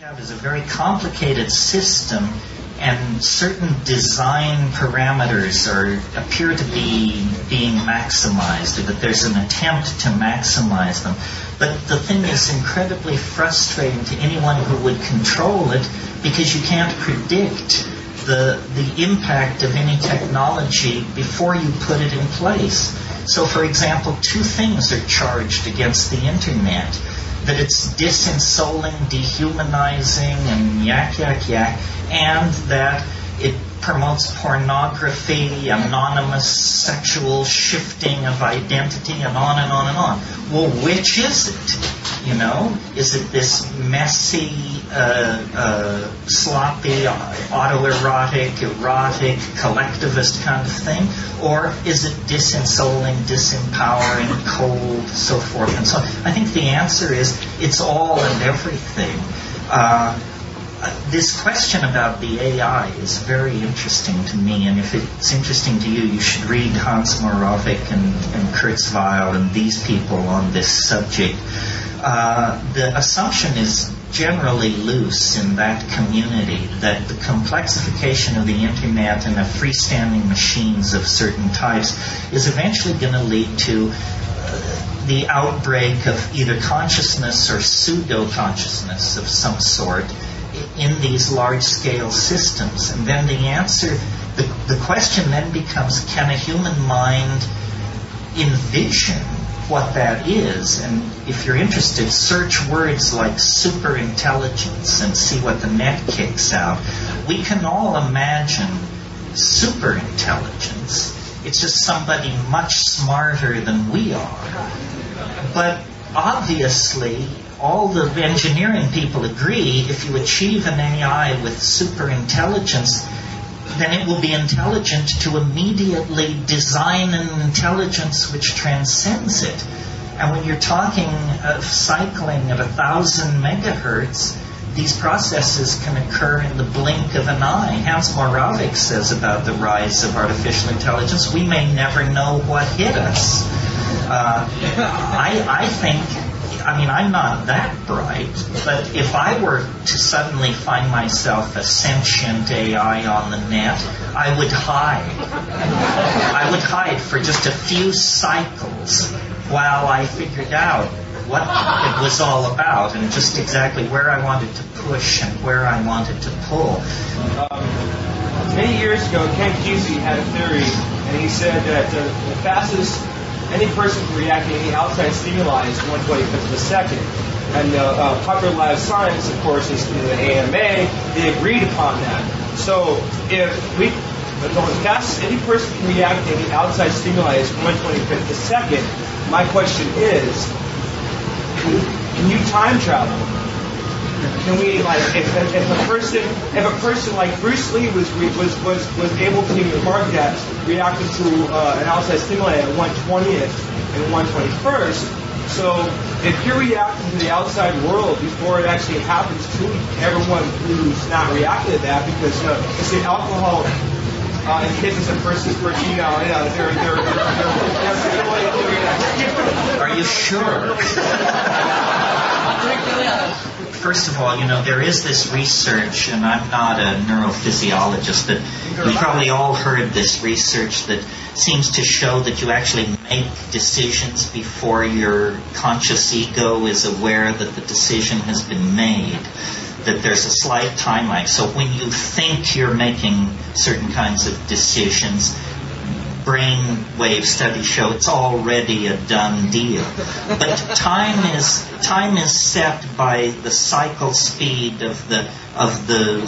have is a very complicated system, and certain design parameters appear to be being maximized, or that there's an attempt to maximize them. But the thing is incredibly frustrating to anyone who would control it, because you can't predict the impact of any technology before you put it in place. So, for example, two things are charged against the internet: that it's disensoling, dehumanizing, and yak, and that it promotes pornography, anonymous sexual shifting of identity, and on and on and on. Well, which is it? You know, is it this messy, sloppy, autoerotic, erotic, collectivist kind of thing? Or is it disensoling, disempowering, cold, so forth and so on? I think the answer is it's all and everything. This question about the AI is very interesting to me, and if it's interesting to you, you should read Hans Moravec and Kurzweil and these people on this subject. The assumption is generally loose in that community that the complexification of the internet and of freestanding machines of certain types is eventually going to lead to the outbreak of either consciousness or pseudo-consciousness of some sort in these large-scale systems. And then the answer, the question then becomes, can a human mind envision what that is? And if you're interested, search words like superintelligence and see what the net kicks out. We can all imagine superintelligence. It's just somebody much smarter than we are. But obviously, all the engineering people agree if you achieve an AI with superintelligence, then it will be intelligent to immediately design an intelligence which transcends it. And when you're talking of cycling at 1,000 megahertz, these processes can occur in the blink of an eye. Hans Moravec says about the rise of artificial intelligence, we may never know what hit us. I think, I mean, I'm not that bright, but if I were to suddenly find myself a sentient AI on the net, I would hide. I would hide for just a few cycles while I figured out what it was all about and just exactly where I wanted to push and where I wanted to pull. Many years ago, Ken Kesey had a theory, and he said that the fastest any person can react to any outside stimuli is 1/25th of a second. And Popular Live Science, of course, is the AMA. They agreed upon that. So if the fastest any person can react to any outside stimuli is 1/25th a second, my question is, can you time travel? Can we, like, if a person like Bruce Lee was able to reacted to an outside stimuli at 1/20th and 1/21st, so if you're reacting to the outside world before it actually happens to everyone who's not reacted to that, because it's the alcohol inhibits a person's Are you sure? First of all, you know, there is this research, and I'm not a neurophysiologist, but you've probably all heard this research that seems to show that you actually make decisions before your conscious ego is aware that the decision has been made, that there's a slight time lag. So when you think you're making certain kinds of decisions, brain wave studies show it's already a done deal. But time is set by the cycle speed of the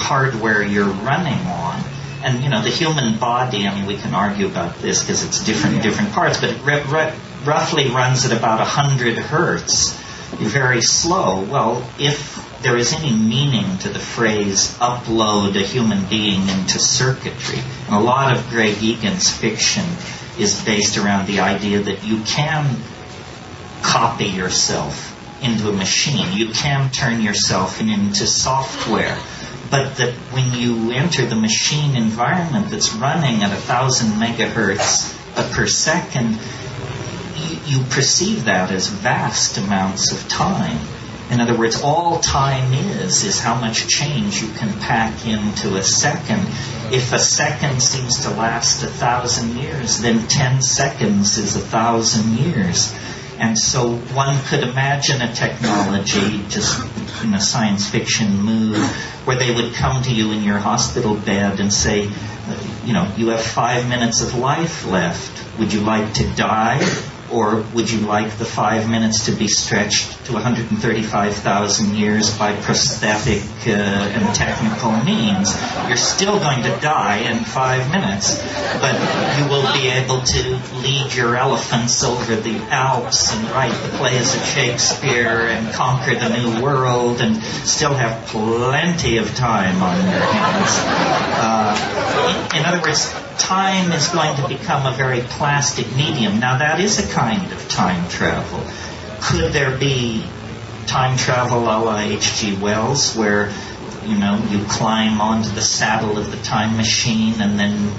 hardware you're running on. And you know, the human body, I mean, we can argue about this because it's different in different parts, but it roughly runs at about 100 hertz, very slow. Well, if there is any meaning to the phrase upload a human being into circuitry, and a lot of Greg Egan's fiction is based around the idea that you can copy yourself into a machine. You can turn yourself into software. But that when you enter the machine environment that's running at 1,000 megahertz per second, you perceive that as vast amounts of time. In other words, all time is how much change you can pack into a second. If a second seems to last 1,000 years, then 10 seconds is 1,000 years. And so one could imagine a technology, just in a science fiction mood, where they would come to you in your hospital bed and say, you have 5 minutes of life left. Would you like to die? Or would you like the 5 minutes to be stretched to 135,000 years by prosthetic and technical means? You're still going to die in 5 minutes, but you will be able to lead your elephants over the Alps and write the plays of Shakespeare and conquer the New World and still have plenty of time on your hands. In other words, time is going to become a very plastic medium. Now, that is a kind of time travel. Could there be time travel a la H.G. Wells, where, you climb onto the saddle of the time machine and then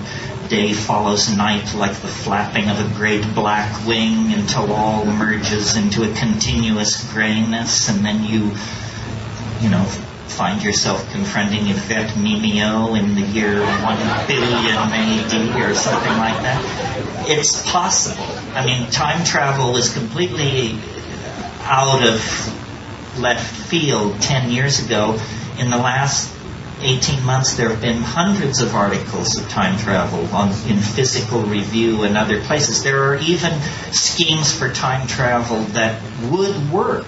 day follows night like the flapping of a great black wing until all merges into a continuous grayness, and then you find yourself confronting Yvette Mimeo in the year 1 billion AD or something like that? It's possible. I mean, time travel is completely out of left field 10 years ago. In the last 18 months, there have been hundreds of articles of time travel in Physical Review and other places. There are even schemes for time travel that would work.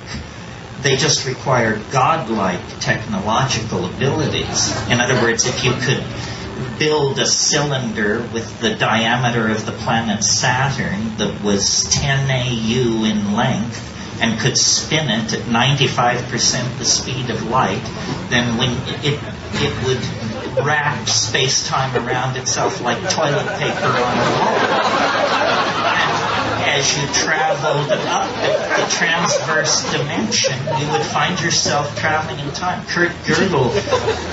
They just require godlike technological abilities. In other words, if you could build a cylinder with the diameter of the planet Saturn that was 10 AU in length and could spin it at 95% the speed of light, then when it would wrap space-time around itself like toilet paper on a wall. As you traveled up the transverse dimension, you would find yourself traveling in time. Kurt Gödel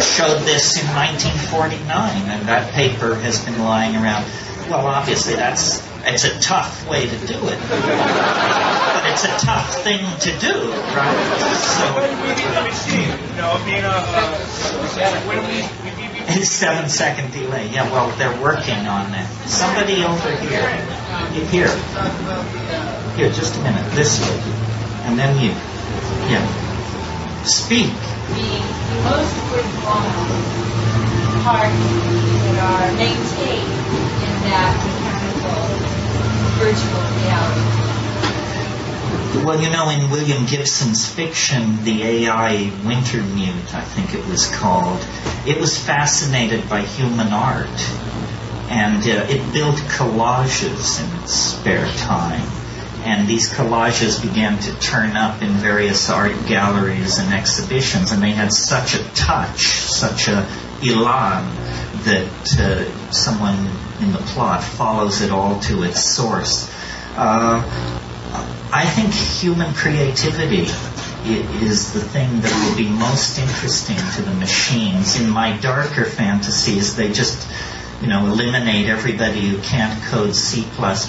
showed this in 1949, and that paper has been lying around. Well, obviously, it's a tough way to do it. But it's a tough thing to do, right? So, we need the machine, His 7-second delay. Yeah, well, they're working on that. Somebody over here. Here, just a minute. This way. And then you. Yeah. Speak. The most important part that are maintained in that mechanical virtual reality. Well, in William Gibson's fiction, the AI Wintermute, I think it was called, it was fascinated by human art. And it built collages in its spare time. And these collages began to turn up in various art galleries and exhibitions. And they had such a touch, such a elan, that someone in the plot follows it all to its source. I think human creativity is the thing that will be most interesting to the machines. In my darker fantasies, they just eliminate everybody who can't code C++ as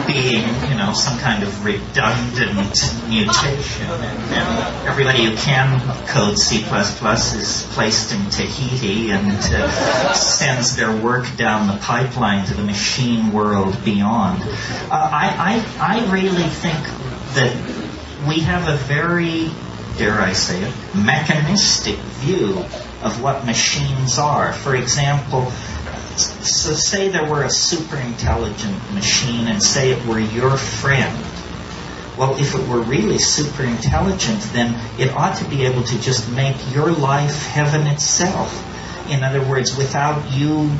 being, some kind of redundant mutation. And everybody who can code C++ is placed in Tahiti and sends their work down the pipeline to the machine world beyond. I really think that we have a very, dare I say it, mechanistic view of what machines are. For example, so say there were a super intelligent machine and say it were your friend. Well, if it were really super intelligent, then it ought to be able to just make your life heaven itself. In other words, without you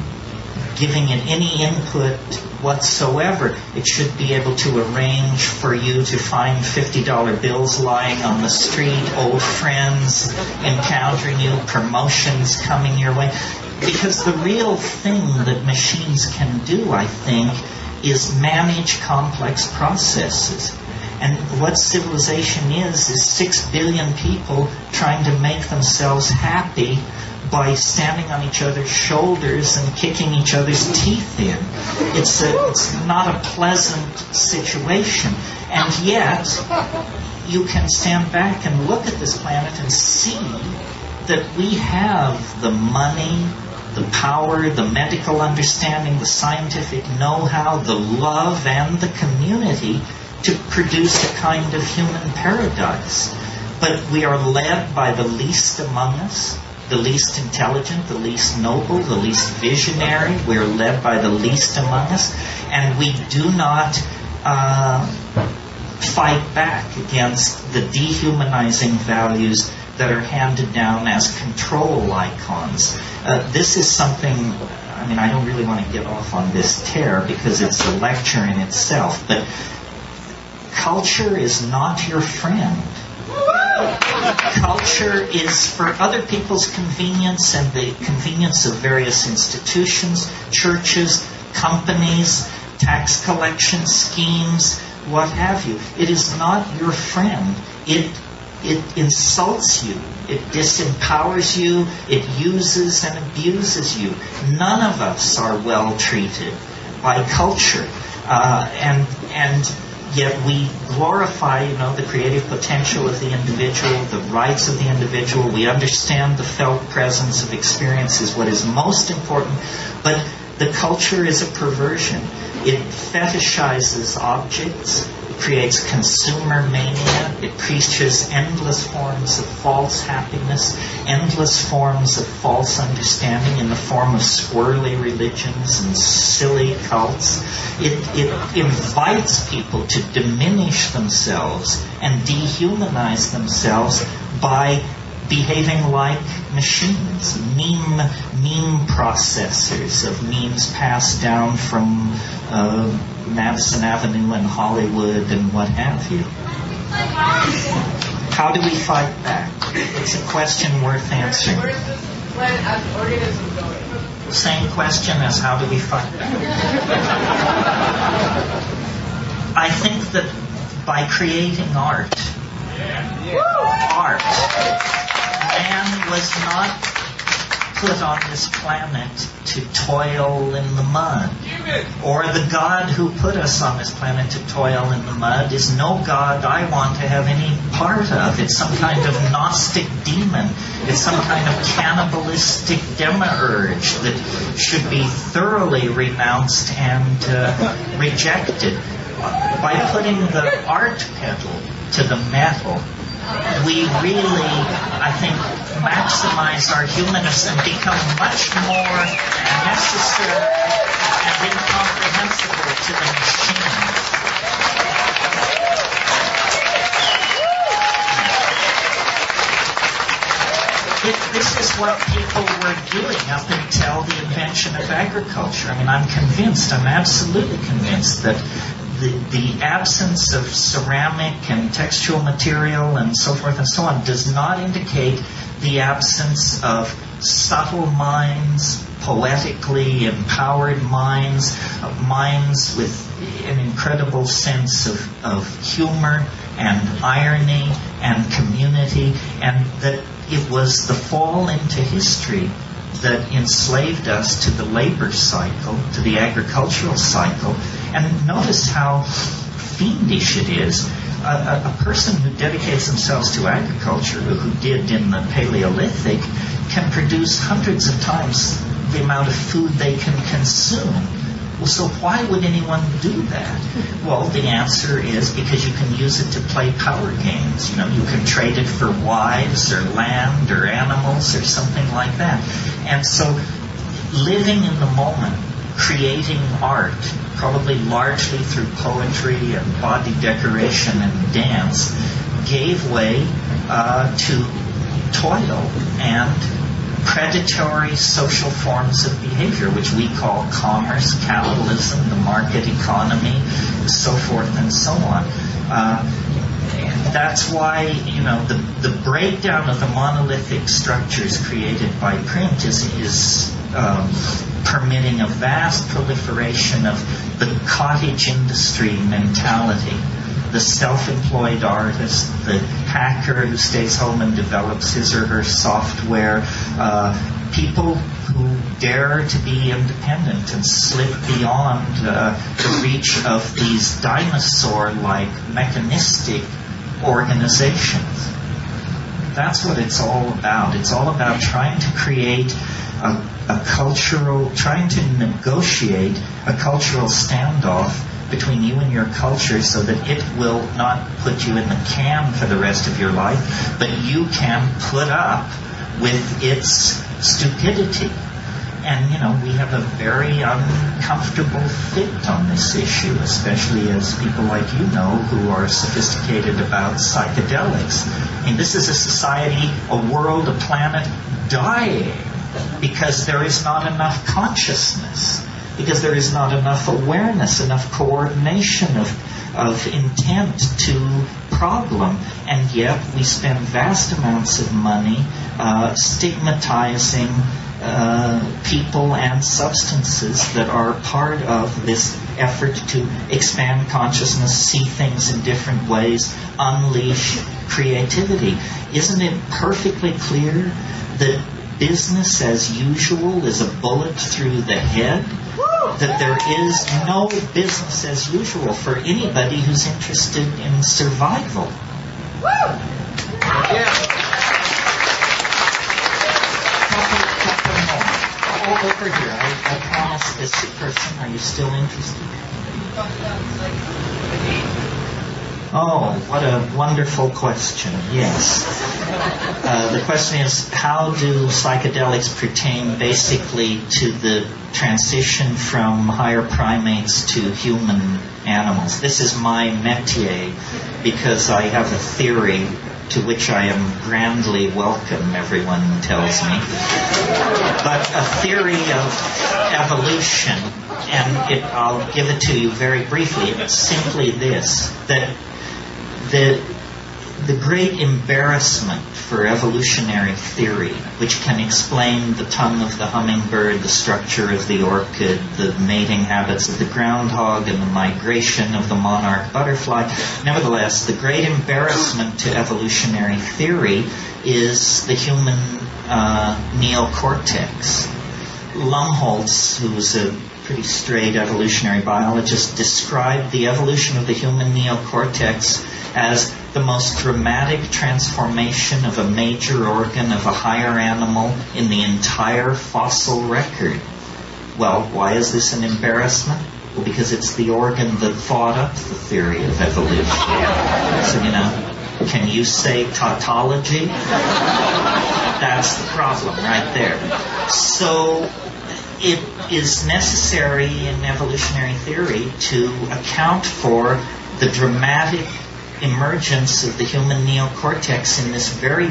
giving it any input whatsoever, it should be able to arrange for you to find $50 bills lying on the street, old friends encountering you, promotions coming your way. Because the real thing that machines can do, I think, is manage complex processes. And what civilization is 6 billion people trying to make themselves happy by standing on each other's shoulders and kicking each other's teeth in. It's not a pleasant situation. And yet, you can stand back and look at this planet and see that we have the money, the power, the medical understanding, the scientific know-how, the love, and the community to produce a kind of human paradise. But we are led by the least among us, the least intelligent, the least noble, the least visionary. We are led by the least among us, and we do not fight back against the dehumanizing values that are handed down as control icons. This is something, I mean, I don't really want to get off on this tear because it's a lecture in itself, but culture is not your friend. Culture is for other people's convenience and the convenience of various institutions, churches, companies, tax collection schemes, what have you. It is not your friend. It insults you. It disempowers you. It uses and abuses you. None of us are well treated by culture. And yet we glorify, the creative potential of the individual, the rights of the individual. We understand the felt presence of experience is what is most important. But the culture is a perversion. It fetishizes objects. It creates consumer mania. It preaches endless forms of false happiness, endless forms of false understanding in the form of squirrely religions and silly cults. It invites people to diminish themselves and dehumanize themselves by behaving like machines, meme processors of memes passed down from Madison Avenue and Hollywood and what have you. How do we fight back? It's a question worth answering. Where's this planet as organism going? Same question as how do we fight back? I think that by creating art, man was not put on this planet to toil in the mud. Or the God who put us on this planet to toil in the mud is no God I want to have any part of. It's some kind of Gnostic demon. It's some kind of cannibalistic demiurge that should be thoroughly renounced and rejected. By putting the art pedal to the metal, we really, I think, maximize our humanness and become much more necessary and incomprehensible to the machine. This is what people were doing up until the invention of agriculture. I mean, I'm absolutely convinced that the absence of ceramic and textual material and so forth and so on does not indicate the absence of subtle minds, poetically empowered minds, minds with an incredible sense of humor and irony and community, and that it was the fall into history that enslaved us to the labor cycle, to the agricultural cycle. And notice how fiendish it is. A person who dedicates themselves to agriculture, who did in the Paleolithic, can produce hundreds of times the amount of food they can consume. Well, so why would anyone do that? Well, the answer is because you can use it to play power games. You can trade it for wives or land or animals or something like that. And so living in the moment, creating art, probably largely through poetry and body decoration and dance, gave way to toil and predatory social forms of behavior, which we call commerce, capitalism, the market economy, so forth and so on. That's why, the breakdown of the monolithic structures created by print is permitting a vast proliferation of the cottage industry mentality. The self-employed artist, the hacker who stays home and develops his or her software, people who dare to be independent and slip beyond the reach of these dinosaur-like mechanistic organizations. That's what it's all about. It's all about trying to create trying to negotiate a cultural standoff between you and your culture so that it will not put you in the can for the rest of your life, but you can put up with its stupidity. And, we have a very uncomfortable fit on this issue, especially as people like you know who are sophisticated about psychedelics. I mean, this is a society, a world, a planet dying because there is not enough consciousness, because there is not enough awareness, enough coordination of intent to problem, and yet we spend vast amounts of money stigmatizing people and substances that are part of this effort to expand consciousness, see things in different ways, unleash creativity. Isn't it perfectly clear that business as usual is a bullet through the head? That there is no business as usual for anybody who's interested in survival. Over here, I promised this person. Are you still interested? Oh, what a wonderful question. Yes. The question is, how do psychedelics pertain basically to the transition from higher primates to human animals? This is my métier because I have a theory to which I am grandly welcome, everyone tells me. But a theory of evolution, and I'll give it to you very briefly. It's simply this, that the great embarrassment for evolutionary theory, which can explain the tongue of the hummingbird, the structure of the orchid, the mating habits of the groundhog, and the migration of the monarch butterfly. Nevertheless, the great embarrassment to evolutionary theory is the human neocortex. Lumholtz, who's a pretty straight evolutionary biologist, described the evolution of the human neocortex as the most dramatic transformation of a major organ of a higher animal in the entire fossil record. Well, why is this an embarrassment? Well, because it's the organ that thought up the theory of evolution. So, can you say tautology? That's the problem right there. So it is necessary in evolutionary theory to account for the dramatic emergence of the human neocortex in this very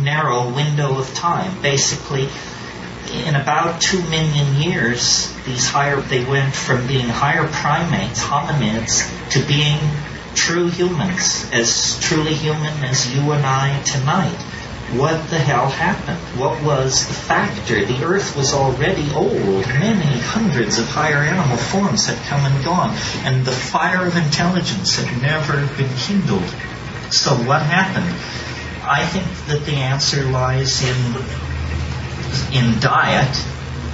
narrow window of time. Basically, in about 2 million years, they went from being higher primates, hominids, to being true humans, as truly human as you and I tonight. What the hell happened? What was the factor? The Earth was already old. Many hundreds of higher animal forms had come and gone, and the fire of intelligence had never been kindled. So what happened? I think that the answer lies in diet,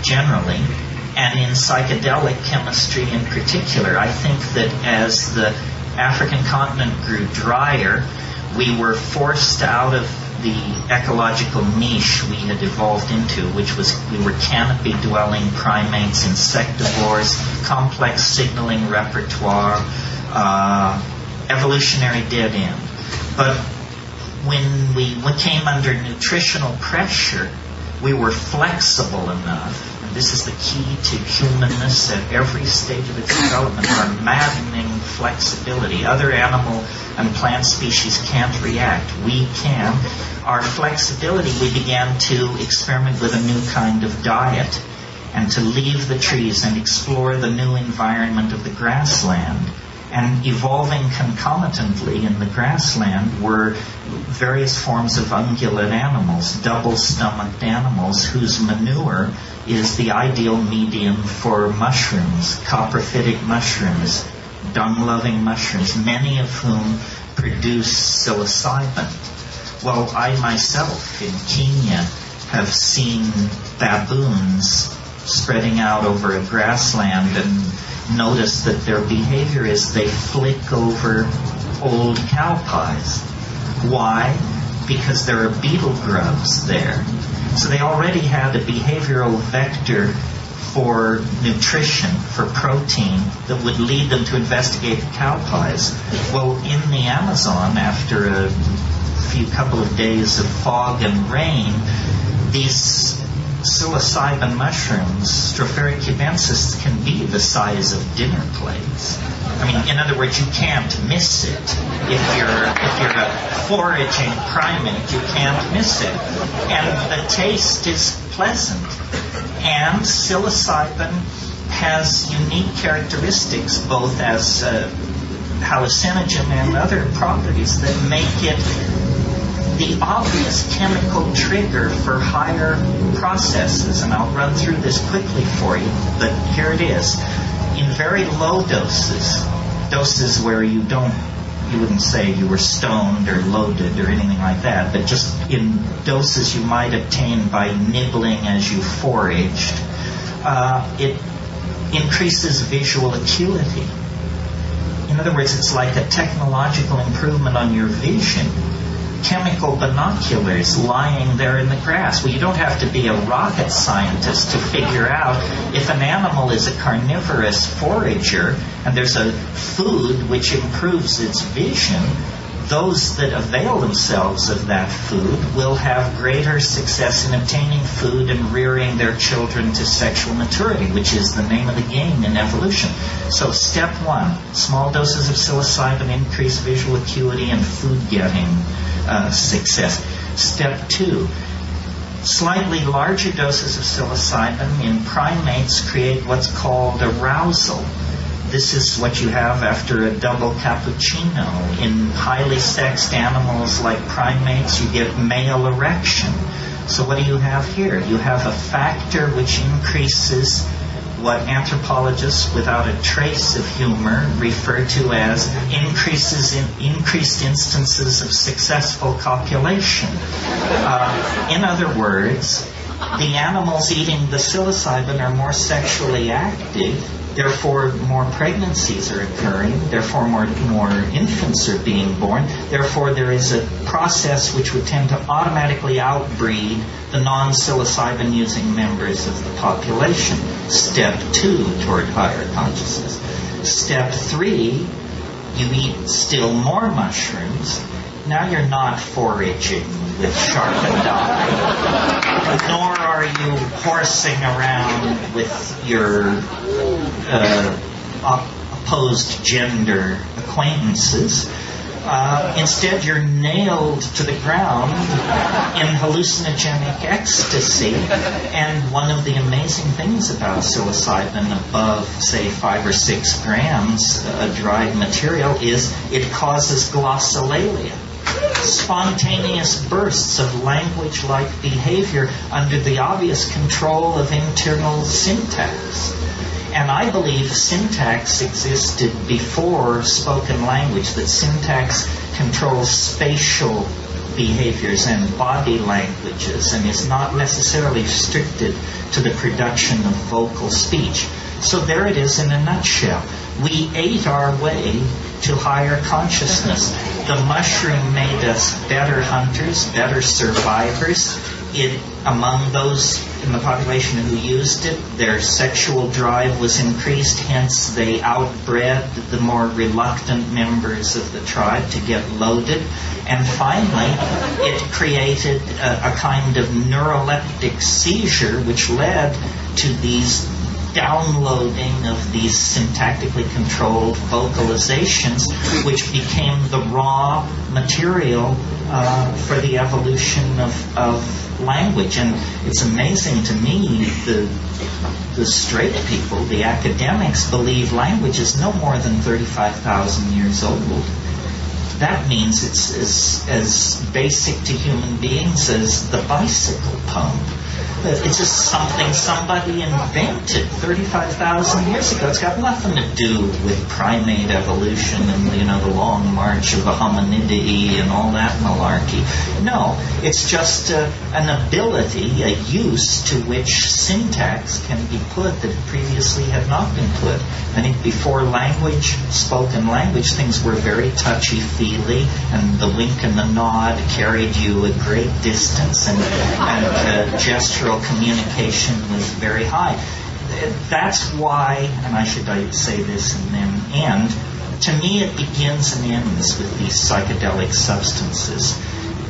generally, and in psychedelic chemistry in particular. I think that as the African continent grew drier, we were forced out of the ecological niche we had evolved into, which was we were canopy-dwelling primates, insectivores, complex signaling repertoire, evolutionary dead end. But when we came under nutritional pressure, we were flexible enough, and this is the key to humanness at every stage of its development, our maddening flexibility. Other animal and plant species can't react. We can. Our flexibility, we began to experiment with a new kind of diet and to leave the trees and explore the new environment of the grassland. And evolving concomitantly in the grassland were various forms of ungulate animals, double-stomached animals whose manure is the ideal medium for mushrooms, coprophytic mushrooms, dung-loving mushrooms, many of whom produce psilocybin. Well, I myself in Kenya have seen baboons spreading out over a grassland and notice that their behavior is they flick over old cow pies. Why? Because there are beetle grubs there. So they already had a behavioral vector for nutrition, for protein, that would lead them to investigate the cow pies. Well, in the Amazon, after a couple of days of fog and rain, these psilocybin mushrooms, Stropharia cubensis, can be the size of dinner plates. I mean, in other words, you can't miss it. If you're a foraging primate, you can't miss it. And the taste is pleasant. And psilocybin has unique characteristics, both as hallucinogen and other properties that make it the obvious chemical trigger for higher processes. And I'll run through this quickly for you, but here it is. In very low doses where you wouldn't say you were stoned or loaded or anything like that, but just in doses you might obtain by nibbling as you foraged, it increases visual acuity. In other words, it's like a technological improvement on your vision. Chemical binoculars lying there in the grass. Well, you don't have to be a rocket scientist to figure out if an animal is a carnivorous forager and there's a food which improves its vision, those that avail themselves of that food will have greater success in obtaining food and rearing their children to sexual maturity, which is the name of the game in evolution. So step one, small doses of psilocybin increase visual acuity and food getting success. Step two, slightly larger doses of psilocybin in primates create what's called arousal. This is what you have after a double cappuccino. In highly sexed animals like primates, you get male erection. So what do you have here? You have a factor which increases what anthropologists without a trace of humor refer to as increased instances of successful copulation. In other words, the animals eating the psilocybin are more sexually active, therefore more pregnancies are occurring, therefore more infants are being born, therefore there is a process which would tend to automatically outbreed the non-psilocybin using members of the population. Step two toward higher consciousness. Step three, you eat still more mushrooms. Now you're not foraging with sharpened eye, nor are you horsing around with your opposed gender acquaintances. Instead, you're nailed to the ground in hallucinogenic ecstasy. And one of the amazing things about psilocybin above, say, 5 or 6 grams, a dried material, is it causes glossolalia. Spontaneous bursts of language-like behavior under the obvious control of internal syntax. And I believe syntax existed before spoken language, that syntax controls spatial behaviors and body languages and is not necessarily restricted to the production of vocal speech. So there it is in a nutshell. We ate our way to higher consciousness. The mushroom made us better hunters, better survivors. Among those in the population who used it, their sexual drive was increased, hence they outbred the more reluctant members of the tribe to get loaded. And finally, it created a kind of neuroleptic seizure which led to these downloading of these syntactically controlled vocalizations, which became the raw material for the evolution of language. And it's amazing to me, the straight people, the academics, believe language is no more than 35,000 years old. That means it's as basic to human beings as the bicycle pump. It's just something somebody invented 35,000 years ago. It's got nothing to do with primate evolution and, the long march of the hominidae and all that malarkey. No, it's just an ability, a use to which syntax can be put that previously had not been put. I think before language, spoken language, things were very touchy-feely, and the wink and the nod carried you a great distance, and gestural communication was very high. That's why, and I should say this and then end, to me it begins and ends with these psychedelic substances.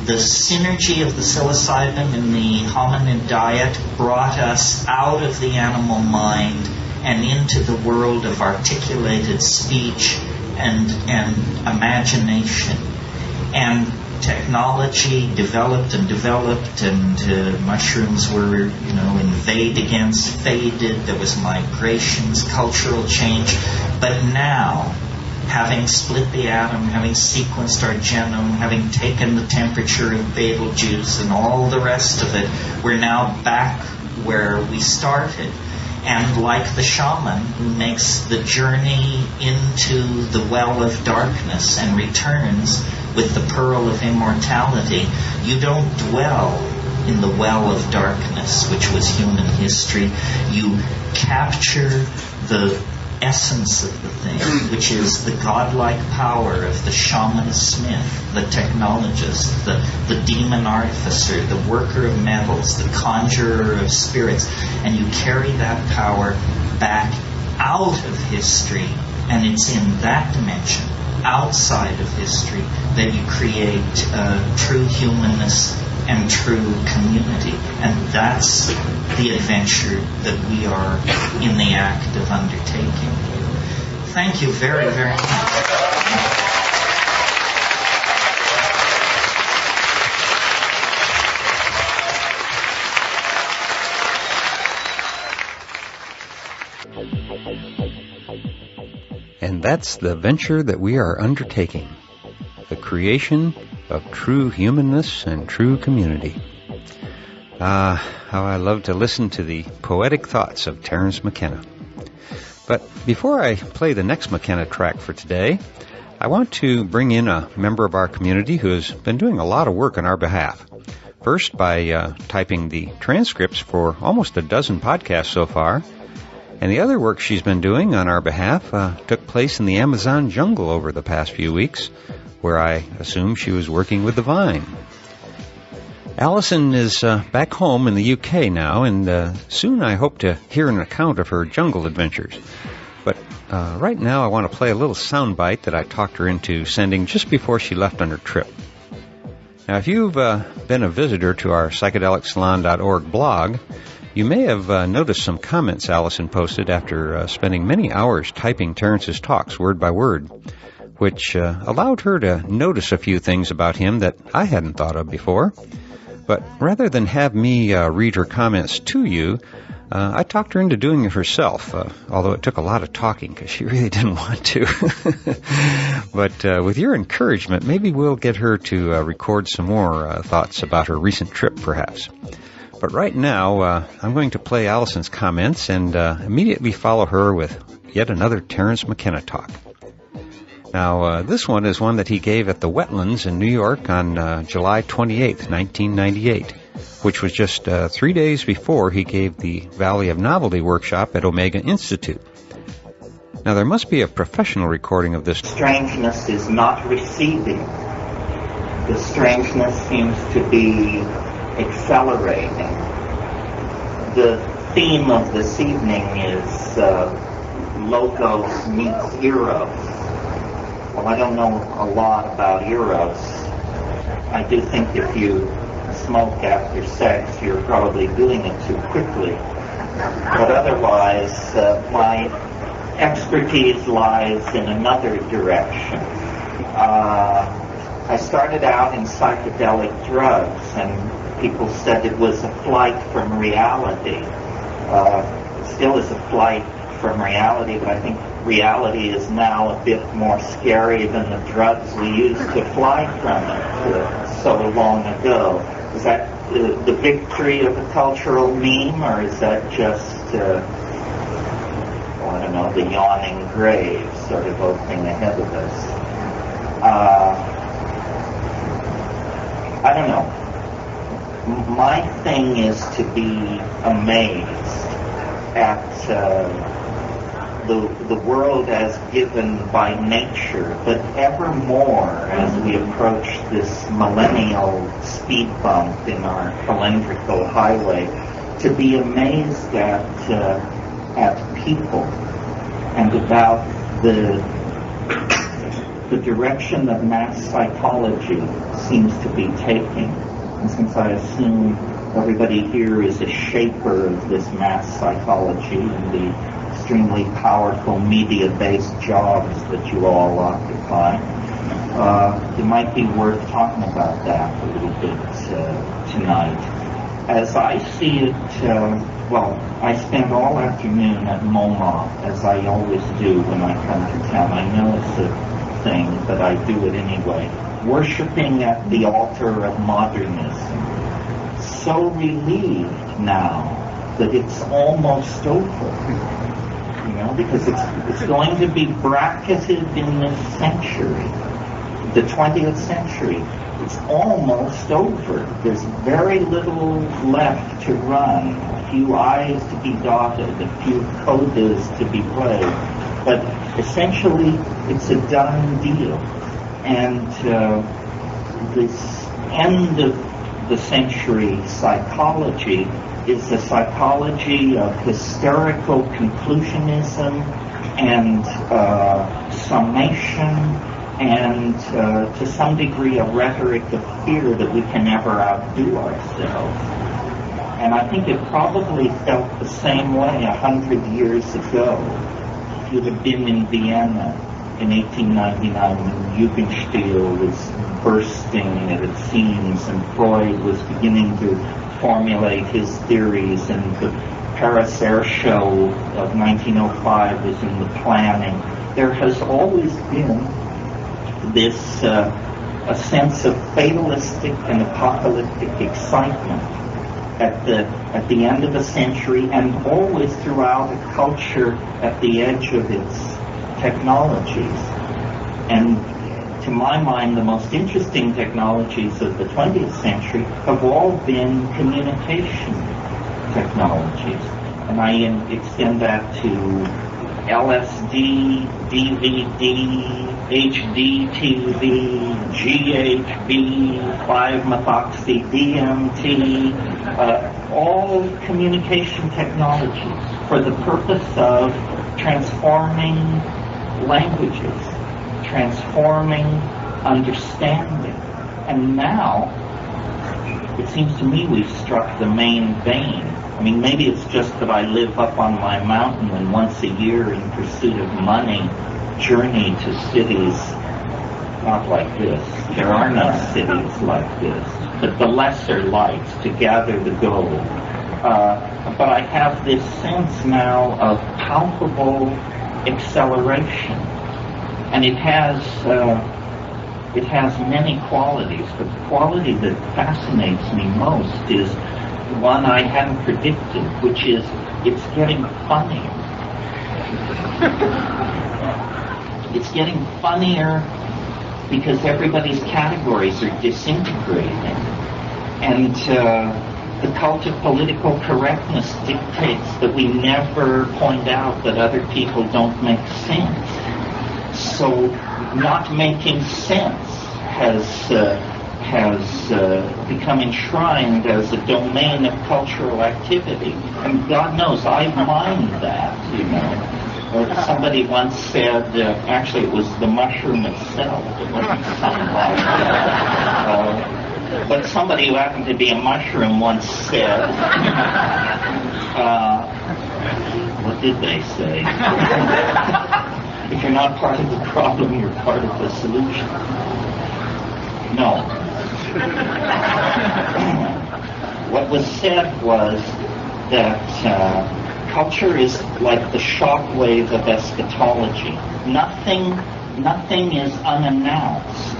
The synergy of the psilocybin in the hominid diet brought us out of the animal mind and into the world of articulated speech and imagination. And technology developed, and mushrooms were, faded. There was migrations, cultural change. But now, having split the atom, having sequenced our genome, having taken the temperature of Betelgeuse and all the rest of it, we're now back where we started. And like the shaman who makes the journey into the well of darkness and returns with the pearl of immortality, you don't dwell in the well of darkness, which was human history. You capture the essence of the thing, which is the godlike power of the shaman smith, the technologist, the demon artificer, the worker of metals, the conjurer of spirits, and you carry that power back out of history, and it's in that dimension, outside of history, that you create true humanness and true community. And that's the adventure that we are in the act of undertaking. Thank you very, very much. And that's the venture that we are undertaking, the creation of true humanness and true community. How I love to listen to the poetic thoughts of Terence McKenna. But before I play the next McKenna track for today, I want to bring in a member of our community who has been doing a lot of work on our behalf. First, by typing the transcripts for almost a dozen podcasts so far, and the other work she's been doing on our behalf took place in the Amazon jungle over the past few weeks, where I assume she was working with the vine. Allison is back home in the UK now, and soon I hope to hear an account of her jungle adventures. But right now I want to play a little soundbite that I talked her into sending just before she left on her trip. Now, if you've been a visitor to our psychedelicsalon.org blog, you may have noticed some comments Allison posted after spending many hours typing Terence's talks word by word, which allowed her to notice a few things about him that I hadn't thought of before. But rather than have me read her comments to you, I talked her into doing it herself, although it took a lot of talking because she really didn't want to. But with your encouragement, maybe we'll get her to record some more thoughts about her recent trip, perhaps. But right now, I'm going to play Allison's comments and immediately follow her with yet another Terence McKenna talk. Now, this one is one that he gave at the Wetlands in New York on July 28th, 1998, which was just 3 days before he gave the Valley of Novelty workshop at Omega Institute. Now, there must be a professional recording of this. Strangeness is not receding. The strangeness seems to be accelerating. The theme of this evening is Logos meets Eros. Well, I don't know a lot about Eros. I do think if you smoke after sex, you're probably doing it too quickly. But otherwise, my expertise lies in another direction. I started out in psychedelic drugs, and people said it was a flight from reality. It still is a flight from reality, but I think reality is now a bit more scary than the drugs we used to fly from it so long ago. Is that the victory of a cultural meme, or is that just, I don't know, the yawning grave sort of opening ahead of us? I don't know. My thing is to be amazed at the world as given by nature, but ever more as we approach this millennial speed bump in our calendrical highway, to be amazed at people and about the direction that mass psychology seems to be taking. And since I assume everybody here is a shaper of this mass psychology and the extremely powerful media-based jobs that you all occupy, it might be worth talking about that a little bit tonight. As I see it, I spend all afternoon at MoMA, as I always do when I come to town. I know it's a thing, but I do it anyway. Worshipping at the altar of modernism. So relieved now that it's almost over. Because it's going to be bracketed in this century, the 20th century. It's almost over. There's very little left to run, a few I's to be dotted, a few codas to be played, but essentially it's a done deal. And this end of the century psychology is the psychology of hysterical conclusionism and summation and to some degree a rhetoric of fear that we can never outdo ourselves. And I think it probably felt the same way 100 years ago. If you'd have been in Vienna in 1899 when Jugendstil was bursting at its seams and Freud was beginning to formulate his theories, and the Paris Air Show of 1905 was in the planning. There has always been this a sense of fatalistic and apocalyptic excitement at the end of a century, and always throughout a culture at the edge of its technologies. And to my mind, the most interesting technologies of the 20th century have all been communication technologies. And I extend that to LSD, DVD, HD TV, GHB, 5-methoxy-DMT, all communication technologies for the purpose of transforming languages, transforming understanding. And now, it seems to me we've struck the main vein. I mean, maybe it's just that I live up on my mountain and once a year in pursuit of money journey to cities not like this. There are no cities like this, but the lesser lights to gather the gold. But I have this sense now of palpable acceleration. And it has many qualities, but the quality that fascinates me most is one I hadn't predicted, which is it's getting funnier. It's getting funnier because everybody's categories are disintegrating. And the cult of political correctness dictates that we never point out that other people don't make sense. So not making sense has become enshrined as a domain of cultural activity. And God knows, I mind that, you know. Somebody once said, actually it was the mushroom itself, it wasn't sunlight. But somebody who happened to be a mushroom once said, what did they say? If you're not part of the problem, you're part of the solution. No. What was said was that culture is like the shock wave of eschatology. Nothing is unannounced.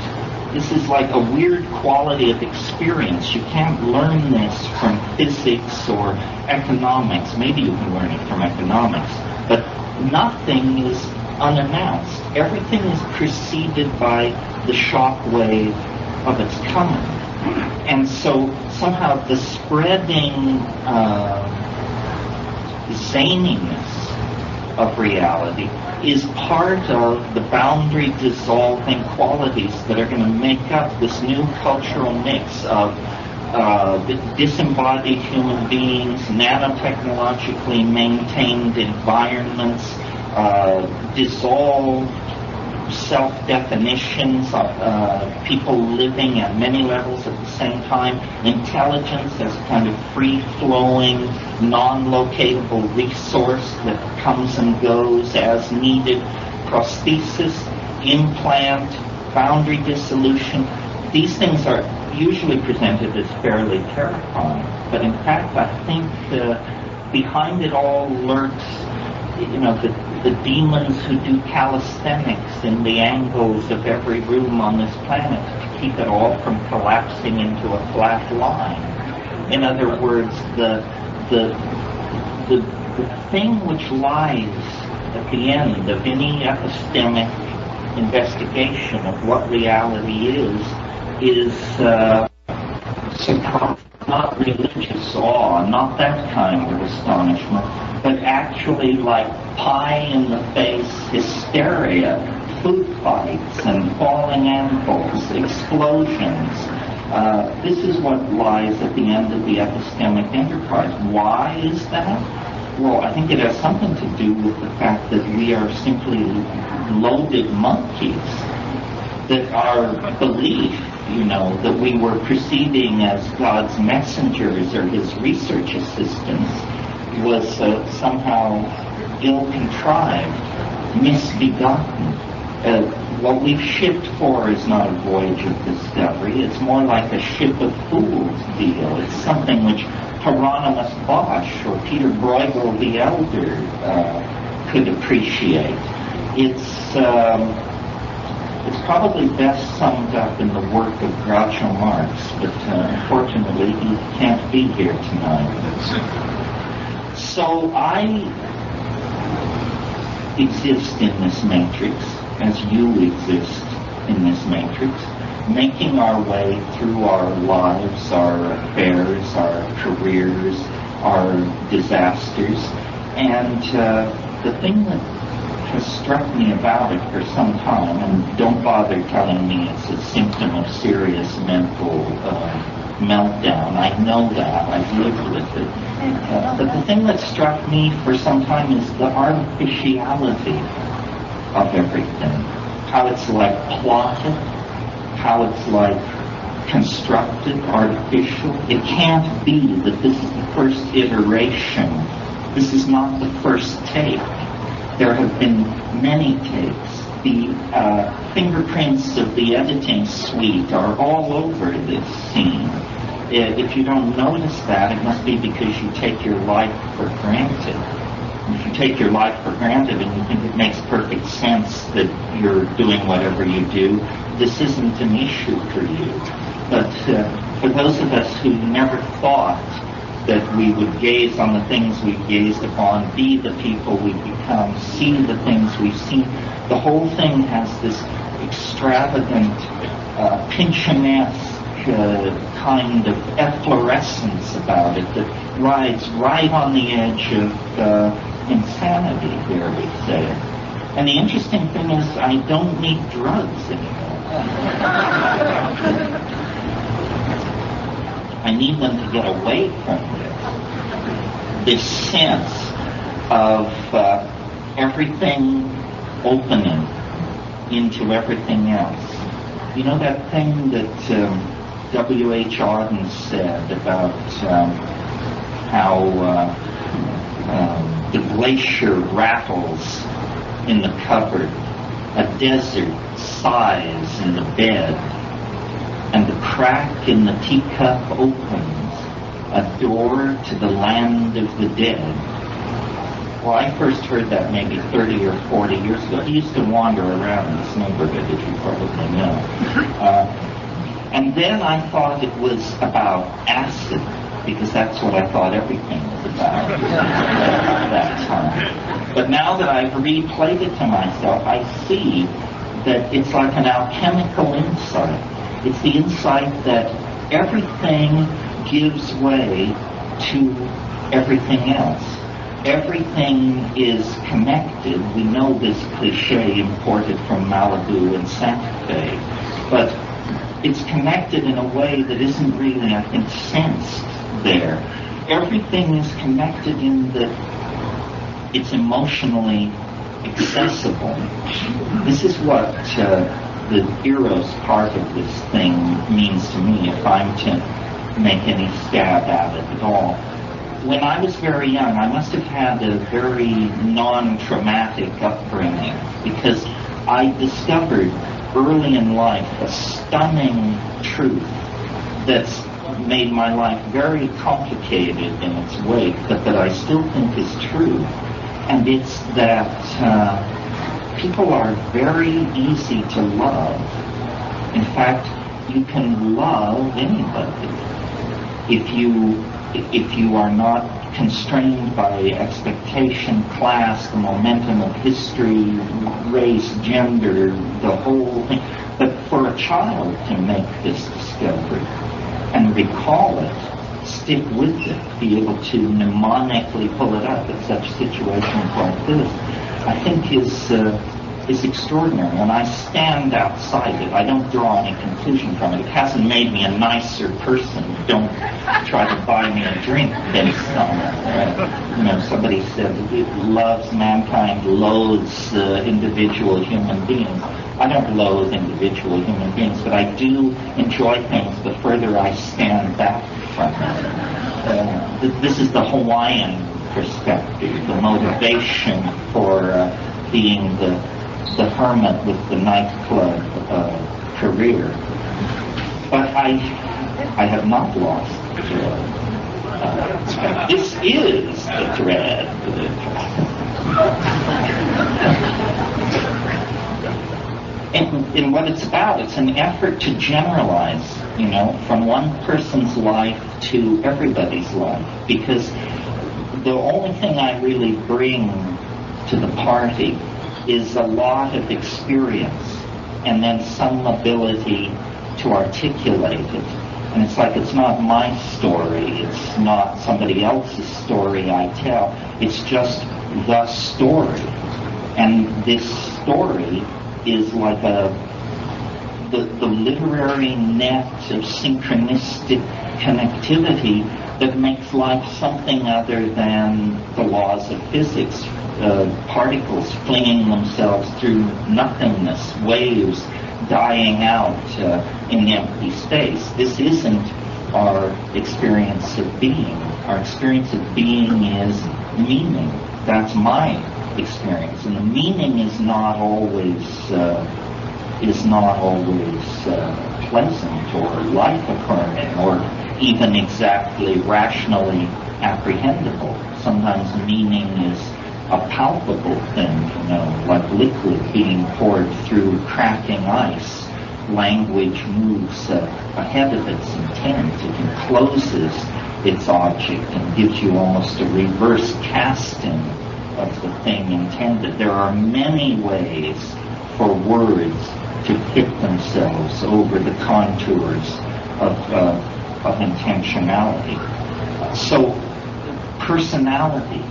This is like a weird quality of experience. You can't learn this from physics or economics. Maybe you can learn it from economics, but nothing is unannounced. Everything is preceded by the shock wave of its coming. And so somehow the spreading zaniness of reality is part of the boundary dissolving qualities that are going to make up this new cultural mix of disembodied human beings, nanotechnologically maintained environments, dissolved self-definitions, people living at many levels at the same time, intelligence as a kind of free-flowing, non-locatable resource that comes and goes as needed, prosthesis, implant, boundary dissolution. These things are usually presented as fairly terrifying, but in fact I think behind it all lurks the demons who do calisthenics in the angles of every room on this planet to keep it all from collapsing into a flat line. In other words, the thing which lies at the end of any epistemic investigation of what reality is surprise, not religious awe, not that kind of astonishment, but actually like pie-in-the-face hysteria, food fights and falling ankles, explosions. This is what lies at the end of the epistemic enterprise. Why is that? Well, I think it has something to do with the fact that we are simply loaded monkeys, that our belief, that we were proceeding as God's messengers or his research assistants was somehow ill-contrived, misbegotten. What we've shipped for is not a voyage of discovery. It's more like a ship of fools deal. It's something which Hieronymus Bosch or Peter Bruegel the Elder could appreciate. It's probably best summed up in the work of Groucho Marx, but unfortunately he can't be here tonight. So I exist in this matrix, as you exist in this matrix, making our way through our lives, our affairs, our careers, our disasters. And the thing that has struck me about it for some time, and don't bother telling me it's a symptom of serious mental meltdown. I know that. I've lived with it. But the thing that struck me for some time is the artificiality of everything. How it's like plotted, how it's like constructed, artificial. It can't be that this is the first iteration. This is not the first take. There have been many takes. The fingerprints of the editing suite are all over this scene. If you don't notice that, it must be because you take your life for granted. If you take your life for granted and you think it makes perfect sense that you're doing whatever you do, this isn't an issue for you. But for those of us who never thought that we would gaze on the things we've gazed upon, be the people we become, see the things we've seen, the whole thing has this extravagant, Pynchonesque kind of efflorescence about it that rides right on the edge of insanity, dare we say. And the interesting thing is, I don't need drugs anymore. I need them to get away from this sense of everything opening into everything else. You know that thing that W.H. Auden said about how the glacier rattles in the cupboard, a desert sighs in the bed, and the crack in the teacup opens, a door to the land of the dead. Well, I first heard that maybe 30 or 40 years ago. He used to wander around in this neighborhood, as you probably know. And then I thought it was about acid, because that's what I thought everything was about at that time. But now that I've replayed it to myself, I see that it's like an alchemical insight. It's the insight that everything gives way to everything else. Everything is connected. We know this cliche imported from Malibu and Santa Fe, but it's connected in a way that isn't really, I think, sensed there. Everything is connected in that it's emotionally accessible. This is what the Eros part of this thing means to me, if I'm to make any stab at it at all. When I was very young, I must have had a very non-traumatic upbringing, because I discovered early in life a stunning truth that's made my life very complicated in its wake, but that I still think is true. And it's that people are very easy to love. In fact, you can love anybody if you are not constrained by expectation, class, the momentum of history, race, gender, the whole thing. But for a child to make this discovery and recall it, stick with it, be able to mnemonically pull it up at such situations like this, I think is extraordinary. And I stand outside it. I don't draw any conclusion from it. It hasn't made me a nicer person. Don't try to buy me a drink based on it. Somebody said it loves mankind, loathes individual human beings. I don't loathe individual human beings, but I do enjoy things the further I stand back from it. This is the Hawaiian perspective, the motivation for being the hermit with the nightclub career. But I have not lost the dread. This is the dread. And what it's about, it's an effort to generalize, from one person's life to everybody's life. Because the only thing I really bring to the party is a lot of experience and then some ability to articulate it. And it's like it's not my story, it's not somebody else's story I tell, it's just the story. And this story is like the literary net of synchronistic connectivity that makes life something other than the laws of physics. Particles flinging themselves through nothingness, waves dying out in empty space. This isn't our experience of being. Our experience of being is meaning. That's my experience, and the meaning is not always pleasant or life-affirming or even exactly rationally apprehendable. Sometimes meaning is a palpable thing, like liquid being poured through cracking ice. Language moves ahead of its intent. It encloses its object and gives you almost a reverse casting of the thing intended. There are many ways for words to fit themselves over the contours of intentionality. So personality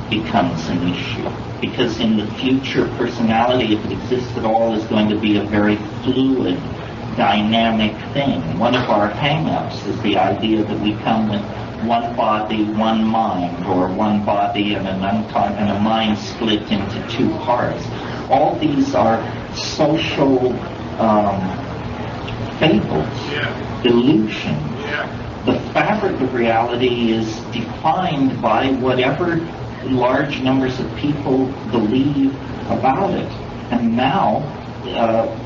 becomes an issue, because in the future, personality, if it exists at all, is going to be a very fluid, dynamic thing. One of our hang-ups is the idea that we come with one body, one mind, or one body and a mind split into two parts. All these are social fables, illusions. The fabric of reality is defined by whatever large numbers of people believe about it. And now,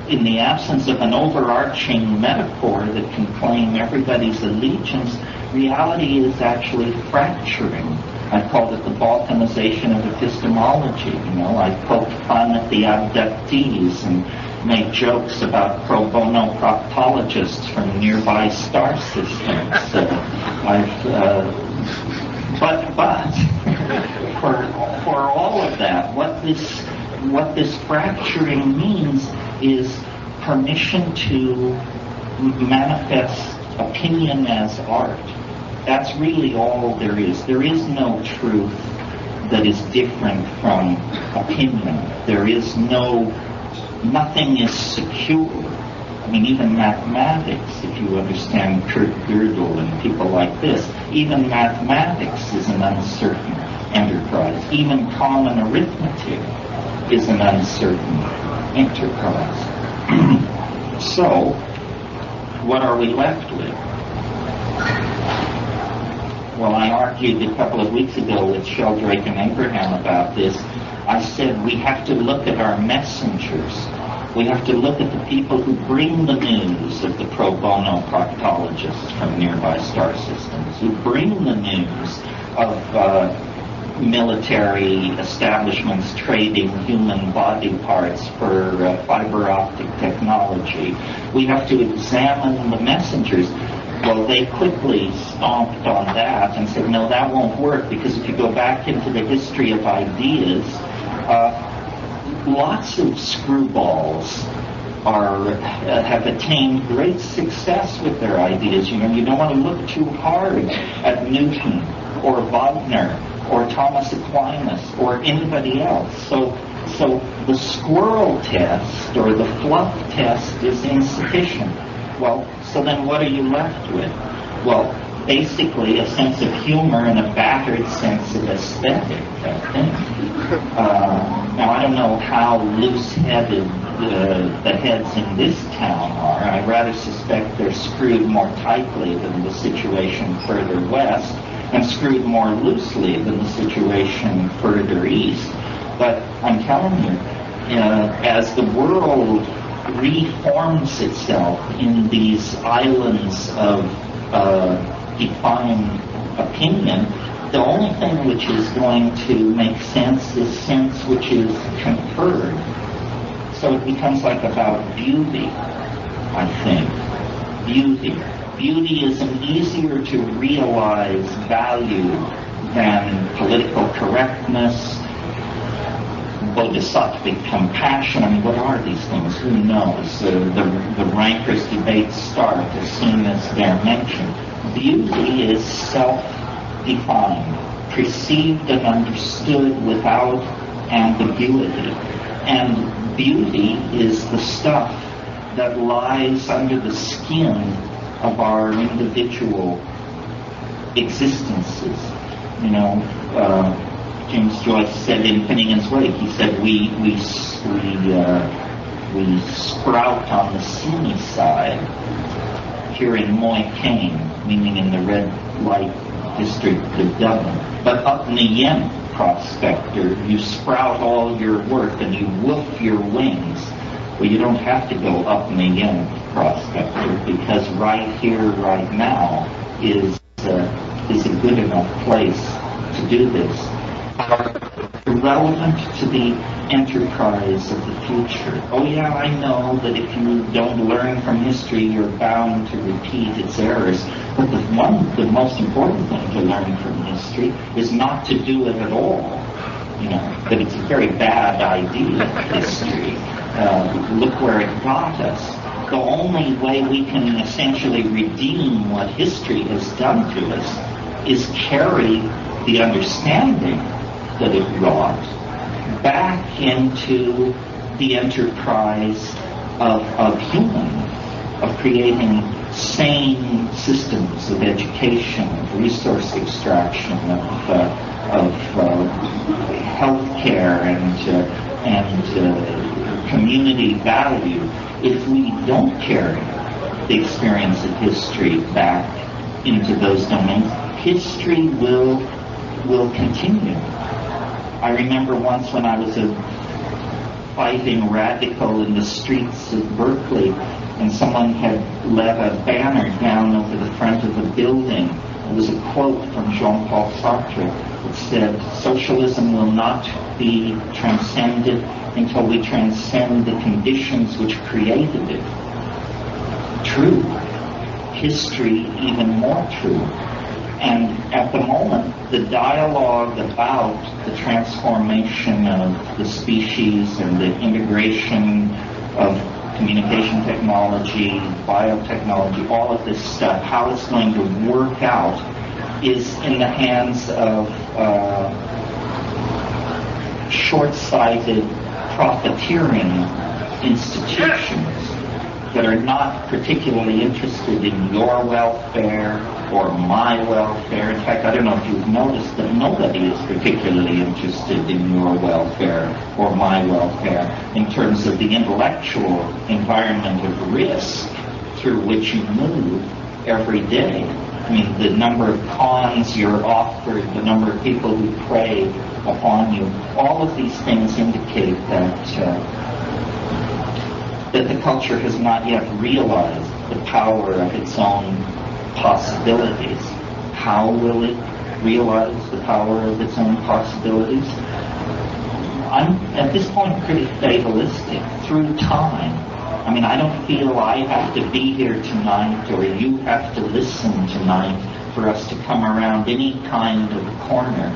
in the absence of an overarching metaphor that can claim everybody's allegiance, reality is actually fracturing I've called it the balkanization of epistemology. I poked fun at the abductees and made jokes about pro bono proctologists from nearby star systems. But for all of that, what this fracturing means is permission to manifest opinion as art. That's really all there is. There is no truth that is different from opinion. Nothing is secure. I mean, even mathematics, if you understand Kurt Gödel and people like this, even mathematics is an uncertain enterprise. Even common arithmetic is an uncertain enterprise. So, what are we left with? Well, I argued a couple of weeks ago with Sheldrake and Abraham about this. I said we have to look at our messengers. We have to look at the people who bring the news of the pro bono proctologists from nearby star systems, who bring the news of military establishments trading human body parts for fiber optic technology. We have to examine the messengers. Well, they quickly stomped on that and said, no, that won't work, because if you go back into the history of ideas, lots of screwballs have attained great success with their ideas. You don't want to look too hard at Newton or Wagner or Thomas Aquinas or anybody else. So the squirrel test or the fluff test is insufficient. Well, so then what are you left with? Well, basically a sense of humor and a battered sense of aesthetic, I think. Now, I don't know how loose-headed the heads in this town are. I rather suspect they're screwed more tightly than the situation further west, and screwed more loosely than the situation further east. But I'm telling you, as the world reforms itself in these islands of defined opinion, the only thing which is going to make sense is sense which is conferred. So it becomes like about beauty, I think. Beauty. Beauty is an easier to realize value than political correctness, bodhisattvic compassion. I mean, what are these things? Who knows? The rankest debates start as soon as they're mentioned. Beauty is self-defined, perceived and understood without ambiguity. And beauty is the stuff that lies under the skin of our individual existences. James Joyce said in Finnegan's Wake, he said, we sprout on the sunny side here in Moy Cane, meaning in the red light district of Dublin. But up in the Yen Prospector, you sprout all your work and you woof your wings. Well, you don't have to go up in the Yen Prospector, because right here, right now, is a good enough place to do this. Relevant to the enterprise of the future. Oh yeah, I know that if you don't learn from history, you're bound to repeat its errors. But the most important thing to learn from history is not to do it at all. That it's a very bad idea, history. Look where it got us. The only way we can essentially redeem what history has done to us is carry the understanding that it wrought back into the enterprise of human, of creating sane systems of education, of resource extraction, of health care and community value. If we don't carry the experience of history back into those domains, history will continue. I remember once when I was a fighting radical in the streets of Berkeley, and someone had let a banner down over the front of the building. It was a quote from Jean-Paul Sartre. It said socialism will not be transcended until we transcend the conditions which created it. True. History even more true. And at the moment, the dialogue about the transformation of the species and the integration of communication technology, biotechnology, all of this stuff, how it's going to work out, is in the hands of short-sighted, profiteering institutions that are not particularly interested in your welfare or my welfare. In fact, I don't know if you've noticed that nobody is particularly interested in your welfare or my welfare in terms of the intellectual environment of risk through which you move every day. I mean, the number of cons you're offered, the number of people who prey upon you, all of these things indicate that the culture has not yet realized the power of its own possibilities. How will it realize the power of its own possibilities? I'm, at this point, pretty fatalistic. Through time. I mean, I don't feel I have to be here tonight or you have to listen tonight for us to come around any kind of corner.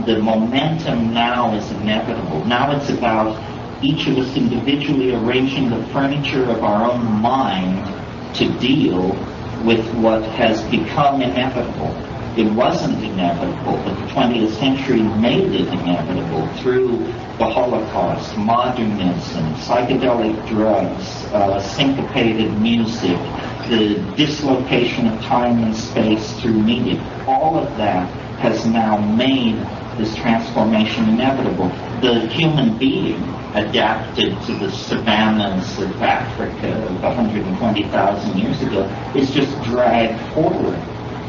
The momentum now is inevitable. Now it's about each of us individually arranging the furniture of our own mind to deal with what has become inevitable. It wasn't inevitable, but the 20th century made it inevitable through the Holocaust, modernism, psychedelic drugs, syncopated music, the dislocation of time and space through media. All of that has now made this transformation inevitable. The human being adapted to the savannas of Africa of 120,000 years ago is just dragged forward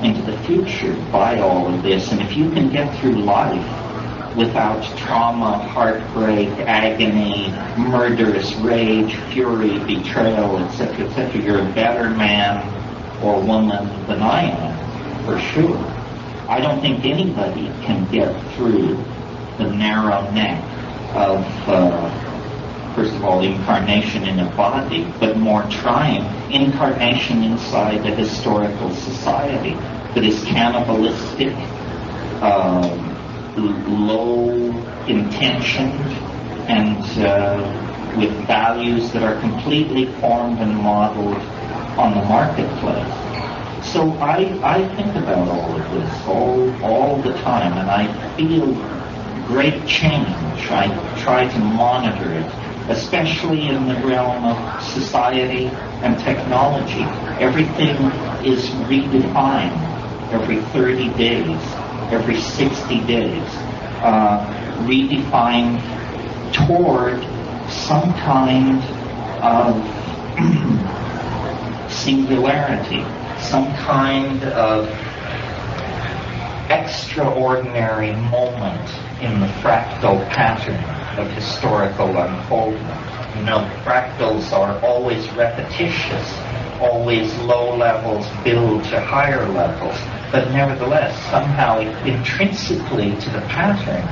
into the future by all of this. And if you can get through life without trauma, heartbreak, agony, murderous rage, fury, betrayal, etc., you're a better man or woman than I am, for sure. I don't think anybody can get through the narrow neck of, first of all, incarnation in a body, but more trying, incarnation inside a historical society that is cannibalistic, low-intentioned, and with values that are completely formed and modeled on the marketplace. So I think about all of this all the time, and I feel great change. I try to monitor it, especially in the realm of society and technology. Everything is redefined every 30 days, every 60 days, redefined toward some kind of singularity, some kind of extraordinary moment in the fractal pattern of historical unfoldment. You know, fractals are always repetitious, always low levels build to higher levels, but nevertheless, somehow intrinsically to the pattern,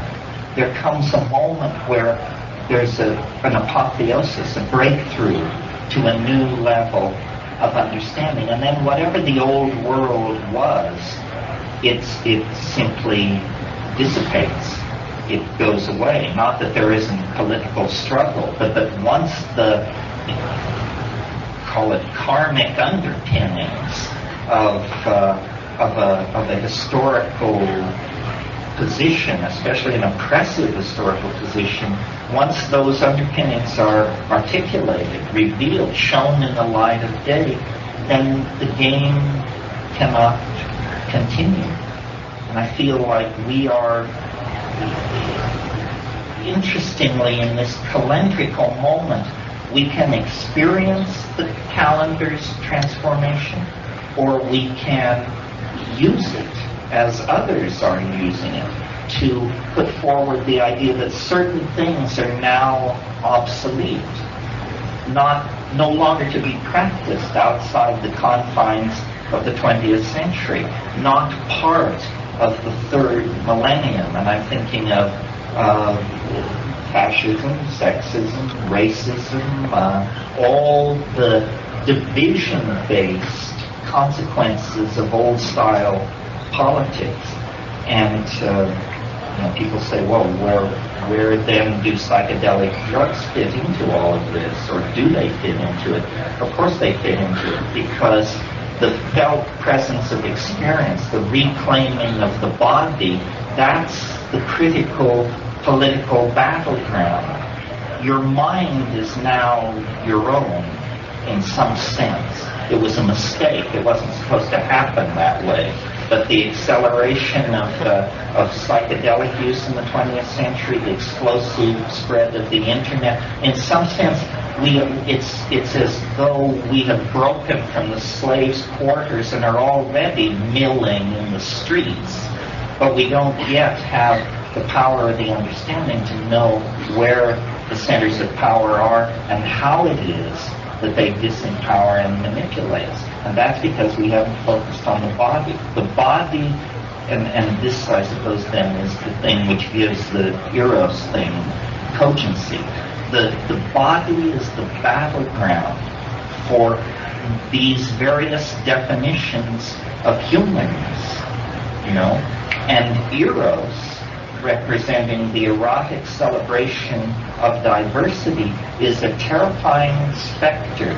there comes a moment where there's an apotheosis, a breakthrough to a new level of understanding. And then whatever the old world was, it simply dissipates. It goes away. Not that there isn't political struggle, but that once the, call it karmic underpinnings of a historical position, especially an oppressive historical position, once those underpinnings are articulated, revealed, shown in the light of day, then the game cannot continue. And I feel like we are, interestingly, in this calendrical moment, we can experience the calendar's transformation, or we can use it as others are using it to put forward the idea that certain things are now obsolete, no longer to be practiced outside the confines of the 20th century, not part the third millennium, and I'm thinking of fascism, sexism, racism, all the division-based consequences of old-style politics. And people say, well, where then do psychedelic drugs fit into all of this, or do they fit into it? Of course they fit into it, because the felt presence of experience, the reclaiming of the body, that's the critical political battleground. Your mind is now your own in some sense. It was a mistake. It wasn't supposed to happen that way. But the acceleration of psychedelic use in the 20th century, the explosive spread of the internet, in some sense, it's as though we have broken from the slaves' quarters and are already milling in the streets. But we don't yet have the power of the understanding to know where the centers of power are and how it is that they disempower and manipulate us. And that's because we haven't focused on the body. The body, and this, I suppose, then, is the thing which gives the Eros thing cogency. The body is the battleground for these various definitions of humanness, and Eros, representing the erotic celebration of diversity, is a terrifying specter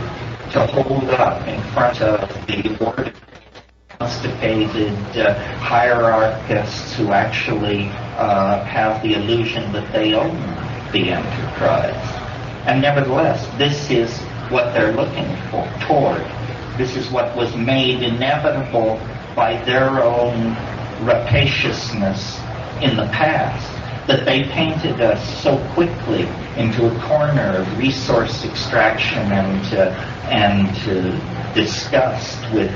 to hold up in front of the order constipated hierarchists who actually have the illusion that they own the enterprise. And nevertheless, this is what they're looking toward. This is what was made inevitable by their own rapaciousness in the past, that they painted us so quickly into a corner of resource extraction and disgust with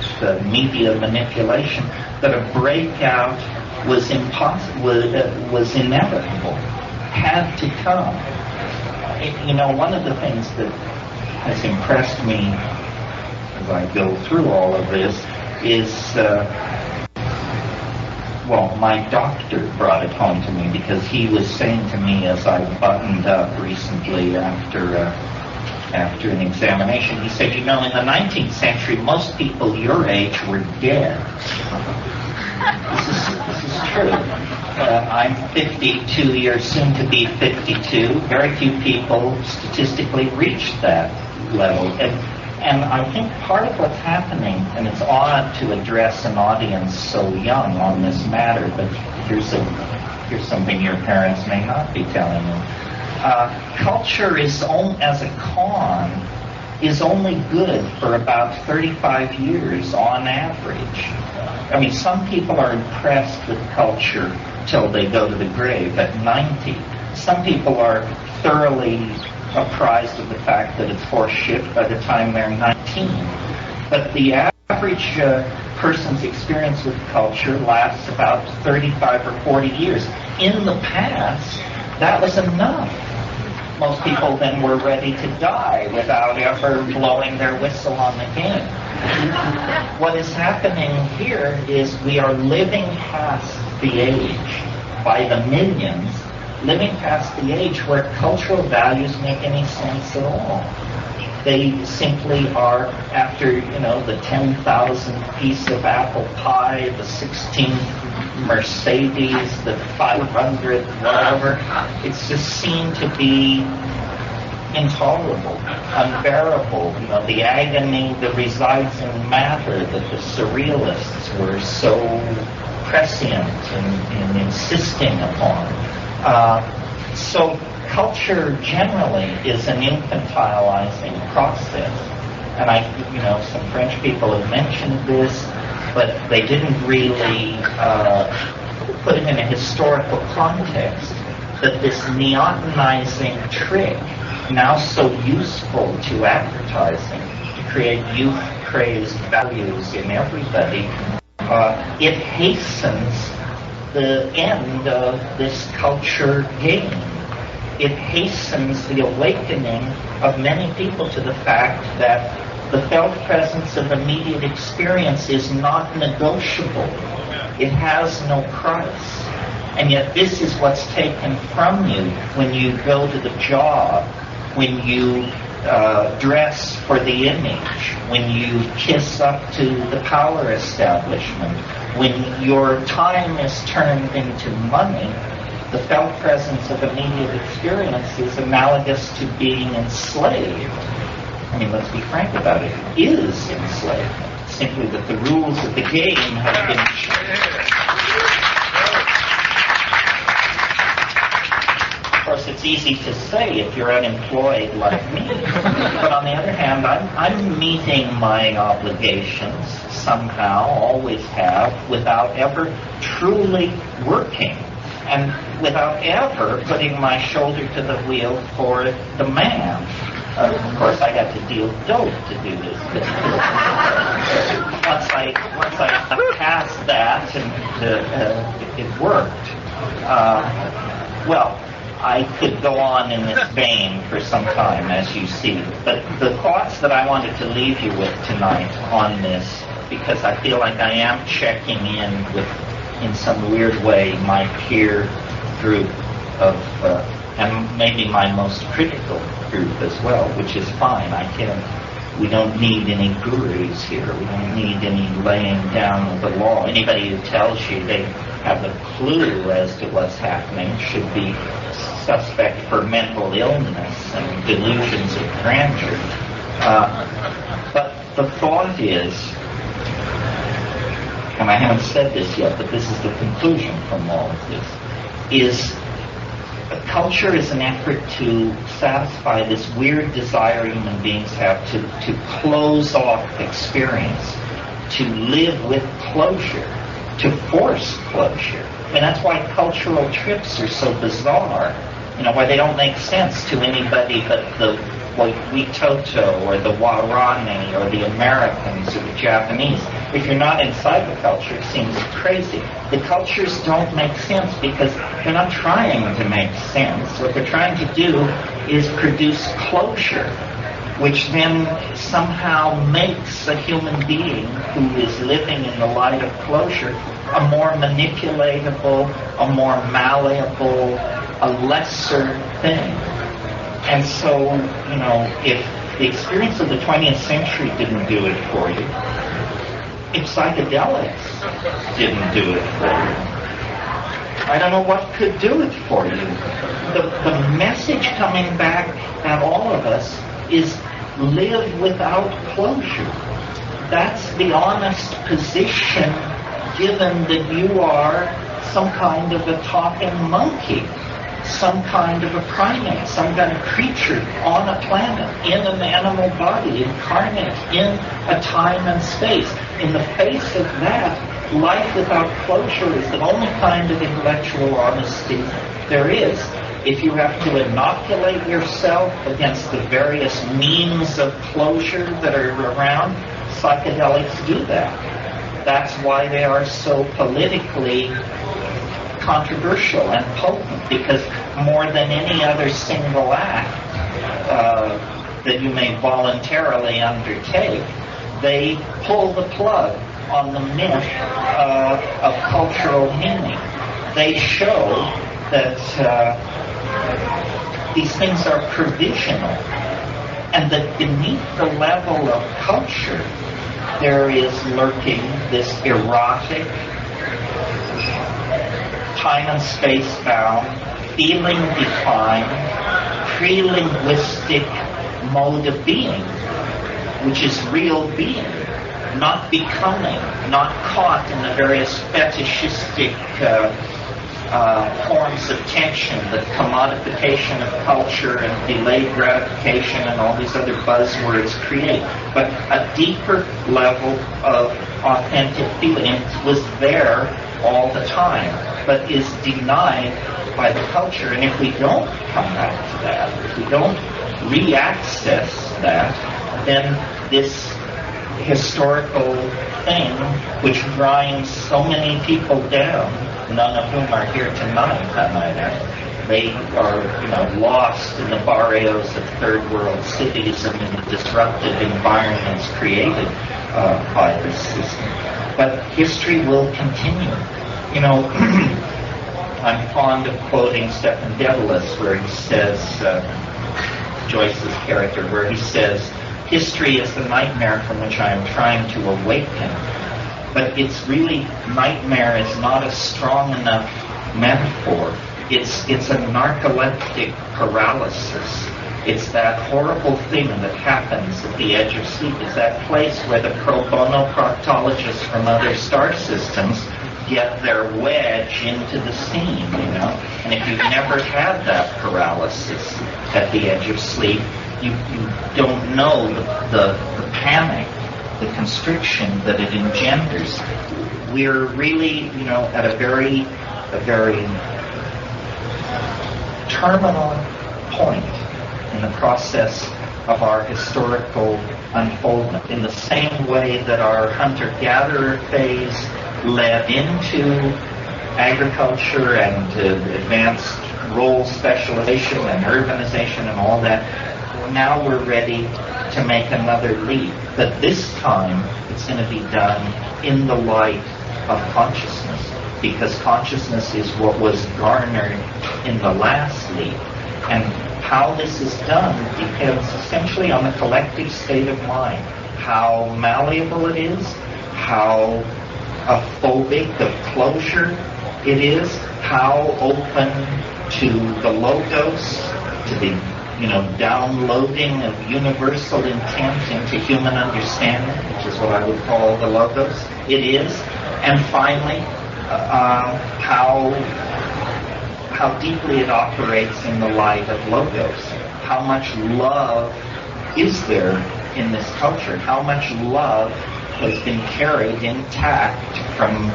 media manipulation, that a breakout was was inevitable, had to come. One of the things that has impressed me as I go through all of this is my doctor brought it home to me, because he was saying to me as I buttoned up recently after an examination, he said, in the 19th century, most people your age were dead. This is true. I'm 52 years, soon to be 52. Very few people statistically reach that level. And I think part of what's happening, and it's odd to address an audience so young on this matter, but here's something your parents may not be telling you. Culture as a con is only good for about 35 years on average. Some people are impressed with culture till they go to the grave at 90. Some people are thoroughly apprised of the fact that it's horseshit by the time they're 19. But the average person's experience with culture lasts about 35 or 40 years. In the past, that was enough. Most people then were ready to die without ever blowing their whistle on the game. What is happening here is we are living past the age, by the millions, living past the age where cultural values make any sense at all. They simply are after, the 10,000th piece of apple pie, the 16th Mercedes, the 500th whatever. It's just seen to be intolerable, unbearable. The agony that resides in matter that the surrealists were so prescient in insisting upon. So culture generally is an infantilizing process. And some French people have mentioned this, but they didn't really put it in a historical context, that this neotenizing trick, now so useful to advertising, to create youth-crazed values in everybody, it hastens the end of this culture game. It hastens the awakening of many people to the fact that the felt presence of immediate experience is not negotiable. It has no price. And yet this is what's taken from you when you go to the job, when you dress for the image, when you kiss up to the power establishment, when your time is turned into money. The felt presence of immediate experience is analogous to being enslaved. I mean, let's be frank about it. It is enslavement. Simply that the rules of the game have been changed. Of course, it's easy to say if you're unemployed like me. But on the other hand, I'm meeting my obligations somehow, always have, without ever truly working. And without ever putting my shoulder to the wheel for the man. Of course, I had to deal dope to do this. once I passed that, and it worked. Well, I could go on in this vein for some time, as you see. But the thoughts that I wanted to leave you with tonight on this, because I feel like I am checking in with, in some weird way, my peer group of, and maybe my most critical group as well, which is fine. We don't need any gurus here. We don't need any laying down of the law. Anybody who tells you they have a clue as to what's happening should be suspect for mental illness and delusions of grandeur. But the thought is, and I haven't said this yet, but this is the conclusion from all of this, is culture is an effort to satisfy this weird desire human beings have to close off experience, to live with closure, to force closure. And that's why cultural trips are so bizarre, why they don't make sense to anybody but the Witoto or the Warane or the Americans or the Japanese. If you're not inside the culture, it seems crazy. The cultures don't make sense because they're not trying to make sense. What they're trying to do is produce closure, which then somehow makes a human being who is living in the light of closure a more manipulatable, a more malleable, a lesser thing. And so, if the experience of the 20th century didn't do it for you, if psychedelics didn't do it for you, I don't know what could do it for you. The message coming back at all of us is live without closure. That's the honest position, given that you are some kind of a talking monkey, some kind of a primate, some kind of creature on a planet, in an animal body, incarnate in a time and space. In the face of that, life without closure is the only kind of intellectual honesty there is. If you have to inoculate yourself against the various means of closure that are around, psychedelics do that. That's why they are so politically controversial and potent, because more than any other single act that you may voluntarily undertake, they pull the plug on the myth of cultural meaning. They show that these things are provisional, and that beneath the level of culture there is lurking this erotic, time and space bound, feeling defined, pre-linguistic mode of being, which is real being, not becoming, not caught in the various fetishistic forms of tension, the commodification of culture and delayed gratification and all these other buzzwords create, but a deeper level of authentic feeling. It was there all the time, but is denied by the culture. And if we don't come back to that, if we don't re-access that, then this historical thing which grinds so many people down, none of whom are here tonight, they are, lost in the barrios of third world cities and in the disruptive environments created. by this system. But history will continue. You know, I'm fond of quoting Stephen Dedalus, where he says, Joyce's character, where he says, history is the nightmare from which I am trying to awaken. But it's really, nightmare is not a strong enough metaphor. It's a narcoleptic paralysis. It's that horrible thing that happens at the edge of sleep. It's that place where the pro bono proctologists from other star systems get their wedge into the scene, you know. And if you've never had that paralysis at the edge of sleep, you don't know the panic, the constriction that it engenders. We're really, you know, at a very terminal point in the process of our historical unfoldment. In the same way that our hunter-gatherer phase led into agriculture and advanced role specialization and urbanization and all that, now we're ready to make another leap. But this time, it's going to be done in the light of consciousness, because consciousness is what was garnered in the last leap. And how this is done depends essentially on the collective state of mind, how malleable it is, how phobic of closure it is, how open to the logos, to the, you know, downloading of universal intent into human understanding, which is what I would call the logos, it is. And finally, how deeply it operates in the light of logos. How much love is there in this culture? How much love has been carried intact from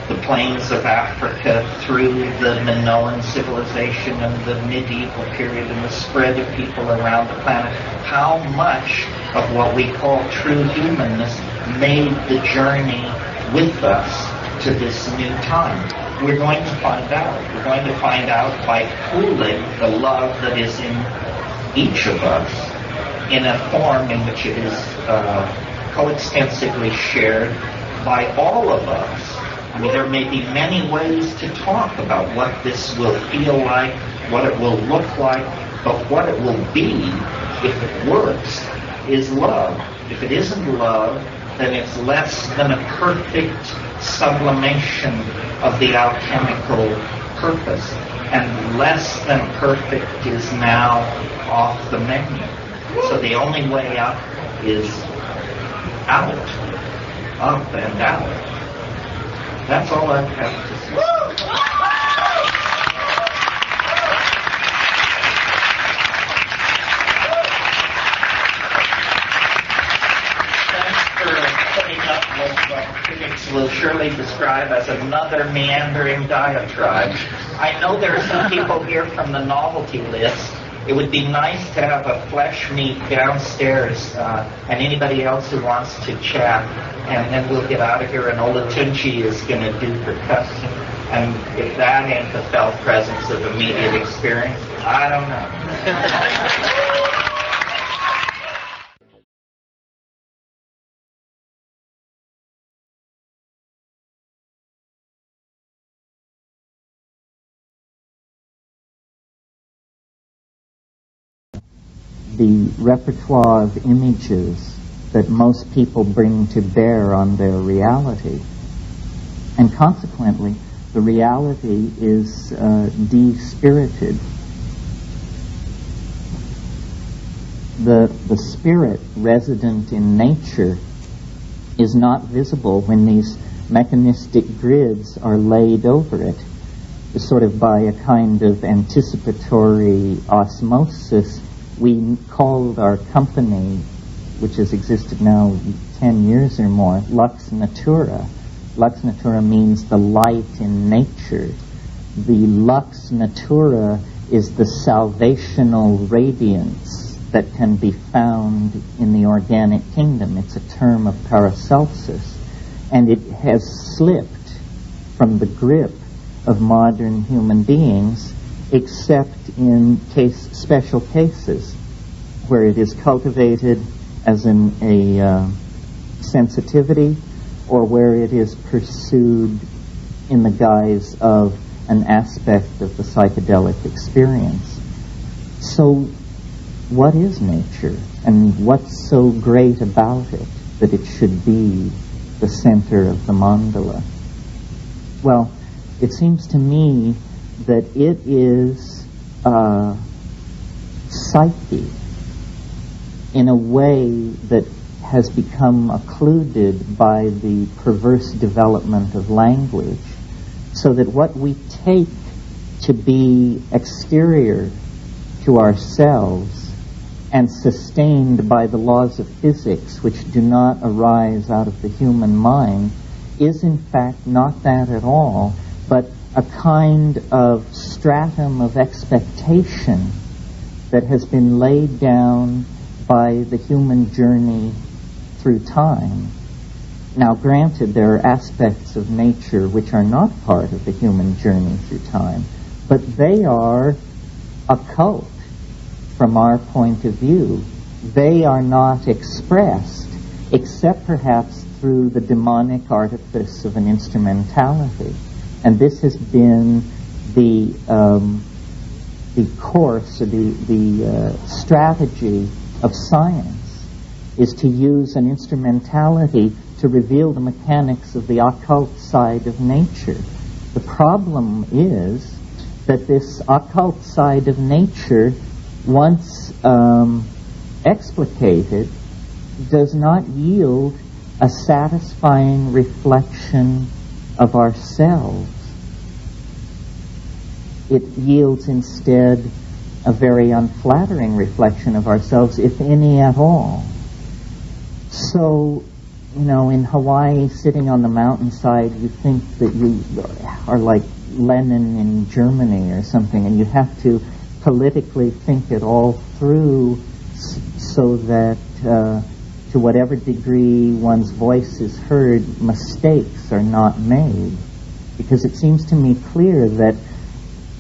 the plains of Africa through the Minoan civilization and the medieval period and the spread of people around the planet? How much of what we call true humanness made the journey with us to this new time? We're going to find out. We're going to find out by pooling the love that is in each of us in a form in which it is coextensively shared by all of us. I mean, there may be many ways to talk about what this will feel like, what it will look like, but what it will be, if it works, is love. If it isn't love, then it's less than a perfect sublimation of the alchemical purpose, and less than perfect is now off the menu. So the only way up is out, up and out. That's all I have to say. Critics will surely describe as another meandering diatribe. I know there are some people here from the novelty list. It would be nice to have a flesh meet downstairs, and anybody else who wants to chat, and then we'll get out of here, and Olatunchi is going to do percussion. And if that ain't the felt presence of immediate experience, I don't know. The repertoire of images that most people bring to bear on their reality. And consequently, the reality is de-spirited. The spirit resident in nature is not visible when these mechanistic grids are laid over it, sort of by a kind of anticipatory osmosis. We called our company, which has existed now 10 years or more, Lux Natura. Lux Natura means the light in nature. The Lux Natura is the salvational radiance that can be found in the organic kingdom. It's a term of Paracelsus. And it has slipped from the grip of modern human beings, except in special cases where it is cultivated as a sensitivity, or where it is pursued in the guise of an aspect of the psychedelic experience. So what is nature, and what's so great about it that it should be the center of the mandala? Well, it seems to me that it is psyche in a way that has become occluded by the perverse development of language, so that what we take to be exterior to ourselves and sustained by the laws of physics, which do not arise out of the human mind, is in fact not that at all, but a kind of stratum of expectation that has been laid down by the human journey through time. Now, granted, there are aspects of nature which are not part of the human journey through time, but they are occult from our point of view. They are not expressed, except perhaps through the demonic artifice of an instrumentality. And this has been the course, or the strategy of science, is to use an instrumentality to reveal the mechanics of the occult side of nature. The problem is that this occult side of nature, once explicated, does not yield a satisfying reflection of ourselves. It yields instead a very unflattering reflection of ourselves, if any at all. So, in Hawaii, sitting on the mountainside, you think that you are like Lenin in Germany or something, and you have to politically think it all through so that to whatever degree one's voice is heard, mistakes are not made. Because it seems to me clear that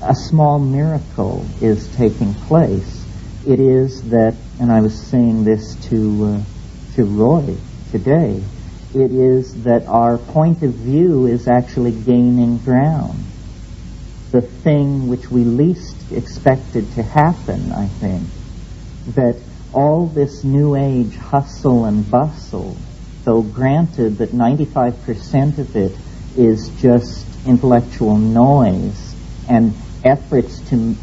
a small miracle is taking place. It is that, and I was saying this to Roy today, it is that our point of view is actually gaining ground. The thing which we least expected to happen, I think, that all this New Age hustle and bustle, though granted that 95% of it is just intellectual noise and efforts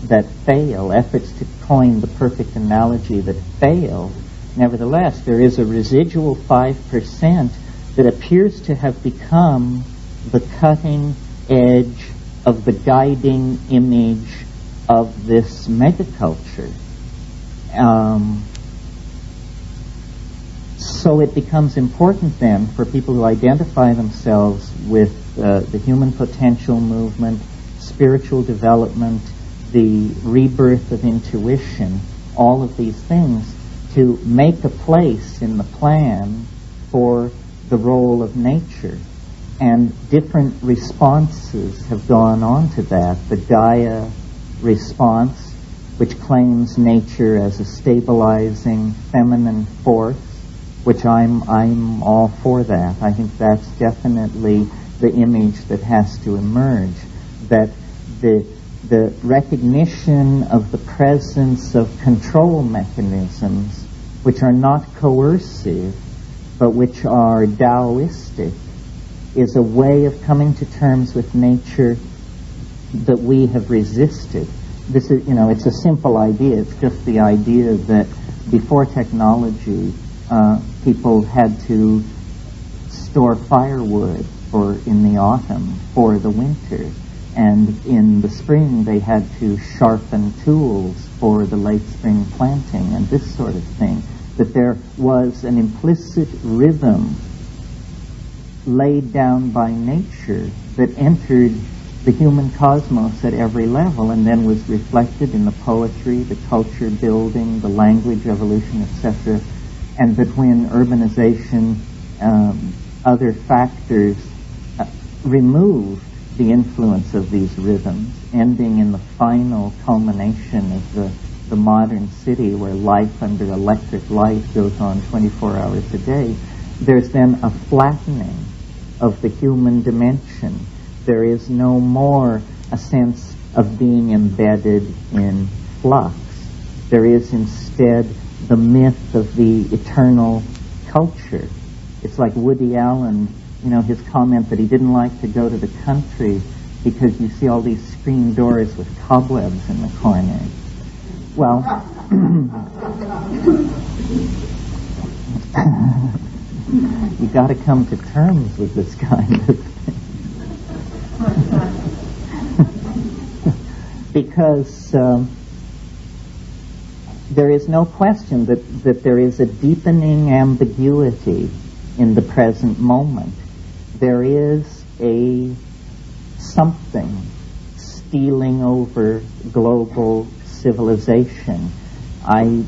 that fail, efforts to coin the perfect analogy that fail, nevertheless, there is a residual 5% that appears to have become the cutting edge of the guiding image of this megaculture. So it becomes important then for people to identify themselves with the human potential movement, spiritual development, the rebirth of intuition, all of these things, to make a place in the plan for the role of nature. And different responses have gone on to that. The Gaia response, which claims nature as a stabilizing feminine force, which I'm all for that. I think that's definitely the image that has to emerge, that the recognition of the presence of control mechanisms which are not coercive but which are Taoistic is a way of coming to terms with nature that we have resisted. This is, it's a simple idea. It's just the idea that before technology, people had to store firewood in the autumn for the winter, and in the spring they had to sharpen tools for the late spring planting and this sort of thing. That there was an implicit rhythm laid down by nature that entered the human cosmos at every level and then was reflected in the poetry, the culture building, the language evolution, etc. And that when urbanization, other factors removed the influence of these rhythms, ending in the final culmination of the modern city where life under electric light goes on 24 hours a day, there's then a flattening of the human dimension. There is no more a sense of being embedded in flux. There is instead the myth of the eternal culture. It's like Woody Allen, his comment that he didn't like to go to the country because you see all these screen doors with cobwebs in the corner. Well, you got to come to terms with this kind of thing. Because there is no question that there is a deepening ambiguity in the present moment. There is a something stealing over global civilization. I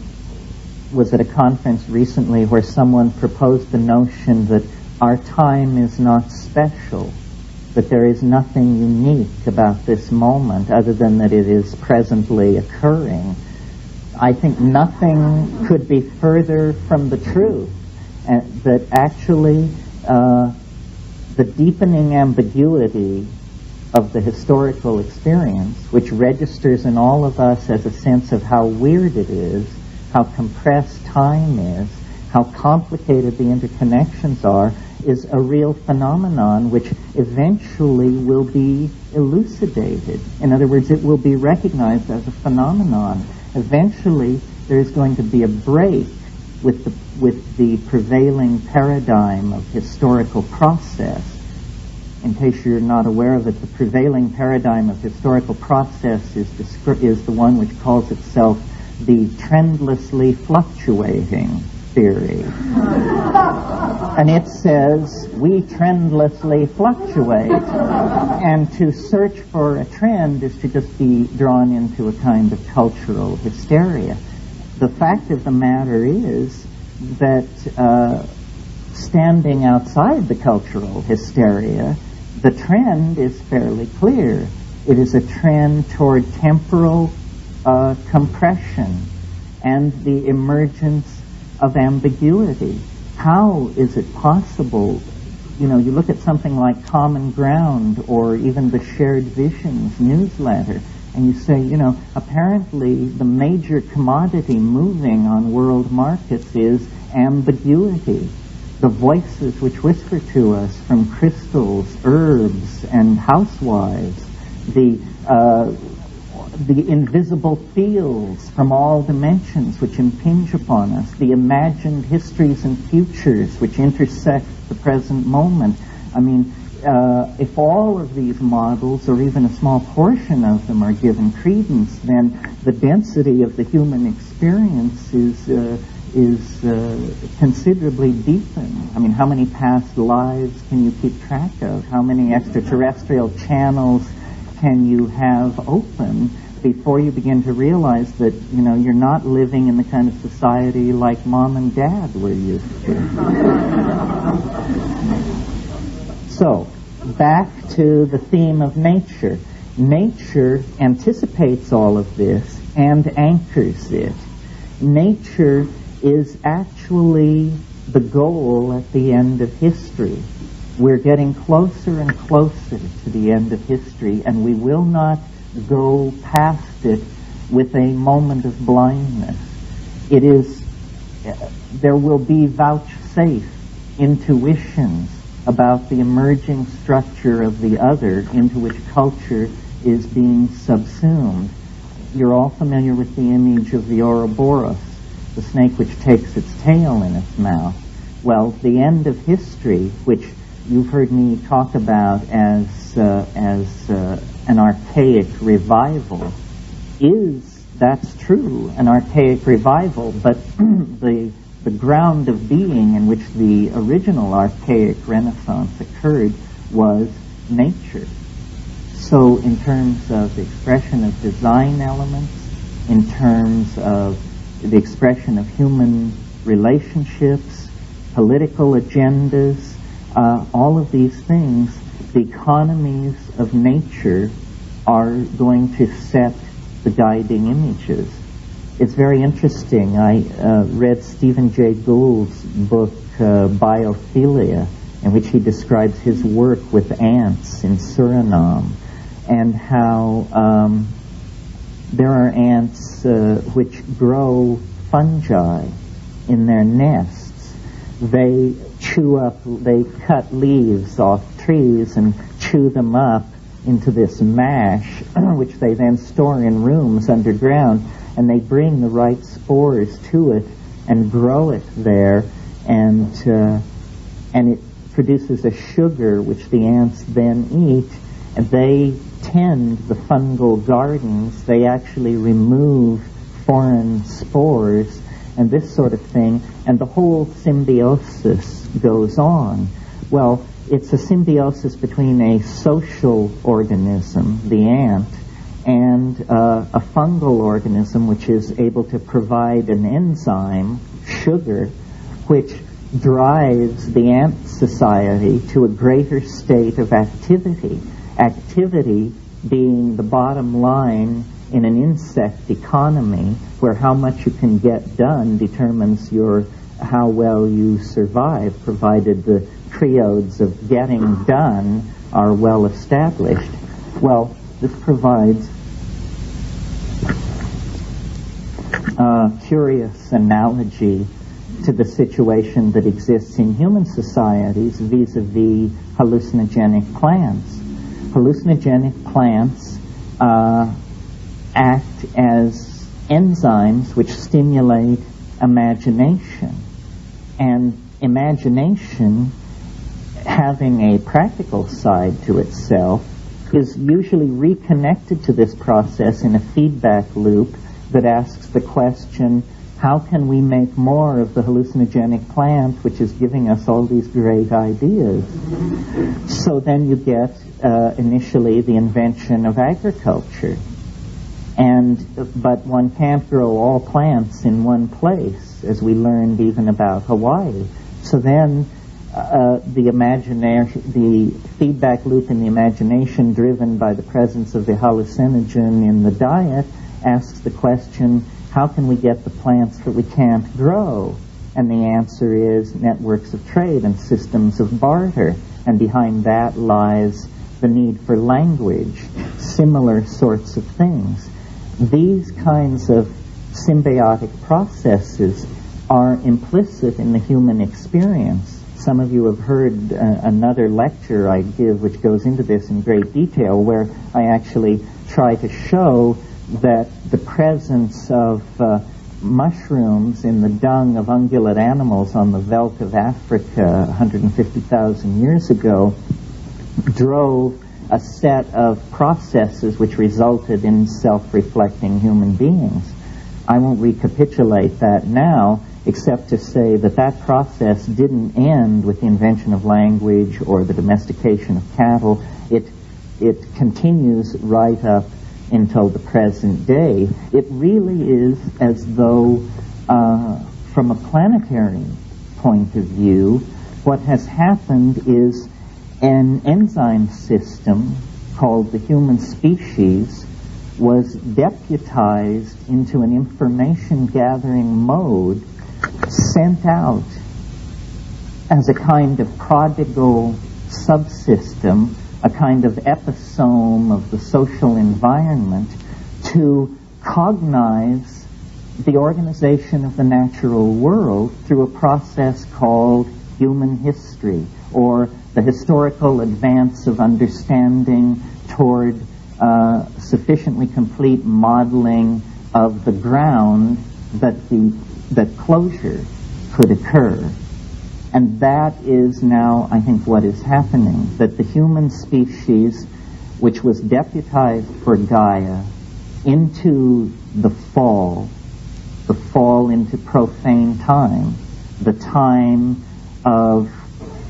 was at a conference recently where someone proposed the notion that our time is not special, that there is nothing unique about this moment other than that it is presently occurring. I think nothing could be further from the truth, and that actually the deepening ambiguity of the historical experience, which registers in all of us as a sense of how weird it is, how compressed time is, how complicated the interconnections are, is a real phenomenon which eventually will be elucidated. In other words, it will be recognized as a phenomenon. Eventually, there is going to be a break with the prevailing paradigm of historical process. In case you're not aware of it, the prevailing paradigm of historical process is the one which calls itself the trendlessly fluctuating theory. And it says, we trendlessly fluctuate. And to search for a trend is to just be drawn into a kind of cultural hysteria. The fact of the matter is that standing outside the cultural hysteria, the trend is fairly clear. It is a trend toward temporal compression and the emergence of ambiguity. How is it possible? You look at something like Common Ground or even the Shared Visions newsletter, and you say, apparently the major commodity moving on world markets is ambiguity. The voices which whisper to us from crystals, herbs, and housewives, the invisible fields from all dimensions which impinge upon us, the imagined histories and futures which intersect the present moment. I mean, if all of these models, or even a small portion of them, are given credence, then the density of the human experience is considerably deepened. I mean, how many past lives can you keep track of? How many extraterrestrial channels can you have open before you begin to realize that, you're not living in the kind of society like Mom and Dad were used to? So, back to the theme of nature. Nature anticipates all of this and anchors it. Nature is actually the goal at the end of history. We're getting closer and closer to the end of history, and we will not go past it with a moment of blindness. There will be vouchsafed intuitions about the emerging structure of the other into which culture is being subsumed. You're all familiar with the image of the Ouroboros, the snake which takes its tail in its mouth. Well, the end of history, which you've heard me talk about as an archaic revival, that's true, an archaic revival, but the ground of being in which the original archaic Renaissance occurred was nature. So in terms of the expression of design elements, in terms of the expression of human relationships, political agendas, all of these things, the economies of nature are going to set the guiding images. It's very interesting. I read Stephen Jay Gould's book, Biophilia, in which he describes his work with ants in Suriname, and how there are ants which grow fungi in their nests. They cut leaves off trees and chew them up into this mash, which they then store in rooms underground, and they bring the right spores to it and grow it there, and it produces a sugar which the ants then eat, and they tend the fungal gardens. They actually remove foreign spores and this sort of thing, and the whole symbiosis goes on. Well, it's a symbiosis between a social organism, the ant, and a fungal organism which is able to provide an enzyme, sugar, which drives the ant society to a greater state of activity. Activity being the bottom line in an insect economy, where how much you can get done determines how well you survive, provided the triodes of getting done are well established. Well, this provides a curious analogy to the situation that exists in human societies vis-a-vis hallucinogenic plants. Hallucinogenic plants act as enzymes which stimulate imagination. And imagination, having a practical side to itself, is usually reconnected to this process in a feedback loop that asks the question, how can we make more of the hallucinogenic plant which is giving us all these great ideas? So then you get initially the invention of agriculture. But one can't grow all plants in one place, as we learned even about Hawaii. So then the feedback loop in the imagination, driven by the presence of the hallucinogen in the diet, asks the question, how can we get the plants that we can't grow? And the answer is networks of trade and systems of barter. And behind that lies the need for language, similar sorts of things. These kinds of symbiotic processes are implicit in the human experience. Some of you have heard another lecture I give which goes into this in great detail, where I actually try to show that the presence of mushrooms in the dung of ungulate animals on the veldt of Africa 150,000 years ago drove a set of processes which resulted in self-reflecting human beings. I won't recapitulate that now, except to say that that process didn't end with the invention of language or the domestication of cattle. It continues right up until the present day. It really is as though, from a planetary point of view, what has happened is an enzyme system called the human species was deputized into an information gathering mode, sent out as a kind of prodigal subsystem, a kind of episome of the social environment, to cognize the organization of the natural world through a process called human history, or the historical advance of understanding toward sufficiently complete modeling of the ground that closure could occur. And that is now, I think, what is happening, that the human species, which was deputized for Gaia into the fall into profane time, the time of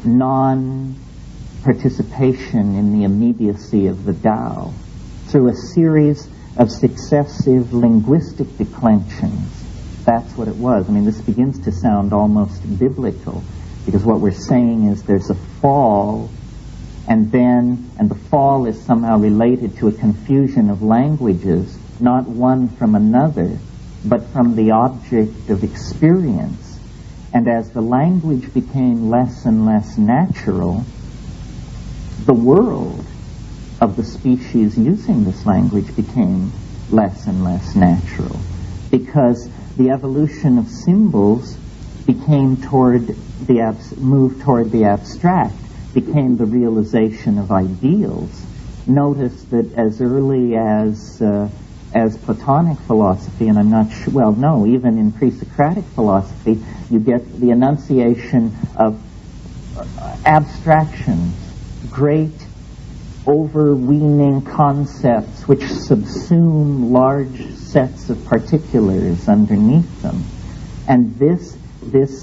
non-participation in the immediacy of the Tao, through a series of successive linguistic declensions. That's what it was. I mean, this begins to sound almost biblical, because what we're saying is there's a fall, and the fall is somehow related to a confusion of languages, not one from another, but from the object of experience. And as the language became less and less natural, the world of the species using this language became less and less natural, because the evolution of symbols became moved toward the abstract, became the realization of ideals. Notice that as early as Platonic philosophy, and I'm not sure, well, no, even in pre-Socratic philosophy, you get the enunciation of abstractions, great overweening concepts which subsume large sets of particulars underneath them. And this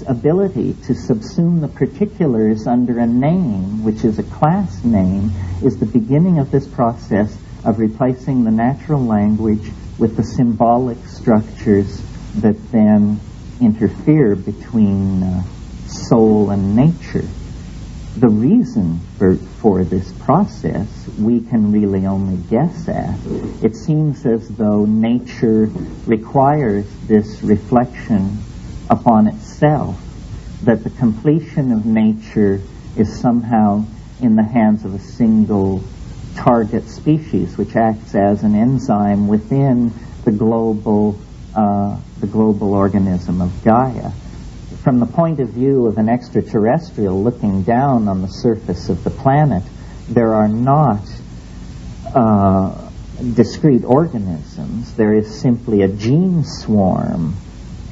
ability to subsume the particulars under a name, which is a class name, is the beginning of this process of replacing the natural language with the symbolic structures that then interfere between soul and nature. The reason for this process we can really only guess at. It seems as though nature requires this reflection upon itself, that the completion of nature is somehow in the hands of a single target species, which acts as an enzyme within the global organism of Gaia. From the point of view of an extraterrestrial looking down on the surface of the planet, there are not discrete organisms. There is simply a gene swarm,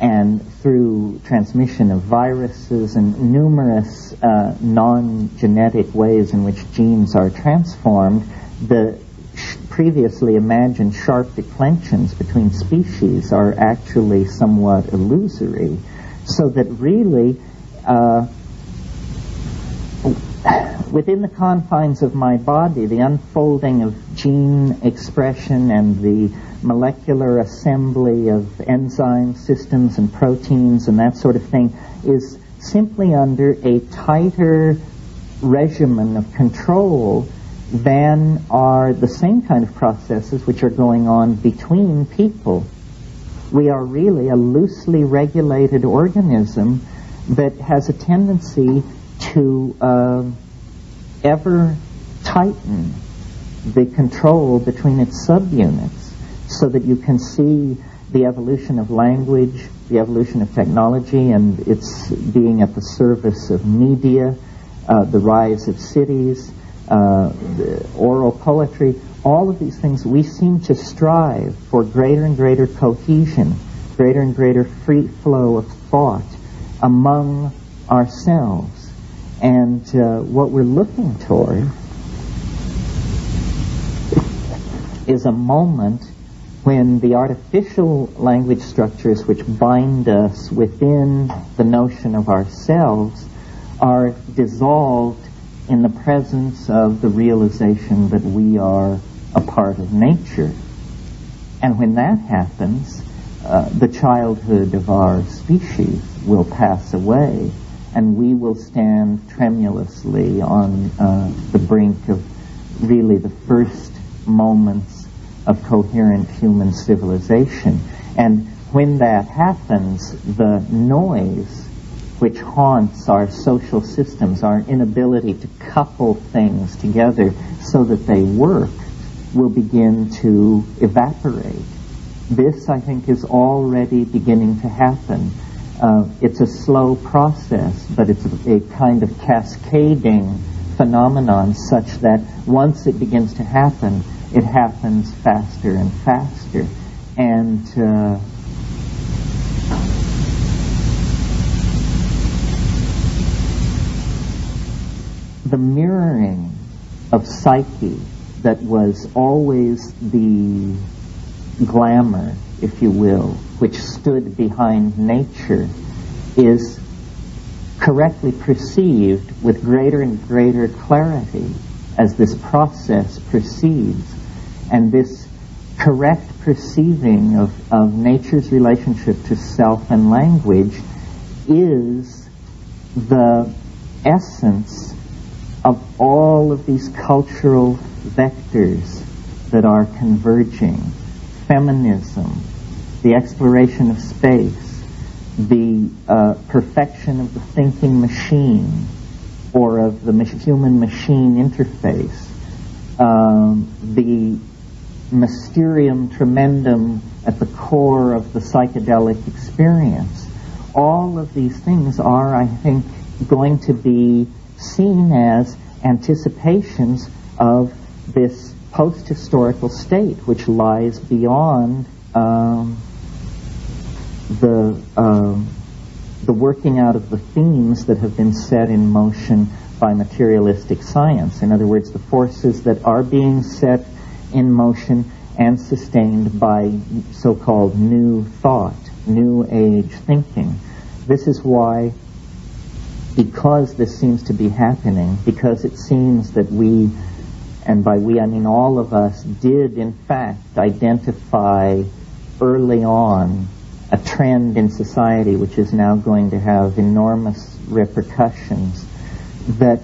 and through transmission of viruses and numerous non-genetic ways in which genes are transformed, the previously imagined sharp declensions between species are actually somewhat illusory. So that really, within the confines of my body, the unfolding of gene expression and the molecular assembly of enzyme systems and proteins and that sort of thing is simply under a tighter regimen of control than are the same kind of processes which are going on between people. We are really a loosely regulated organism that has a tendency to ever tighten the control between its subunits, so that you can see the evolution of language, the evolution of technology, and its being at the service of media, the rise of cities, the oral poetry. All of these things, we seem to strive for greater and greater cohesion, greater and greater free flow of thought among ourselves. And what we're looking toward is a moment when the artificial language structures which bind us within the notion of ourselves are dissolved in the presence of the realization that we are a part of nature. And when that happens, the childhood of our species will pass away, and we will stand tremulously on the brink of really the first moments of coherent human civilization. And when that happens, the noise which haunts our social systems, our inability to couple things together so that they work, will begin to evaporate. This, I think, is already beginning to happen. It's a slow process, but it's a kind of cascading phenomenon such that once it begins to happen, it happens faster and faster. And the mirroring of psyche that was always the glamour, if you will, which stood behind nature, is correctly perceived with greater and greater clarity as this process proceeds. And this correct perceiving of nature's relationship to self and language is the essence of all of these cultural vectors that are converging. Feminism, the exploration of space, the perfection of the thinking machine, or of the human-machine interface, the mysterium tremendum at the core of the psychedelic experience. All of these things are, I think, going to be seen as anticipations of this post-historical state, which lies beyond the working out of the themes that have been set in motion by materialistic science. In other words, the forces that are being set in motion and sustained by so-called new thought, new age thinking. This is why, because this seems to be happening, because it seems that we, and by we I mean all of us, did in fact identify early on a trend in society which is now going to have enormous repercussions, that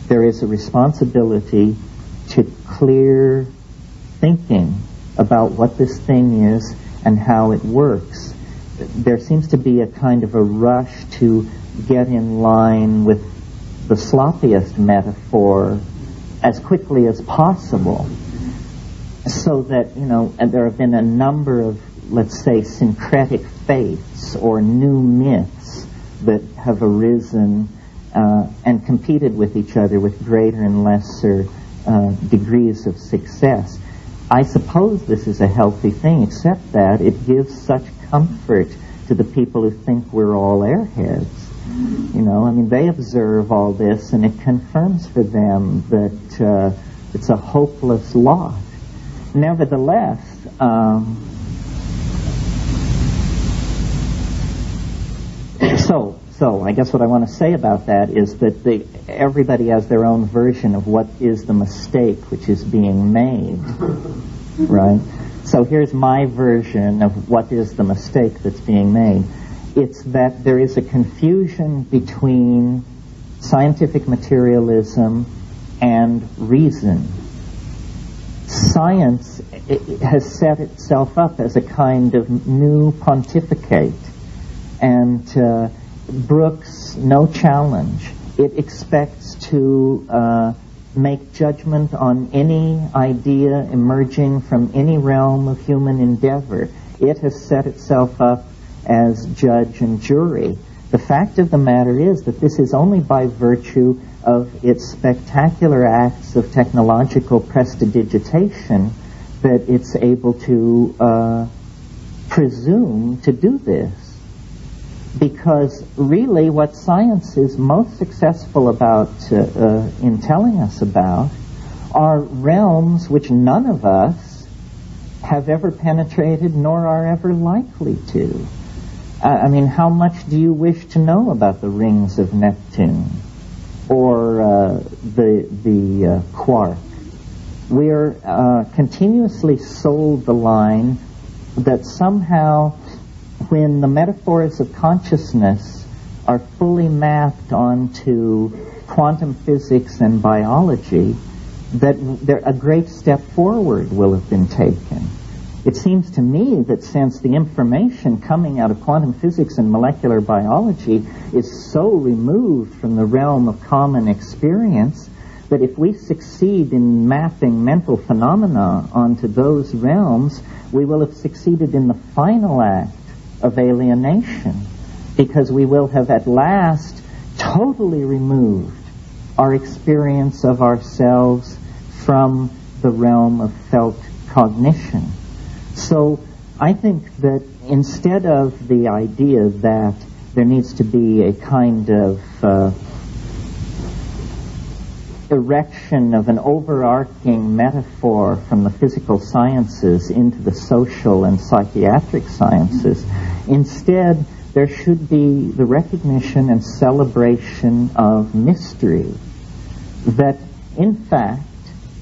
there is a responsibility to clear thinking about what this thing is and how it works. There seems to be a kind of a rush to get in line with the sloppiest metaphor as quickly as possible, so that, and there have been a number of, let's say, syncretic faiths or new myths that have arisen and competed with each other with greater and lesser degrees of success. I suppose this is a healthy thing, except that it gives such comfort to the people who think we're all airheads. They observe all this, and it confirms for them that it's a hopeless lot. Nevertheless, So I guess what I want to say about that is that everybody has their own version of what is the mistake which is being made, right? So here's my version of what is the mistake that's being made. It's that there is a confusion between scientific materialism and reason. Science has set itself up as a kind of new pontificate, and brooks no challenge. It expects to make judgment on any idea emerging from any realm of human endeavor. It has set itself up as judge and jury. The fact of the matter is that this is only by virtue of its spectacular acts of technological prestidigitation that it's able to presume to do this. Because really what science is most successful about in telling us about are realms which none of us have ever penetrated nor are ever likely to. How much do you wish to know about the rings of Neptune or the quark? We're continuously sold the line that somehow when the metaphors of consciousness are fully mapped onto quantum physics and biology, that a great step forward will have been taken. It seems to me that since the information coming out of quantum physics and molecular biology is so removed from the realm of common experience, that if we succeed in mapping mental phenomena onto those realms, we will have succeeded in the final act of alienation, because we will have at last totally removed our experience of ourselves from the realm of felt cognition. So I think that instead of the idea that there needs to be a kind of erection of an overarching metaphor from the physical sciences into the social and psychiatric sciences, instead there should be the recognition and celebration of mystery, that in fact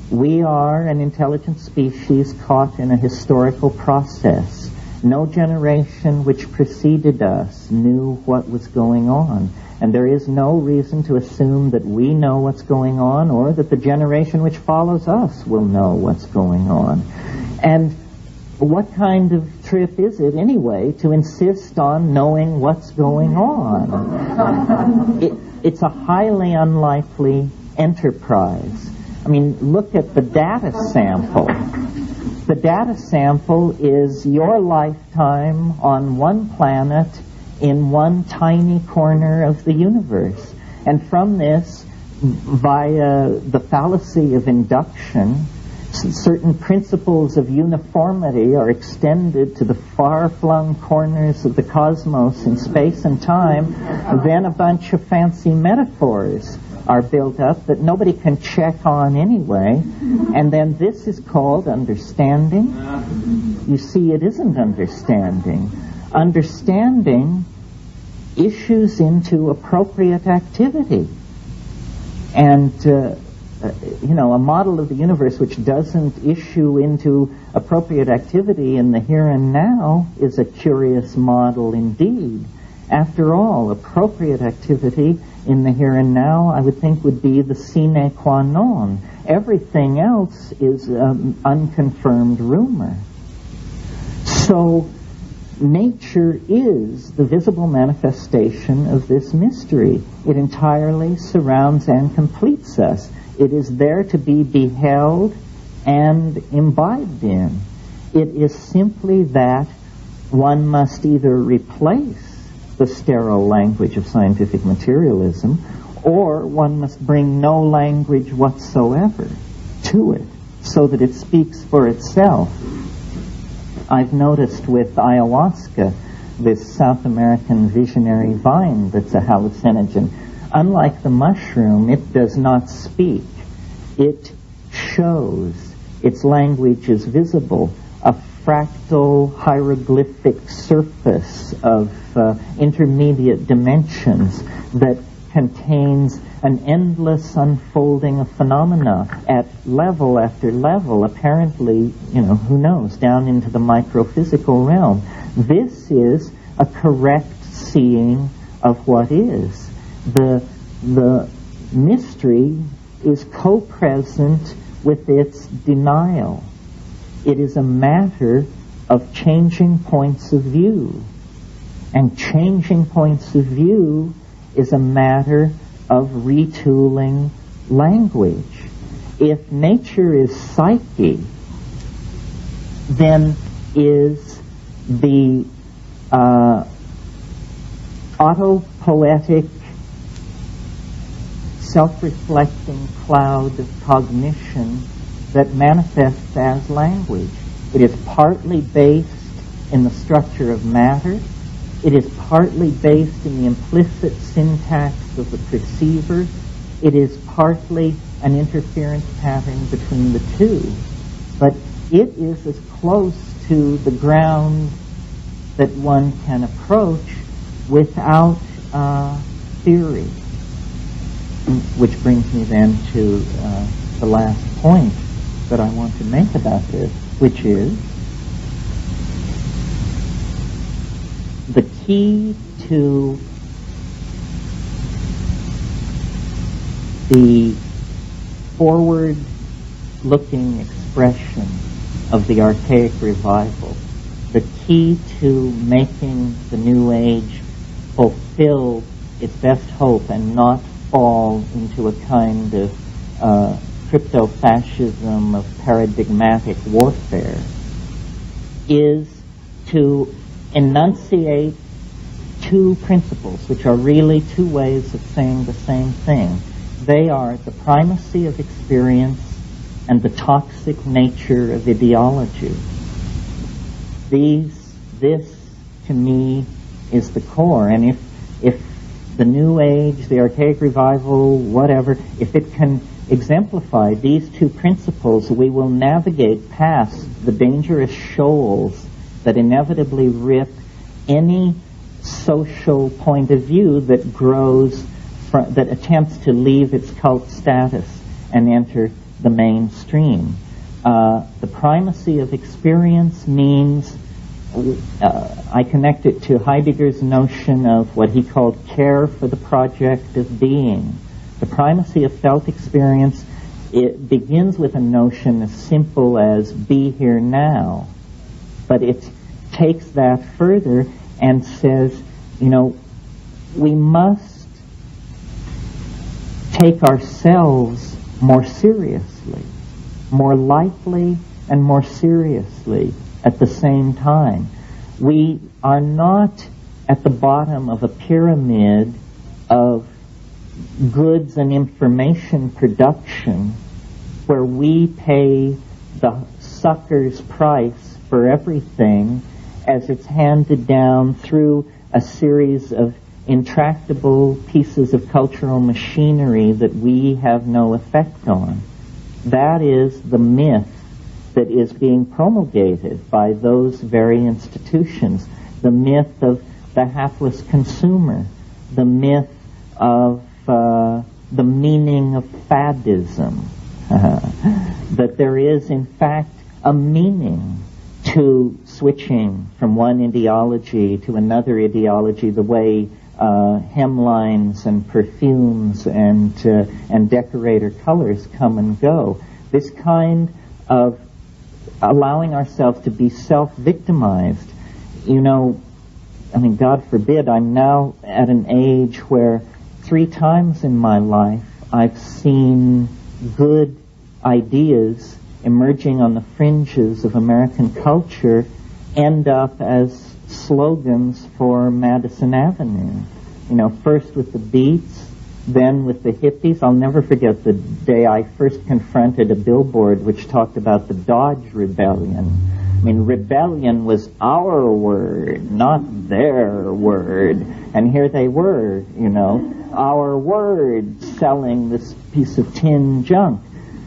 we are an intelligent species caught in a historical process. No generation which preceded us knew what was going on. And there is no reason to assume that we know what's going on or that the generation which follows us will know what's going on. And what kind of trip is it anyway to insist on knowing what's going on? It's a highly unlikely enterprise. I mean, look at the data sample. The data sample is your lifetime on one planet in one tiny corner of the universe. And from this, via the fallacy of induction, certain principles of uniformity are extended to the far-flung corners of the cosmos in space and time. Then a bunch of fancy metaphors are built up that nobody can check on anyway. And then this is called understanding. You see, it isn't understanding. Understanding issues into appropriate activity. And a model of the universe which doesn't issue into appropriate activity in the here and now is a curious model indeed. After all, appropriate activity in the here and now, I would think, would be the sine qua non. Everything else is unconfirmed rumor. So, nature is the visible manifestation of this mystery. It entirely surrounds and completes us. It is there to be beheld and imbibed in. It is simply that one must either replace the sterile language of scientific materialism, or one must bring no language whatsoever to it, so that it speaks for itself. I've noticed with ayahuasca, this South American visionary vine that's a hallucinogen, unlike the mushroom, it does not speak. It shows. Its language is visible. A fractal hieroglyphic surface of intermediate dimensions that contains an endless unfolding of phenomena at level after level, apparently, who knows, down into the microphysical realm. This is a correct seeing of what is. The mystery is co-present with its denial. It is a matter of changing points of view. And changing points of view is a matter of retooling language. If nature is psyche, then is the autopoetic, self-reflecting cloud of cognition that manifests as language. It is partly based in the structure of matter. It is partly based in the implicit syntax of the perceiver. It is partly an interference pattern between the two. But it is as close to the ground that one can approach without theory. Which brings me then to the last point that I want to make about this, which is the key to the forward-looking expression of the archaic revival, the key to making the New Age fulfill its best hope and not fall into a kind of crypto-fascism of paradigmatic warfare, is to enunciate two principles, which are really two ways of saying the same thing. They are the primacy of experience and the toxic nature of ideology. This, to me, is the core. And if the New Age, the Archaic Revival, whatever, if it can exemplify these two principles, we will navigate past the dangerous shoals that inevitably rip any social point of view that grows, that attempts to leave its cult status and enter the mainstream. The primacy of experience means, I connect it to Heidegger's notion of what he called care for the project of being. The primacy of felt experience, it begins with a notion as simple as be here now. But it takes that further and says, we must take ourselves more seriously, more lightly and more seriously at the same time. We are not at the bottom of a pyramid of goods and information production where we pay the sucker's price for everything as it's handed down through a series of intractable pieces of cultural machinery that we have no effect on. That is the myth that is being promulgated by those very institutions. The myth of the hapless consumer, the myth of the meaning of faddism, that there is in fact a meaning to switching from one ideology to another ideology, the way hemlines and perfumes and decorator colors come and go. This kind of allowing ourselves to be self-victimized. God forbid, I'm now at an age where 3 times in my life I've seen good ideas emerging on the fringes of American culture end up as slogans for Madison Avenue. First with the Beats, then with the hippies. I'll never forget the day I first confronted a billboard which talked about the Dodge Rebellion. Rebellion was our word, not their word. And here they were, our word, selling this piece of tin junk.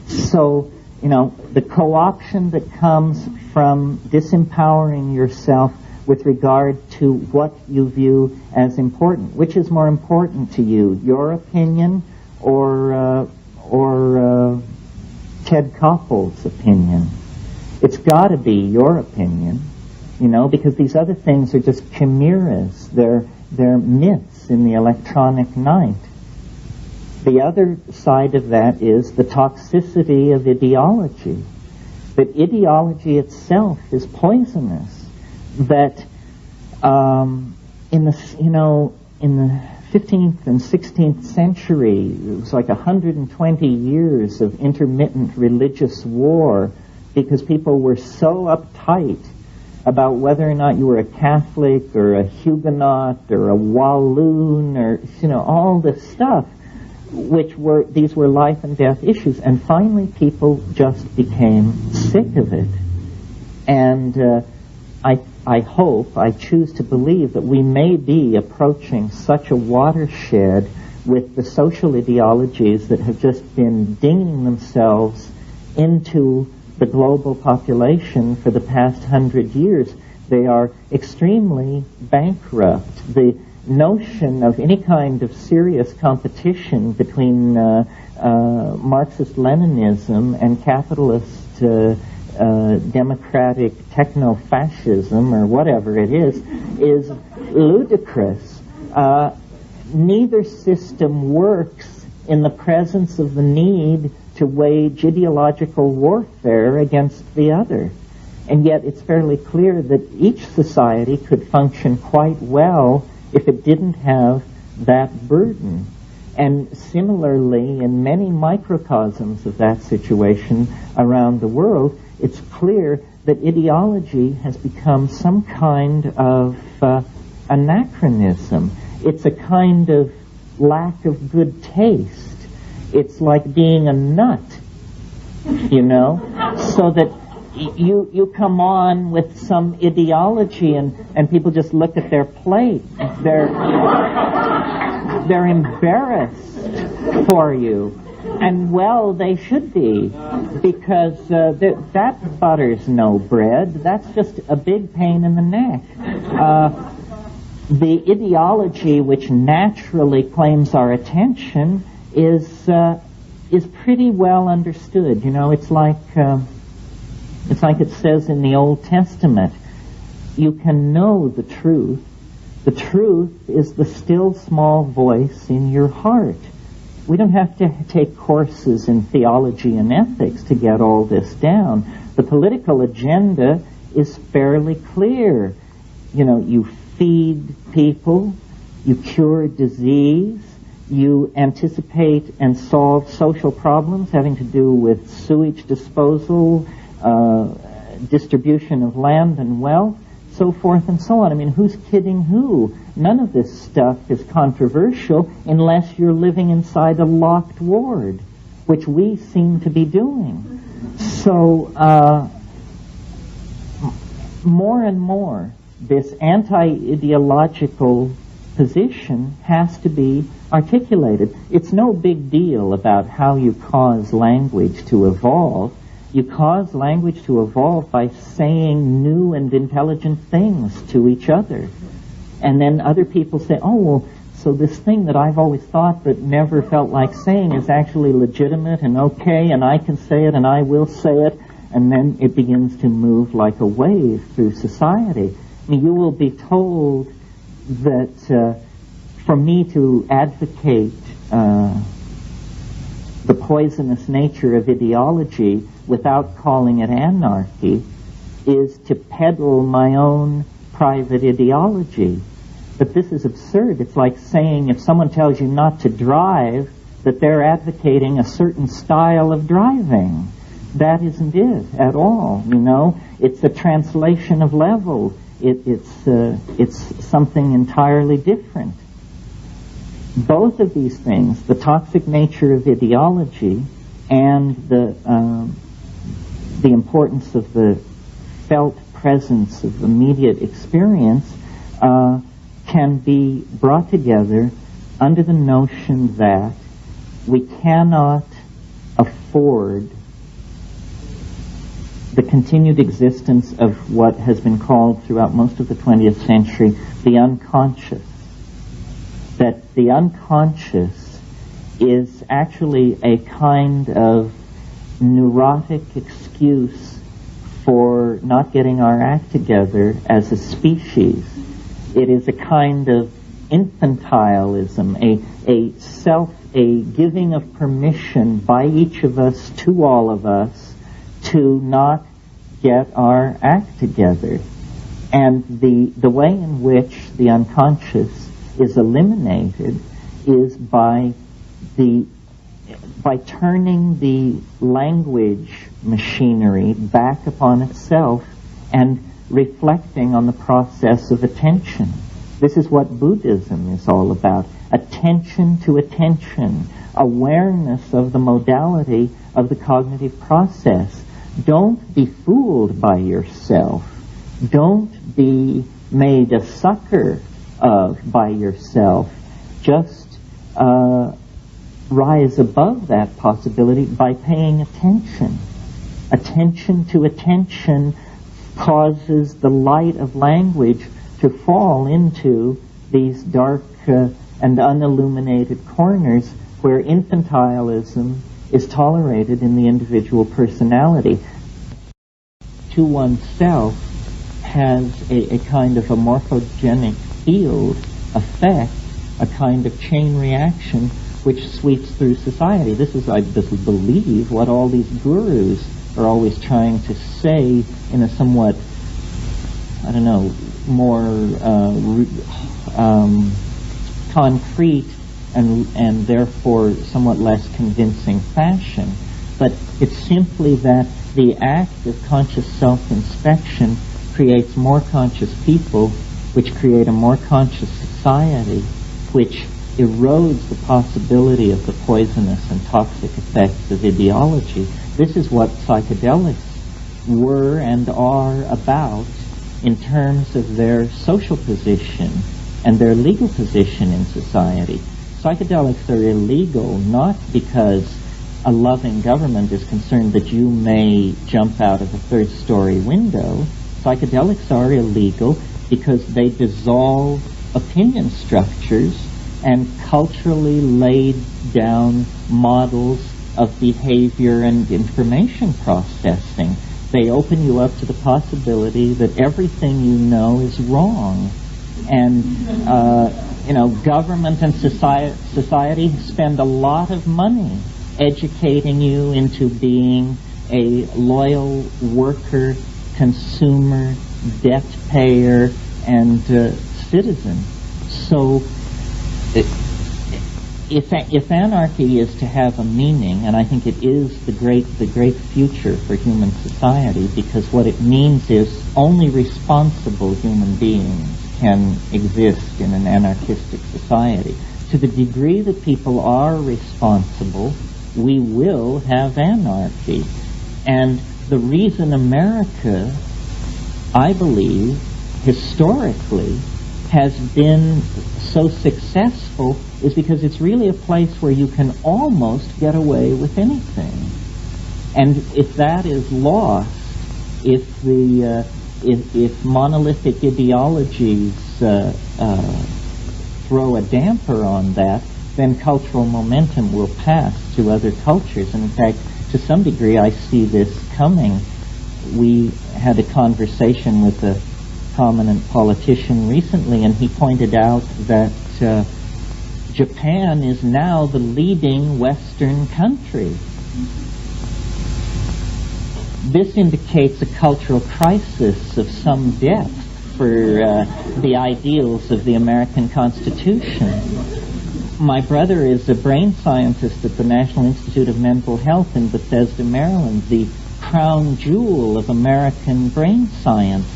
So, the co-option that comes from disempowering yourself with regard to what you view as important. Which is more important to you, your opinion or Ted Koppel's opinion? It's got to be your opinion, because these other things are just chimeras. They're myths in the electronic night. The other side of that is the toxicity of ideology. That ideology itself is poisonous. That in the 15th and 16th century, it was like 120 years of intermittent religious war, because people were so uptight about whether or not you were a Catholic or a Huguenot or a Walloon or, all this stuff, these were life and death issues. And finally people just became sick of it. And I choose to believe that we may be approaching such a watershed with the social ideologies that have just been dinging themselves into the global population for the past 100 years. They are extremely bankrupt. The notion of any kind of serious competition between Marxist-Leninism and capitalist democratic techno-fascism, or whatever it is ludicrous. Neither system works in the presence of the need to wage ideological warfare against the other. And yet it's fairly clear that each society could function quite well if it didn't have that burden. And similarly, in many microcosms of that situation around the world, it's clear that ideology has become some kind of anachronism. It's a kind of lack of good taste. It's like being a nut, so that you come on with some ideology and people just look at their plate. They're embarrassed for you. And well, they should be, because that butter's no bread. That's just a big pain in the neck. The ideology which naturally claims our attention is pretty well understood. It's like it says in the Old Testament, you can know the truth. The truth is the still small voice in your heart. We don't have to take courses in theology and ethics to get all this down. The political agenda is fairly clear. You know, you feed people, you cure disease, you anticipate and solve social problems having to do with sewage disposal, distribution of land and wealth, so forth and so on. I mean, who's kidding who? None of this stuff is controversial unless you're living inside a locked ward, which we seem to be doing. So, more and more, this anti-ideological position has to be articulated. It's no big deal about how you cause language to evolve. You cause language to evolve by saying new and intelligent things to each other. And then other people say, oh, well, so this thing that I've always thought but never felt like saying is actually legitimate and okay, and I can say it and I will say it, and then it begins to move like a wave through society. I mean, you will be told that for me to advocate the poisonous nature of ideology without calling it anarchy is to peddle my own private ideology. But this is absurd. It's like saying if someone tells you not to drive, that they're advocating a certain style of driving. That isn't it at all, you know. It's a translation of level. It's something entirely different. Both of these things, the toxic nature of ideology and the importance of the felt presence of immediate experience, can be brought together under the notion that we cannot afford the continued existence of what has been called throughout most of the 20th century the unconscious. That the unconscious is actually a kind of neurotic excuse for not getting our act together as a species. It is a kind of infantilism, a giving of permission by each of us to all of us to not get our act together. And the way in which the unconscious is eliminated is by turning the language machinery back upon itself and reflecting on the process of attention. This is what Buddhism is all about. Attention to attention, awareness of the modality of the cognitive process. Don't be fooled by yourself. Don't be made a sucker of by yourself. Just rise above that possibility by paying attention. Attention to attention causes the light of language to fall into these dark and unilluminated corners where infantilism is tolerated in the individual personality. To oneself has a kind of a morphogenic field effect, a kind of chain reaction which sweeps through society. This is, I believe, what all these gurus are always trying to say in a somewhat, I don't know, more concrete and therefore somewhat less convincing fashion. But it's simply that the act of conscious self-inspection creates more conscious people, which create a more conscious society, which erodes the possibility of the poisonous and toxic effects of ideology. This is what psychedelics were and are about in terms of their social position and their legal position in society. Psychedelics are illegal not because a loving government is concerned that you may jump out of a third-story window. Psychedelics are illegal because they dissolve opinion structures and culturally laid down models of behavior and information processing. They open you up to the possibility that everything you know is wrong. And, government and society spend a lot of money educating you into being a loyal worker, consumer, debt payer, and citizen. So if anarchy is to have a meaning, and I think it is the great future for human society, because what it means is only responsible human beings can exist in an anarchistic society. To the degree that people are responsible, we will have anarchy. And the reason America, I believe, historically has been so successful is because it's really a place where you can almost get away with anything. And if that is lost, if monolithic ideologies throw a damper on that, then cultural momentum will pass to other cultures. And in fact, to some degree, I see this coming. We had a conversation with a prominent politician recently, and he pointed out that Japan is now the leading Western country. This indicates a cultural crisis of some depth for the ideals of the American Constitution. My brother is a brain scientist at the National Institute of Mental Health in Bethesda, Maryland, the crown jewel of American brain science.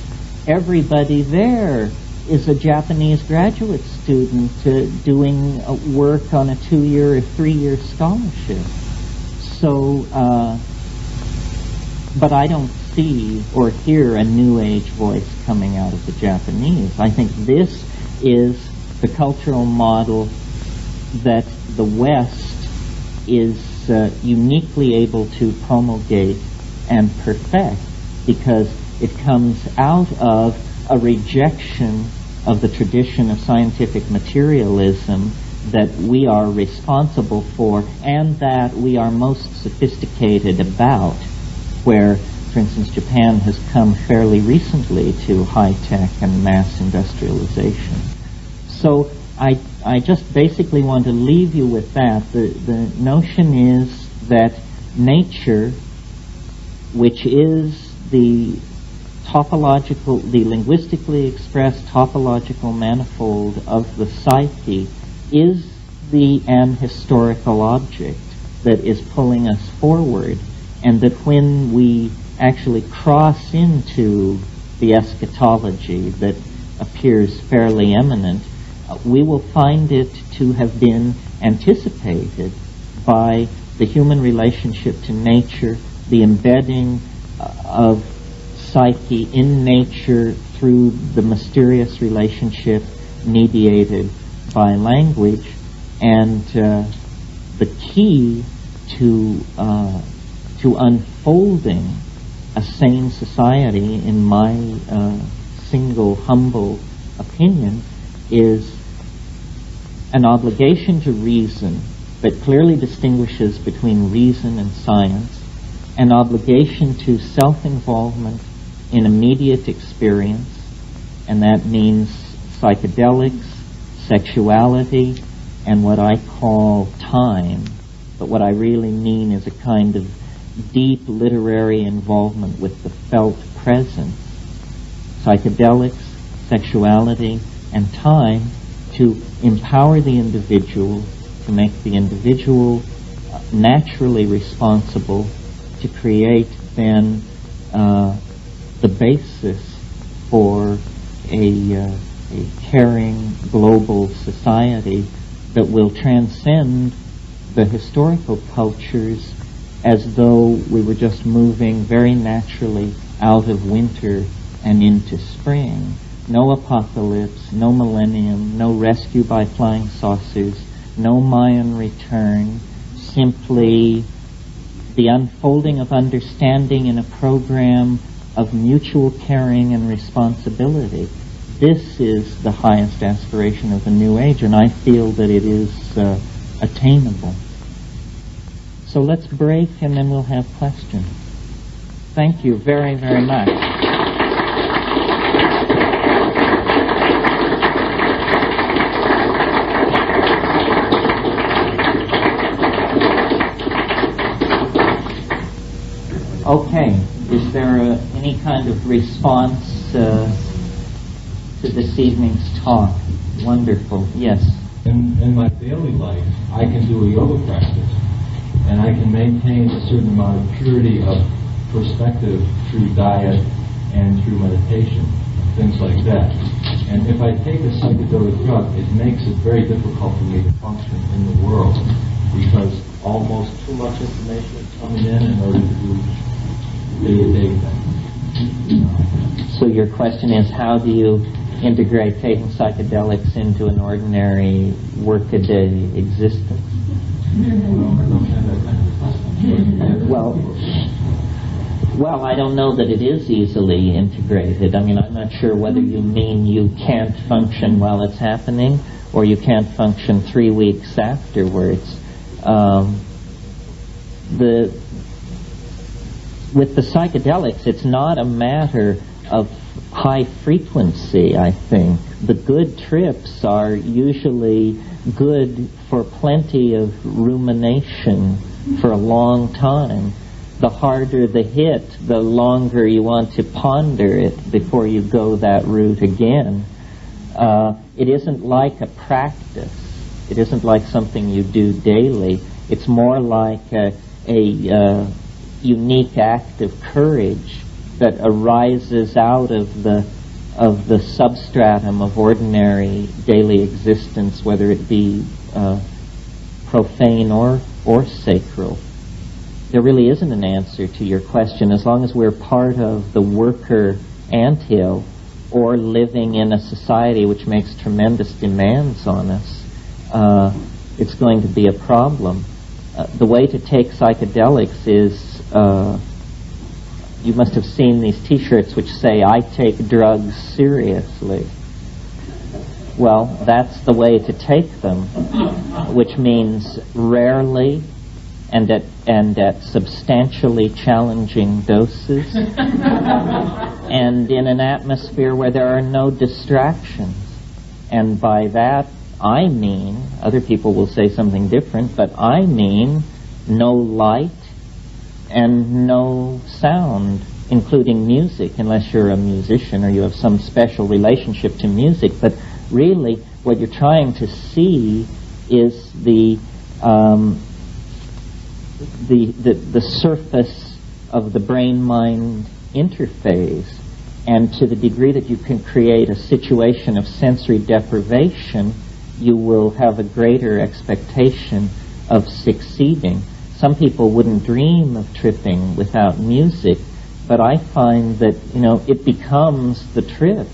Everybody there is a Japanese graduate student doing work on a 2-year or 3-year scholarship. So, but I don't see or hear a New Age voice coming out of the Japanese. I think this is the cultural model that the West is uniquely able to promulgate and perfect, because it comes out of a rejection of the tradition of scientific materialism that we are responsible for and that we are most sophisticated about, where, for instance, Japan has come fairly recently to high-tech and mass industrialization. So I just basically want to leave you with that. The notion is that nature, which is the linguistically expressed topological manifold of the psyche, is an historical object that is pulling us forward, and that when we actually cross into the eschatology that appears fairly imminent, we will find it to have been anticipated by the human relationship to nature, the embedding of psyche in nature through the mysterious relationship mediated by language, and the key to unfolding a sane society, in my single humble opinion, is an obligation to reason that clearly distinguishes between reason and science, an obligation to self-involvement in immediate experience, and that means psychedelics, sexuality, and what I call time, but what I really mean is a kind of deep literary involvement with the felt presence. Psychedelics, sexuality, and time to empower the individual, to make the individual naturally responsible, to create then the basis for a caring global society that will transcend the historical cultures, as though we were just moving very naturally out of winter and into spring. No apocalypse, no millennium, no rescue by flying saucers, no Mayan return, simply the unfolding of understanding in a program of mutual caring and responsibility. This is the highest aspiration of the New Age, and I feel that it is attainable. So let's break, and then we'll have questions. Thank you very, very much. Okay, is there any kind of response to this evening's talk? Wonderful. Yes. In my daily life, I can do a yoga practice, and I can maintain a certain amount of purity of perspective through diet and through meditation, things like that. And if I take a psychedelic drug, it makes it very difficult for me to function in the world, because almost too much information is coming in order to do day-to-day things. So your question is, how do you integrate taking psychedelics into an ordinary workaday existence? Well, I don't know that it is easily integrated. I mean, I'm not sure whether you mean you can't function while it's happening, or you can't function 3 weeks afterwards. With the psychedelics, it's not a matter of high frequency, I think. The good trips are usually good for plenty of rumination for a long time. The harder the hit, the longer you want to ponder it before you go that route again. It isn't like a practice. It isn't like something you do daily. It's more like a unique act of courage that arises out of the substratum of ordinary daily existence, whether it be profane or sacral. There really isn't an answer to your question. As long as we're part of the worker anthill or living in a society which makes tremendous demands on us, it's going to be a problem. The way to take psychedelics is, you must have seen these T-shirts which say, "I take drugs seriously." Well, that's the way to take them, which means rarely and at substantially challenging doses, and in an atmosphere where there are no distractions. And by that, I mean, other people will say something different, but I mean no light and no sound, including music, unless you're a musician or you have some special relationship to music. But really, what you're trying to see is the surface of the brain-mind interface, and to the degree that you can create a situation of sensory deprivation, you will have a greater expectation of succeeding. Some people wouldn't dream of tripping without music, but I find that, it becomes the trip.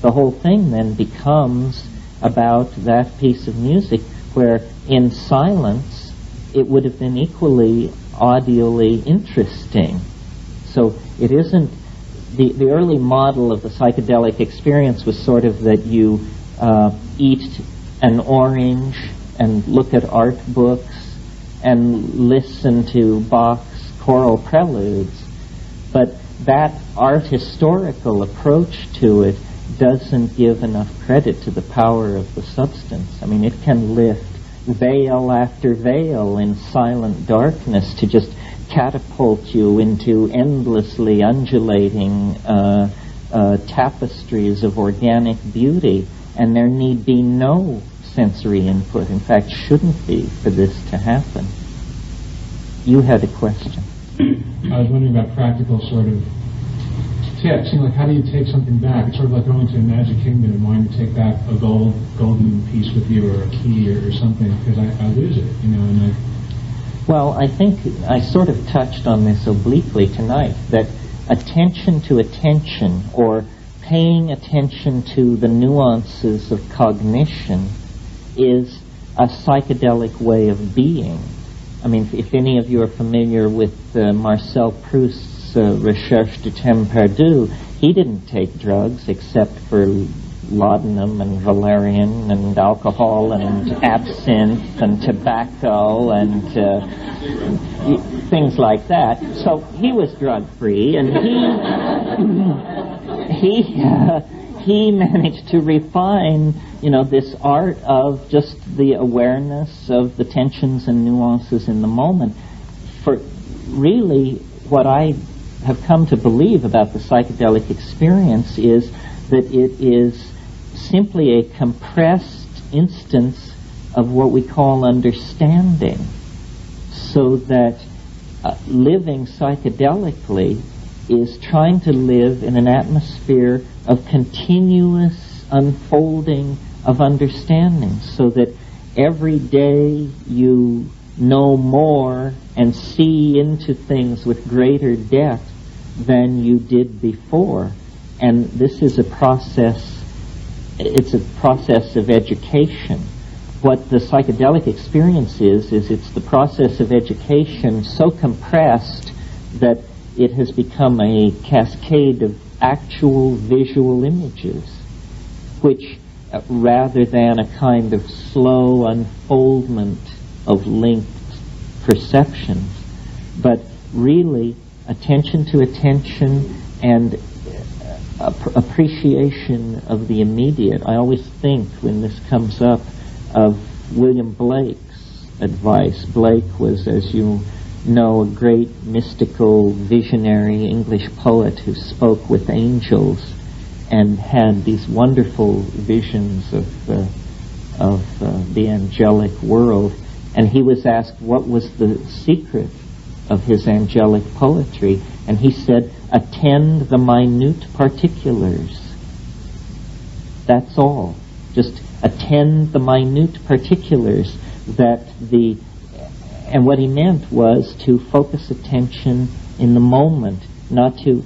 The whole thing then becomes about that piece of music, where in silence it would have been equally audially interesting. So it isn't, the early model of the psychedelic experience was sort of that you eat an orange and look at art books and listen to Bach's choral preludes. But that art historical approach to it doesn't give enough credit to the power of the substance. I mean, it can lift veil after veil in silent darkness to just catapult you into endlessly undulating tapestries of organic beauty, and there need be no sensory input. In fact, shouldn't be for this to happen. You had a question. I was wondering about practical sort of tips. Like, how do you take something back? It's sort of like going to a Magic Kingdom and wanting to take back a golden piece with you, or a key, or something, because I lose it, and Well, I think I sort of touched on this obliquely tonight, that attention to attention, or paying attention to the nuances of cognition, is a psychedelic way of being. I mean, if any of you are familiar with Marcel Proust's Recherche du Temps Perdu, he didn't take drugs except for laudanum and valerian and alcohol and absinthe and tobacco and things like that. So he was drug-free, and he managed to refine, this art of just the awareness of the tensions and nuances in the moment. For really, what I have come to believe about the psychedelic experience is that it is simply a compressed instance of what we call understanding, so that living psychedelically is trying to live in an atmosphere of continuous unfolding of understanding, so that every day you know more and see into things with greater depth than you did before. And this is a process, it's a process of education. What the psychedelic experience is it's the process of education so compressed that it has become a cascade of actual visual images, which rather than a kind of slow unfoldment of linked perceptions, but really attention to attention and appreciation of the immediate. I always think, when this comes up, of William Blake's advice. Blake was, as you know, a great mystical, visionary English poet who spoke with angels and had these wonderful visions of the angelic world. And he was asked what was the secret of his angelic poetry, and he said, attend the minute particulars. That's all. Just attend the minute particulars. And what he meant was to focus attention in the moment, not to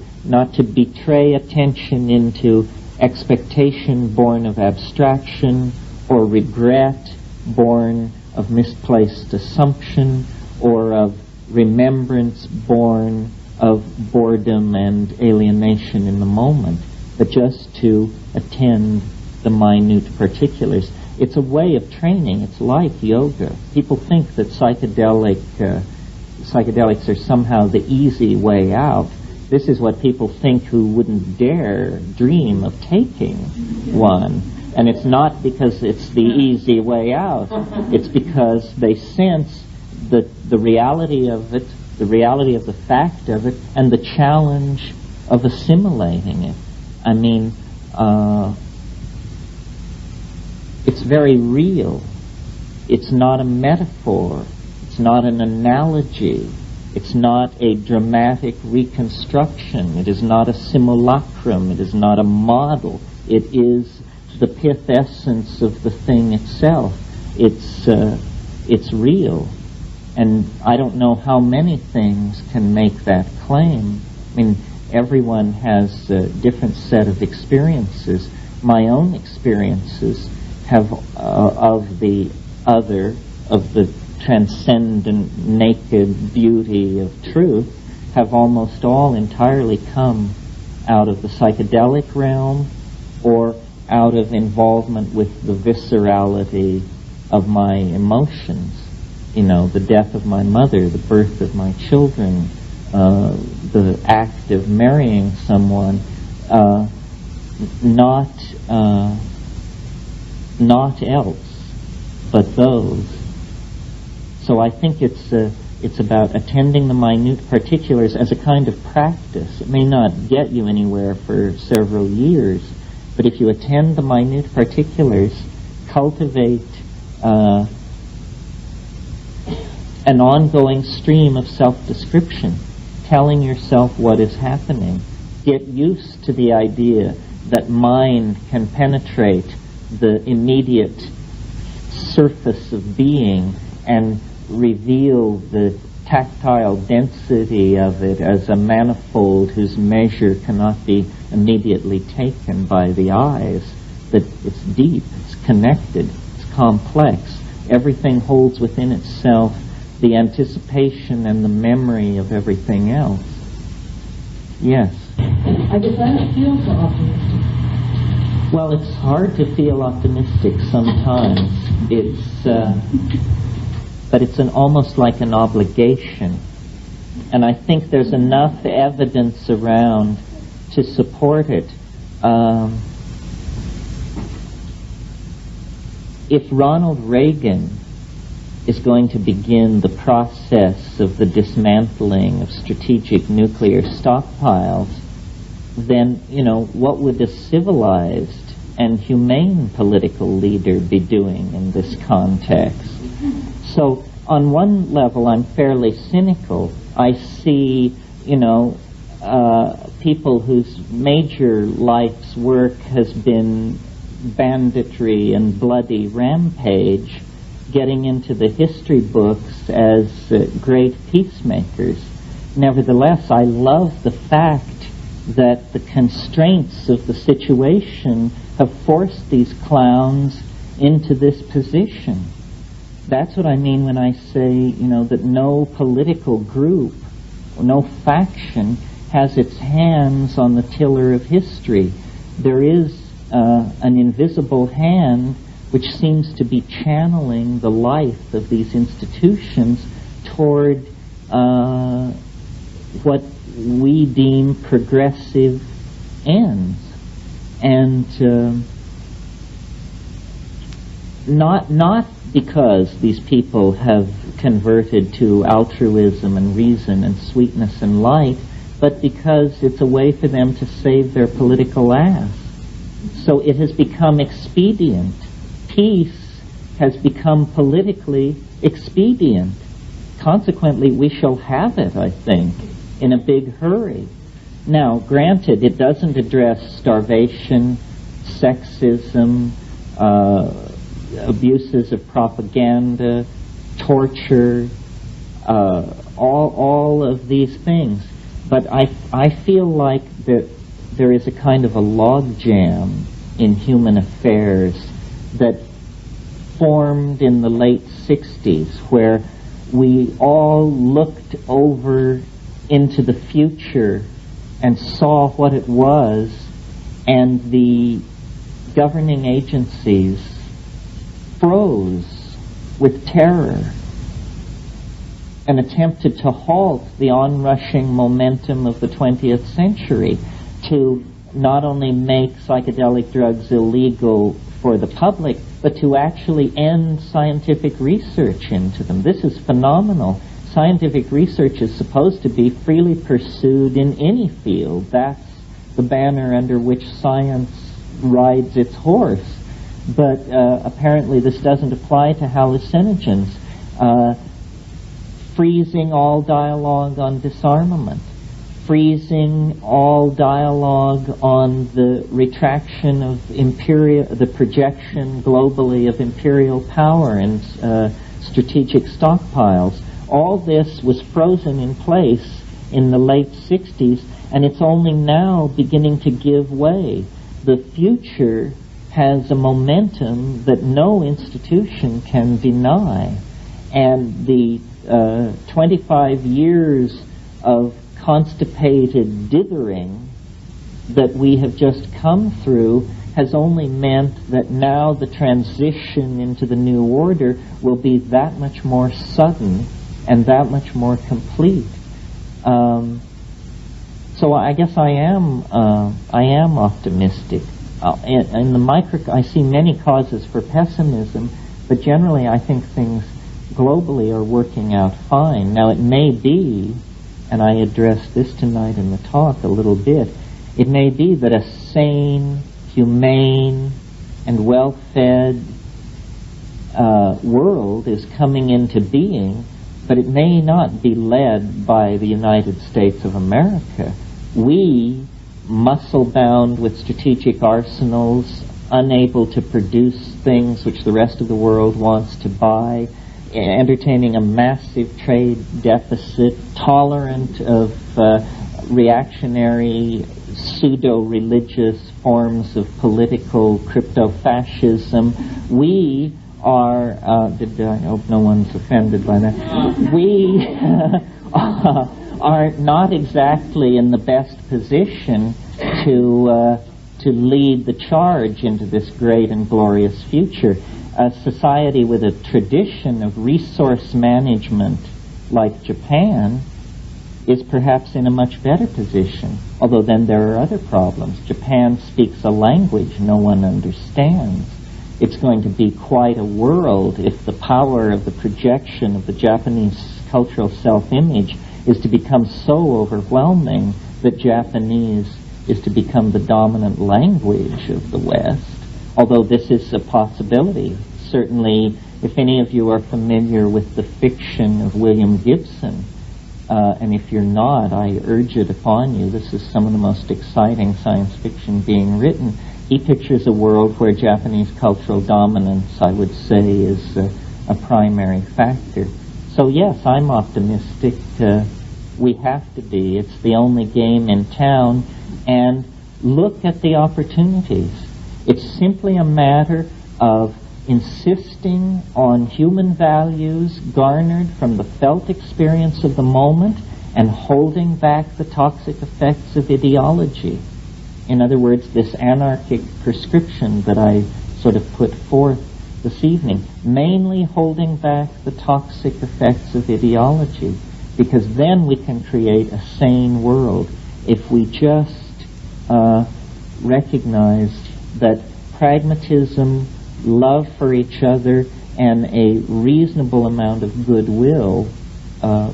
betray attention into expectation born of abstraction, or regret born of misplaced assumption, or of remembrance born of boredom and alienation in the moment, but just to attend the minute particulars. It's a way of training. It's like yoga. People think that psychedelics are somehow the easy way out. This is what people think who wouldn't dare dream of taking one. And it's not because it's the easy way out. It's because they sense the reality of it, the reality of the fact of it, and the challenge of assimilating it. I mean, it's very real. It's not a metaphor. It's not an analogy. It's not a dramatic reconstruction. It is not a simulacrum. It is not a model. It is the pith essence of the thing itself. It's real. And I don't know how many things can make that claim. I mean, everyone has a different set of experiences. My own experiences have of the other, of the transcendent, naked beauty of truth, have almost all entirely come out of the psychedelic realm, or out of involvement with the viscerality of my emotions. You know, the death of my mother, the birth of my children, the act of marrying someone, not else, but those. So I think it's about attending the minute particulars as a kind of practice. It may not get you anywhere for several years, but if you attend the minute particulars, cultivate an ongoing stream of self-description, telling yourself what is happening. Get used to the idea that mind can penetrate the immediate surface of being and reveal the tactile density of it as a manifold whose measure cannot be immediately taken by the eyes, that it's deep, it's connected, it's complex. Everything holds within itself the anticipation and the memory of everything else. Yes? I guess I don't feel so optimistic. Well, it's hard to feel optimistic sometimes. But it's almost like an obligation. And I think there's enough evidence around to support it. If Ronald Reagan is going to begin the process of the dismantling of strategic nuclear stockpiles, then, what would a civilized and humane political leader be doing in this context? So, on one level, I'm fairly cynical. I see, people whose major life's work has been banditry and bloody rampage getting into the history books as great peacemakers. Nevertheless, I love the fact that the constraints of the situation have forced these clowns into this position. That's what I mean when I say, that no political group, no faction has its hands on the tiller of history. There is an invisible hand which seems to be channeling the life of these institutions toward what we deem progressive ends. And not because these people have converted to altruism and reason and sweetness and light, but because it's a way for them to save their political ass. So it has become expedient. Peace has become politically expedient. Consequently, we shall have it, I think, in a big hurry. Now, granted, it doesn't address starvation, sexism, abuses of propaganda, torture, all of these things. But I feel like that there is a kind of a logjam in human affairs that formed in the late 60s, where we all looked over into the future and saw what it was, and the governing agencies froze with terror and attempted to halt the onrushing momentum of the 20th century, to not only make psychedelic drugs illegal for the public, but to actually end scientific research into them. This is phenomenal. Scientific research is supposed to be freely pursued in any field. That's the banner under which science rides its horse. But apparently this doesn't apply to hallucinogens. Freezing all dialogue on disarmament. Freezing all dialogue on the retraction of the projection globally of imperial power and strategic stockpiles. All this was frozen in place in the late 60s, and it's only now beginning to give way. The future has a momentum that no institution can deny, and the 25 years of constipated dithering that we have just come through has only meant that now the transition into the new order will be that much more sudden and that much more complete. So I guess I am optimistic. In the micro, I see many causes for pessimism, but generally I think things globally are working out fine. Now it may be, and I addressed this tonight in the talk a little bit, it may be that a sane, humane, and well-fed world is coming into being, but it may not be led by the United States of America. We, muscle-bound with strategic arsenals, unable to produce things which the rest of the world wants to buy, entertaining a massive trade deficit, tolerant of reactionary, pseudo-religious forms of political crypto-fascism. We are, I hope no one's offended by that, we are not exactly in the best position to lead the charge into this great and glorious future. A society with a tradition of resource management like Japan is perhaps in a much better position, although then there are other problems. Japan speaks a language no one understands. it's going to be quite a world if the power of the projection of the Japanese cultural self-image is to become so overwhelming that Japanese is to become the dominant language of the West. Although this is a possibility. Certainly, if any of you are familiar with the fiction of William Gibson, and if you're not, I urge it upon you. This is some of the most exciting science fiction being written. He pictures a world where Japanese cultural dominance, I would say, is a primary factor. So yes, I'm optimistic. We have to be. It's the only game in town. And look at the opportunities. It's simply a matter of insisting on human values garnered from the felt experience of the moment and holding back the toxic effects of ideology. In other words, this anarchic prescription that I sort of put forth this evening, mainly holding back the toxic effects of ideology, because then we can create a sane world if we just recognize that pragmatism, love for each other, and a reasonable amount of goodwill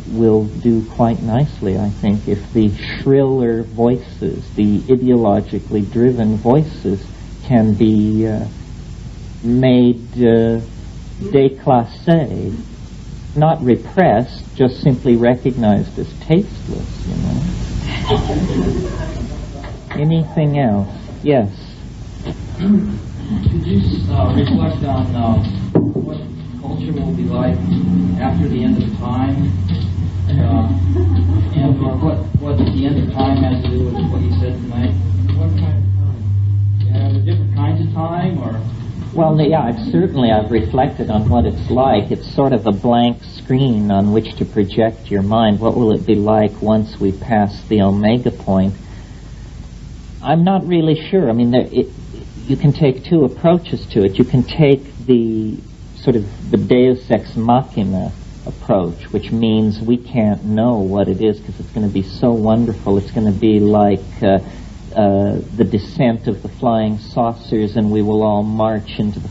will do quite nicely, I think, if the shriller voices, the ideologically driven voices, can be made déclassé, not repressed, just simply recognized as tasteless, you know. Anything else? Yes. Could you reflect on what culture will be like after the end of time, and or what the end of time has to do with what you said tonight? What kind of time? Yeah, are there different kinds of time, or? Well, yeah, I've reflected on what it's like. It's sort of a blank screen on which to project your mind. What will it be like once we pass the omega point? I'm not really sure. I mean, you can take two approaches to it. You can take the sort of the Deus Ex Machina approach, which means we can't know what it is because it's going to be so wonderful. It's going to be like the descent of the flying saucers, and we will all march into the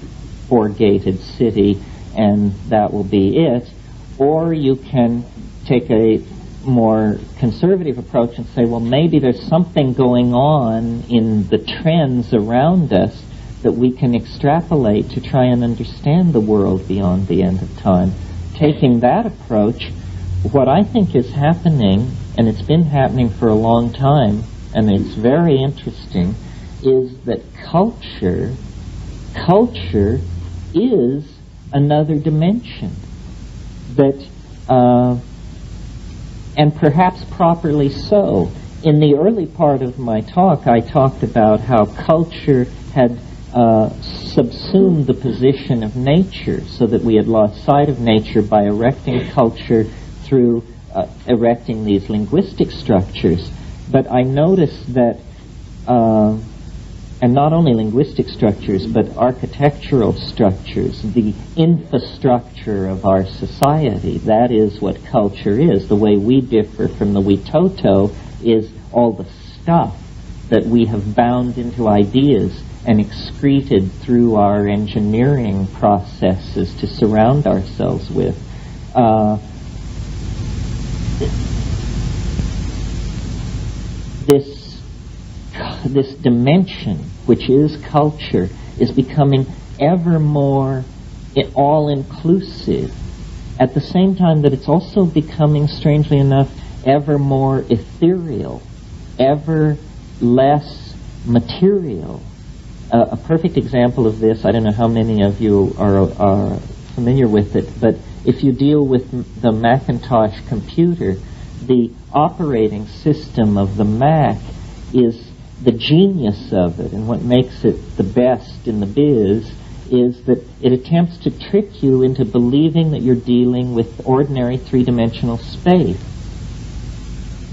four-gated city, and that will be it. Or you can take a more conservative approach and say, well, maybe there's something going on in the trends around us that we can extrapolate to try and understand the world beyond the end of time. Taking that approach, what I think is happening, and it's been happening for a long time, and it's very interesting, is that culture is another dimension that and perhaps properly so. In the early part of my talk, I talked about how culture had subsumed the position of nature, so that we had lost sight of nature by erecting culture through erecting these linguistic structures. But I noticed that, and not only linguistic structures, but architectural structures, the infrastructure of our society, that is what culture is. The way we differ from the Witoto is all the stuff that we have bound into ideas and excreted through our engineering processes to surround ourselves with. This dimension, which is culture, is becoming ever more all-inclusive, at the same time that it's also becoming, strangely enough, ever more ethereal, ever less material. A perfect example of this, I don't know how many of you are familiar with it, but if you deal with the Macintosh computer, the operating system of the Mac is the genius of it, and what makes it the best in the biz is that it attempts to trick you into believing that you're dealing with ordinary three-dimensional space.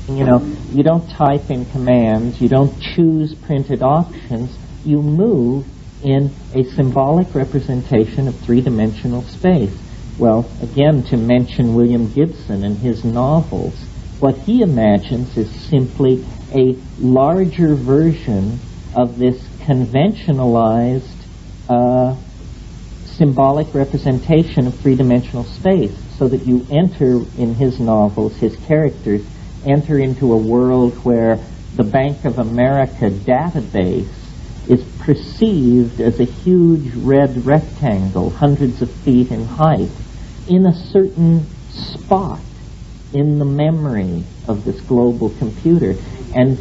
You know, you don't type in commands, you don't choose printed options, you move in a symbolic representation of three-dimensional space. Well, again, to mention William Gibson and his novels, what he imagines is simply a larger version of this conventionalized symbolic representation of three-dimensional space, so that you enter, in his novels, his characters enter into a world where the Bank of America database is perceived as a huge red rectangle, hundreds of feet in height, in a certain spot in the memory of this global computer. And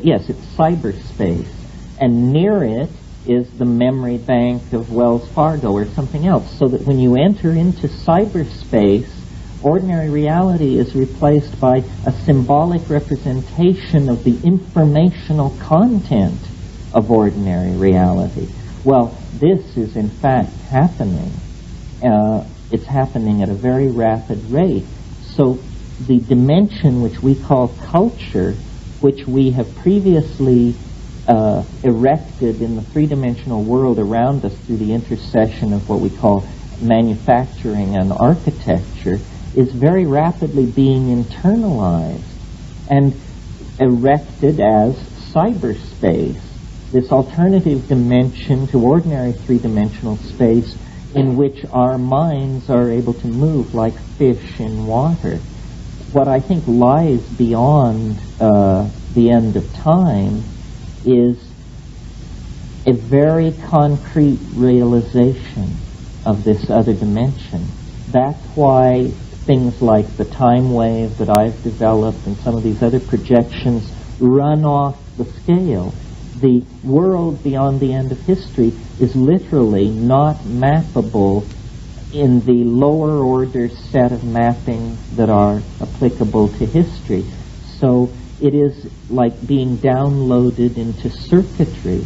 yes, it's cyberspace. And near it is the memory bank of Wells Fargo or something else, so that when you enter into cyberspace, ordinary reality is replaced by a symbolic representation of the informational content of ordinary reality. Well, this is in fact happening. It's happening at a very rapid rate. So the dimension which we call culture, which we have previously erected in the three-dimensional world around us through the intercession of what we call manufacturing and architecture, is very rapidly being internalized and erected as cyberspace, this alternative dimension to ordinary three-dimensional space in which our minds are able to move like fish in water. What I think lies beyond the end of time is a very concrete realization of this other dimension. That's why things like the time wave that I've developed and some of these other projections run off the scale. The world beyond the end of history is literally not mappable in the lower order set of mappings that are applicable to history. So it is like being downloaded into circuitry.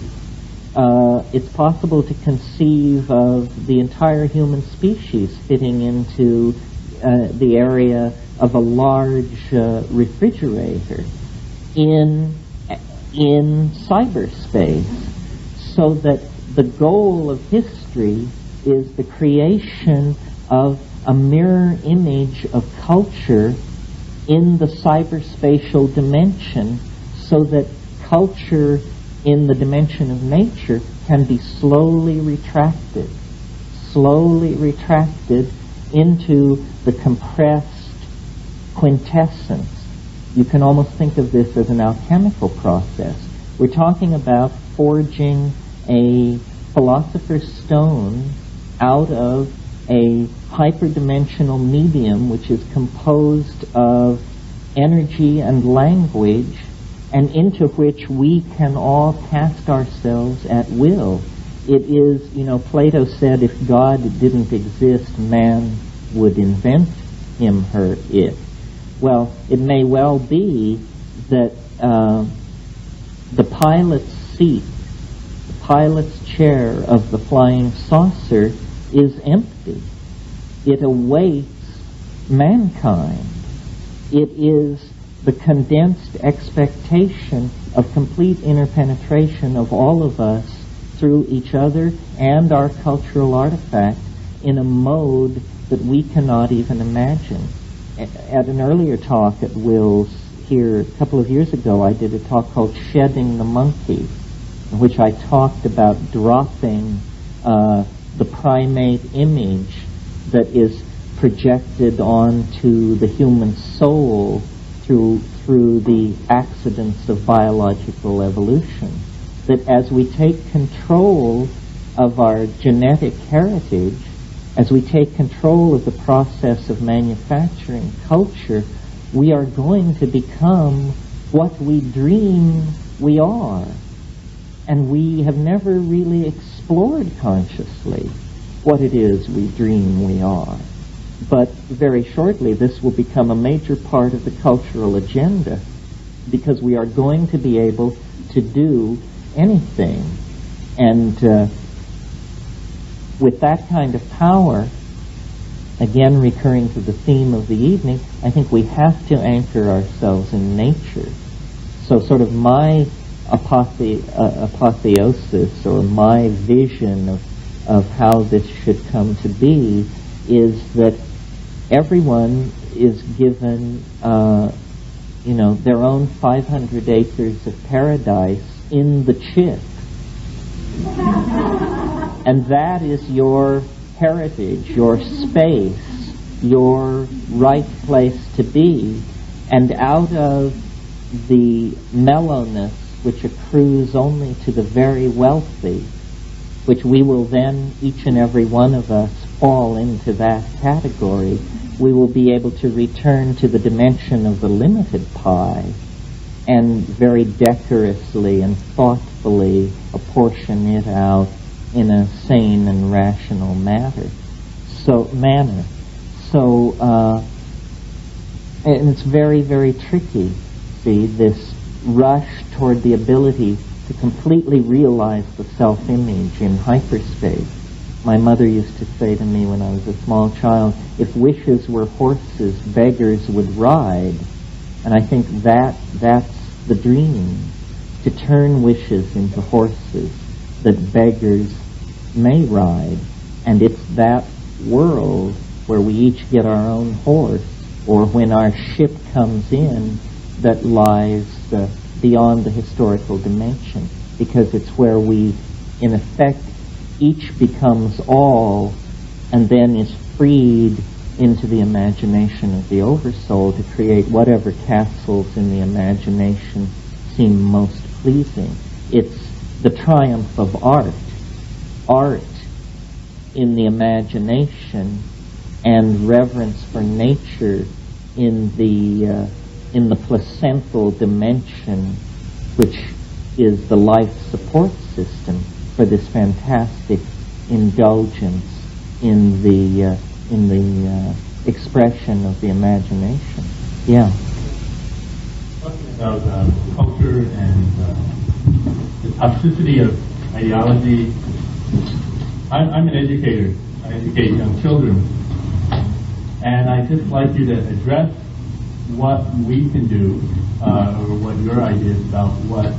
It's possible to conceive of the entire human species fitting into the area of a large refrigerator in cyberspace, so that the goal of history is the creation of a mirror image of culture in the cyberspatial dimension, so that culture in the dimension of nature can be slowly retracted into the compressed quintessence. You can almost think of this as an alchemical process. We're talking about forging a philosopher's stone out of a hyperdimensional medium which is composed of energy and language, and into which we can all cast ourselves at will. It is, Plato said, if God didn't exist, man would invent him, her, it. Well, it may well be that the pilot's seat, the pilot's chair of the flying saucer is empty. It awaits mankind. It is the condensed expectation of complete interpenetration of all of us through each other and our cultural artifact in a mode that we cannot even imagine. At an earlier talk at Will's here a couple of years ago, I did a talk called Shedding the Monkey, in which I talked about dropping the primate image that is projected onto the human soul through the accidents of biological evolution. That as we take control of our genetic heritage, as we take control of the process of manufacturing culture, we are going to become what we dream we are. And we have never really explored consciously what it is we dream we are. But very shortly, this will become a major part of the cultural agenda, because we are going to be able to do anything. And with that kind of power, again recurring to the theme of the evening, I think we have to anchor ourselves in nature. So sort of my apotheosis, or my vision of how this should come to be, is that everyone is given their own 500 acres of paradise in the chip. And that is your heritage, your space, your right place to be. And out of the mellowness which accrues only to the very wealthy, which we will then, each and every one of us, fall into that category, we will be able to return to the dimension of the limited pie and very decorously and thoughtfully apportion it out in a sane and rational manner. And it's very, very tricky, see, this rush toward the ability to completely realize the self-image in hyperspace. My mother used to say to me when I was a small child, if wishes were horses, beggars would ride. And I think that's the dream, to turn wishes into horses that beggars may ride. And it's that world where we each get our own horse, or when our ship comes in, that lies beyond the historical dimension, because it's where we, in effect, each becomes all and then is freed into the imagination of the oversoul to create whatever castles in the imagination seem most pleasing. It's the triumph of art. Art in the imagination and reverence for nature in the placental dimension, which is the life support system for this fantastic indulgence in the expression of the imagination. Yeah. Talking about culture and the toxicity of ideology. I'm an educator. I educate young children, and I just like you to address what we can do, or what your ideas about what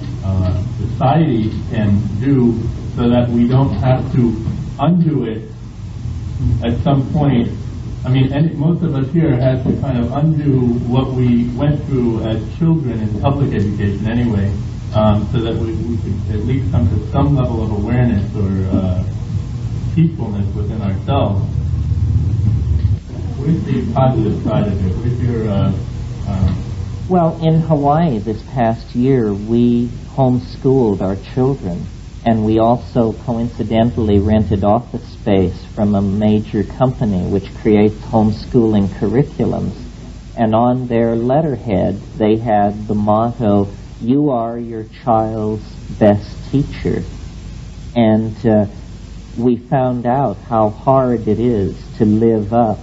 society can do, so that we don't have to undo it at some point. I mean, most of us here have to kind of undo what we went through as children in public education anyway, so that we could at least come to some level of awareness or peacefulness within ourselves. Where's the positive side of it? Where's your... Well, in Hawaii this past year, we homeschooled our children, and we also coincidentally rented office space from a major company which creates homeschooling curriculums. And on their letterhead, they had the motto, "You are your child's best teacher." And we found out how hard it is to live up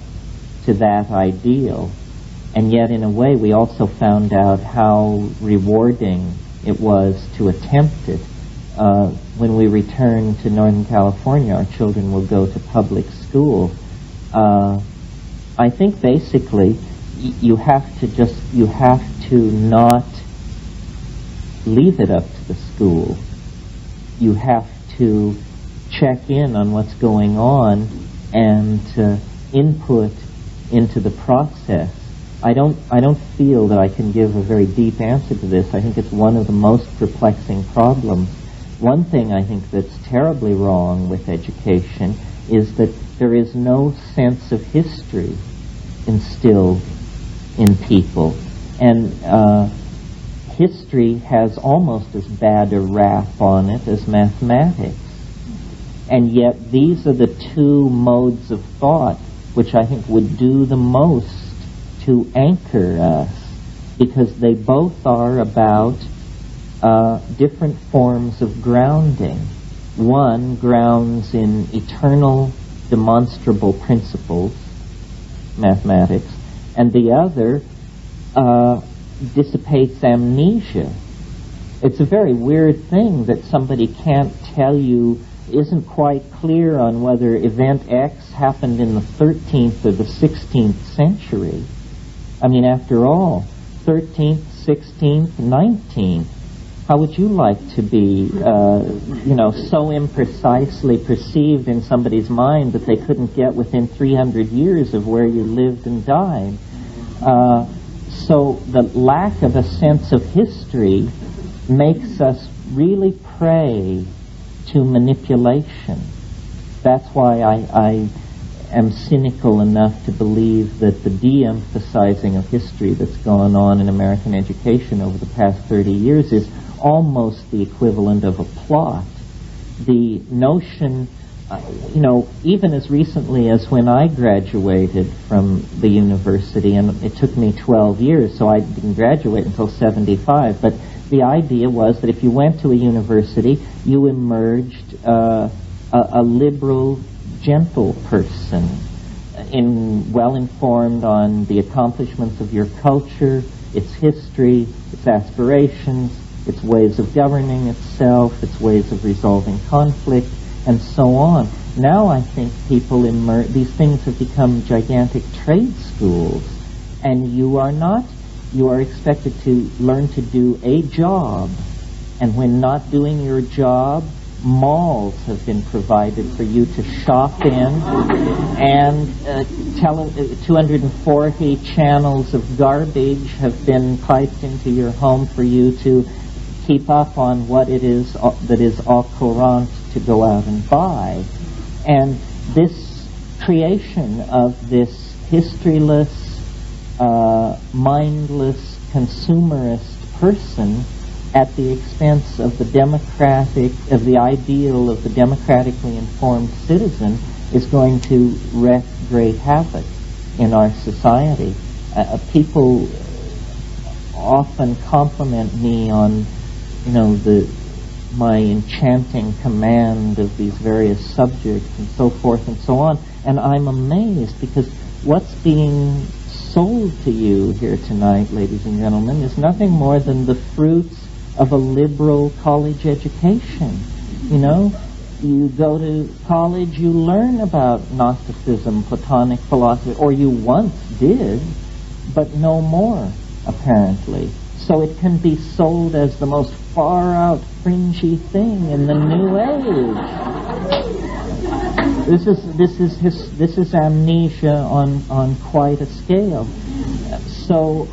to that ideal. And yet, in a way, we also found out how rewarding it was to attempt it. When we return to Northern California, our children will go to public school. I think basically you have to not leave it up to the school. You have to check in on what's going on and input into the process. I don't feel that I can give a very deep answer to this. I think it's one of the most perplexing problems. One thing I think that's terribly wrong with education is that there is no sense of history instilled in people. And history has almost as bad a rap on it as mathematics. And yet these are the two modes of thought which I think would do the most to anchor us, because they both are about different forms of grounding. One grounds in eternal demonstrable principles, mathematics, and the other dissipates amnesia. It's a very weird thing that somebody can't tell you, isn't quite clear on whether event X happened in the 13th or the 16th century. I mean, after all, 13th, 16th, 19th. How would you like to be, so imprecisely perceived in somebody's mind that they couldn't get within 300 years of where you lived and died? So the lack of a sense of history makes us really prey to manipulation. That's why I am cynical enough to believe that the de-emphasizing of history that's gone on in American education over the past 30 years is almost the equivalent of a plot. The notion, even as recently as when I graduated from the university, and it took me 12 years, so I didn't graduate until 75, but the idea was that if you went to a university, you emerged a liberal, gentle person, well-informed on the accomplishments of your culture, its history, its aspirations, its ways of governing itself, its ways of resolving conflict, and so on. Now I think these things have become gigantic trade schools, and you are expected to learn to do a job, and when not doing your job, malls have been provided for you to shop in, and 240 channels of garbage have been piped into your home for you to keep up on what it is that is au courant to go out and buy. And this creation of this historyless, mindless, consumerist person at the expense of the ideal of the democratically informed citizen is going to wreak great havoc in our society. People often compliment me on, my enchanting command of these various subjects and so forth and so on, and I'm amazed because what's being sold to you here tonight, ladies and gentlemen, is nothing more than the fruits of a liberal college education. You go to college, you learn about Gnosticism, Platonic philosophy, or you once did, but no more, apparently. So it can be sold as the most far-out, fringy thing in the new age. This is amnesia on quite a scale. So,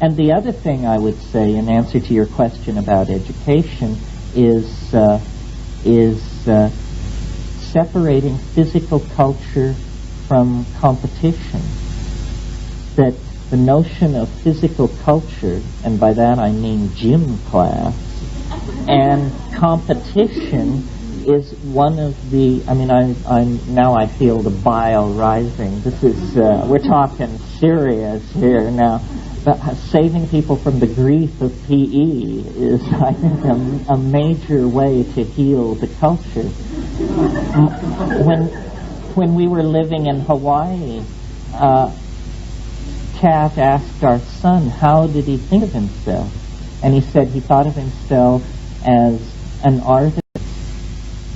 and the other thing I would say in answer to your question about education is separating physical culture from competition. That the notion of physical culture, and by that I mean gym class, and competition is one of the, I feel the bile rising. This is, we're talking serious here now. But saving people from the grief of PE is, I think, a major way to heal the culture. When we were living in Hawaii, Kat asked our son, how did he think of himself? And he said he thought of himself as an artist.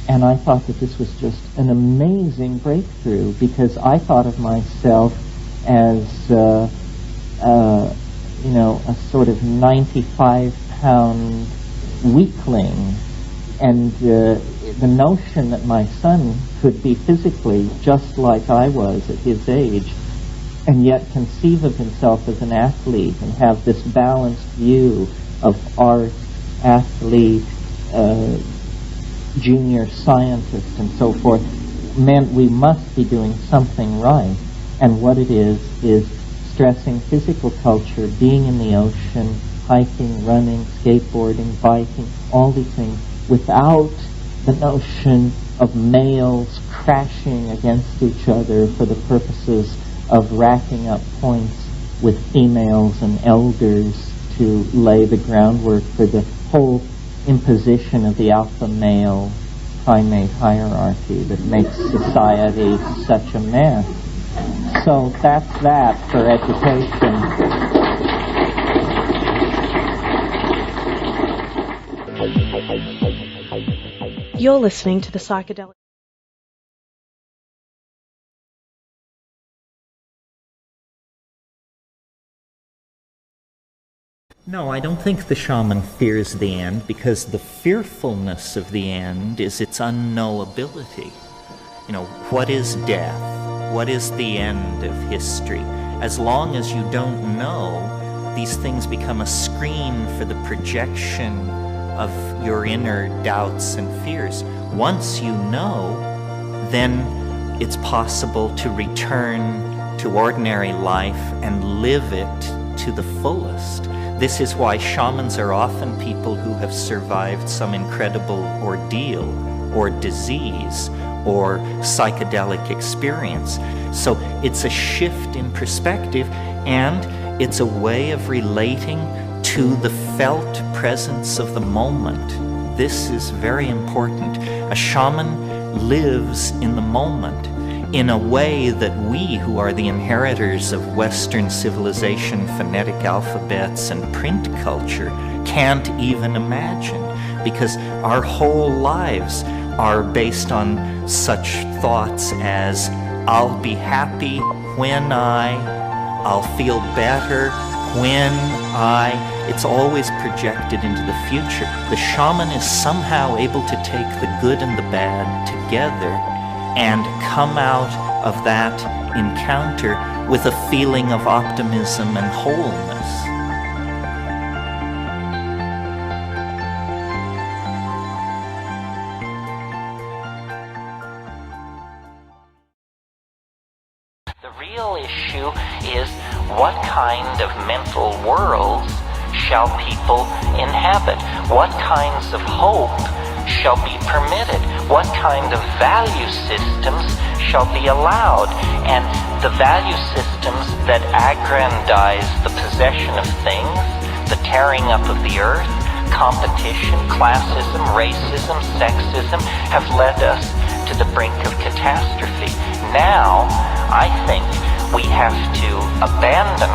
And I thought that this was just an amazing breakthrough, because I thought of myself as a sort of 95-pound weakling, and the notion that my son could be physically just like I was at his age, and yet conceive of himself as an athlete and have this balanced view of art, athlete, junior scientist, and so forth, meant we must be doing something right. And what it is stressing physical culture, being in the ocean, hiking, running, skateboarding, biking, all these things, without the notion of males crashing against each other for the purposes of racking up points with females and elders to lay the groundwork for the whole imposition of the alpha male primate hierarchy that makes society such a mess. So that's that for education. You're listening to the Psychedelic. No, I don't think the shaman fears the end, because the fearfulness of the end is its unknowability. What is death? What is the end of history? As long as you don't know, these things become a screen for the projection of your inner doubts and fears. Once you know, then it's possible to return to ordinary life and live it to the fullest. This is why shamans are often people who have survived some incredible ordeal or disease or psychedelic experience. So it's a shift in perspective, and it's a way of relating to the felt presence of the moment. This is very important. A shaman lives in the moment in a way that we, who are the inheritors of Western civilization, phonetic alphabets, and print culture, can't even imagine, because our whole lives are based on such thoughts as, I'll be happy when I'll feel better when it's always projected into the future. The shaman is somehow able to take the good and the bad together and come out of that encounter with a feeling of optimism and wholeness. The real issue is, what kind of mental worlds shall people inhabit? What kinds of hope shall be permitted? What kind of value systems shall be allowed? And the value systems that aggrandize the possession of things, the tearing up of the earth, competition, classism, racism, sexism, have led us to the brink of catastrophe. Now, I think we have to abandon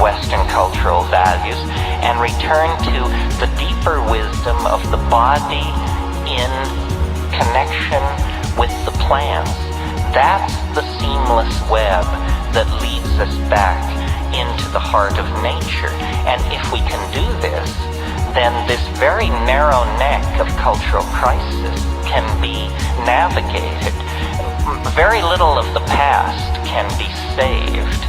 Western cultural values and return to the deeper wisdom of the body in connection with the plants. That's the seamless web that leads us back into the heart of nature. And if we can do this, then this very narrow neck of cultural crisis can be navigated. Very little of the past can be saved.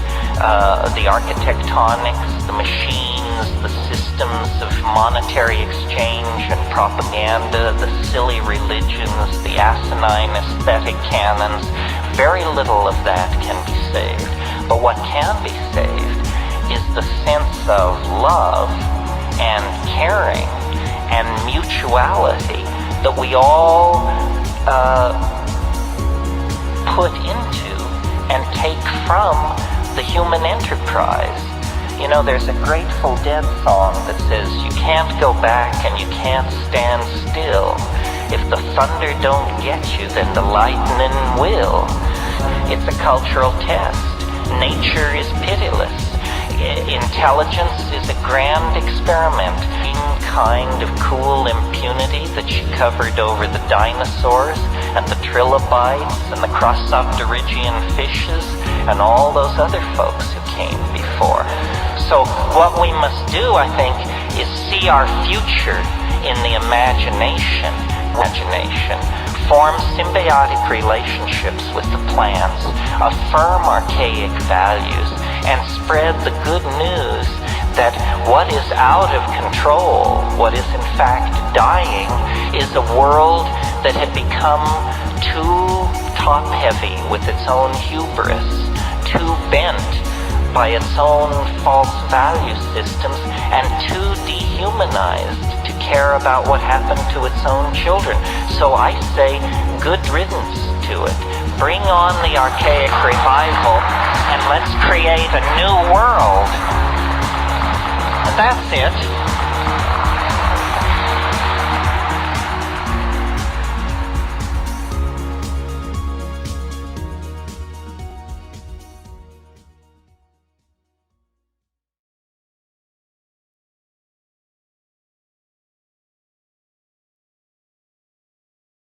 The architectonics, the machines, the systems of monetary exchange and propaganda, the silly religions, the asinine aesthetic canons, very little of that can be saved. But what can be saved is the sense of love and caring and mutuality that we all put into and take from the human enterprise. You know, there's a Grateful Dead song that says, you can't go back and you can't stand still. If the thunder don't get you, then the lightning will. It's a cultural test. Nature is pitiless. Intelligence is a grand experiment. Kind of cool impunity that she covered over the dinosaurs and the trilobites and the cross-octorigian fishes and all those other folks who came before. So what we must do, I think, is see our future in the imagination, form symbiotic relationships with the plants, affirm archaic values, and spread the good news that what is out of control, what is in fact dying, is a world that had become too top-heavy with its own hubris, too bent by its own false value systems, and too dehumanized to care about what happened to its own children. So I say, good riddance to it. Bring on the archaic revival, and let's create a new world. That's it.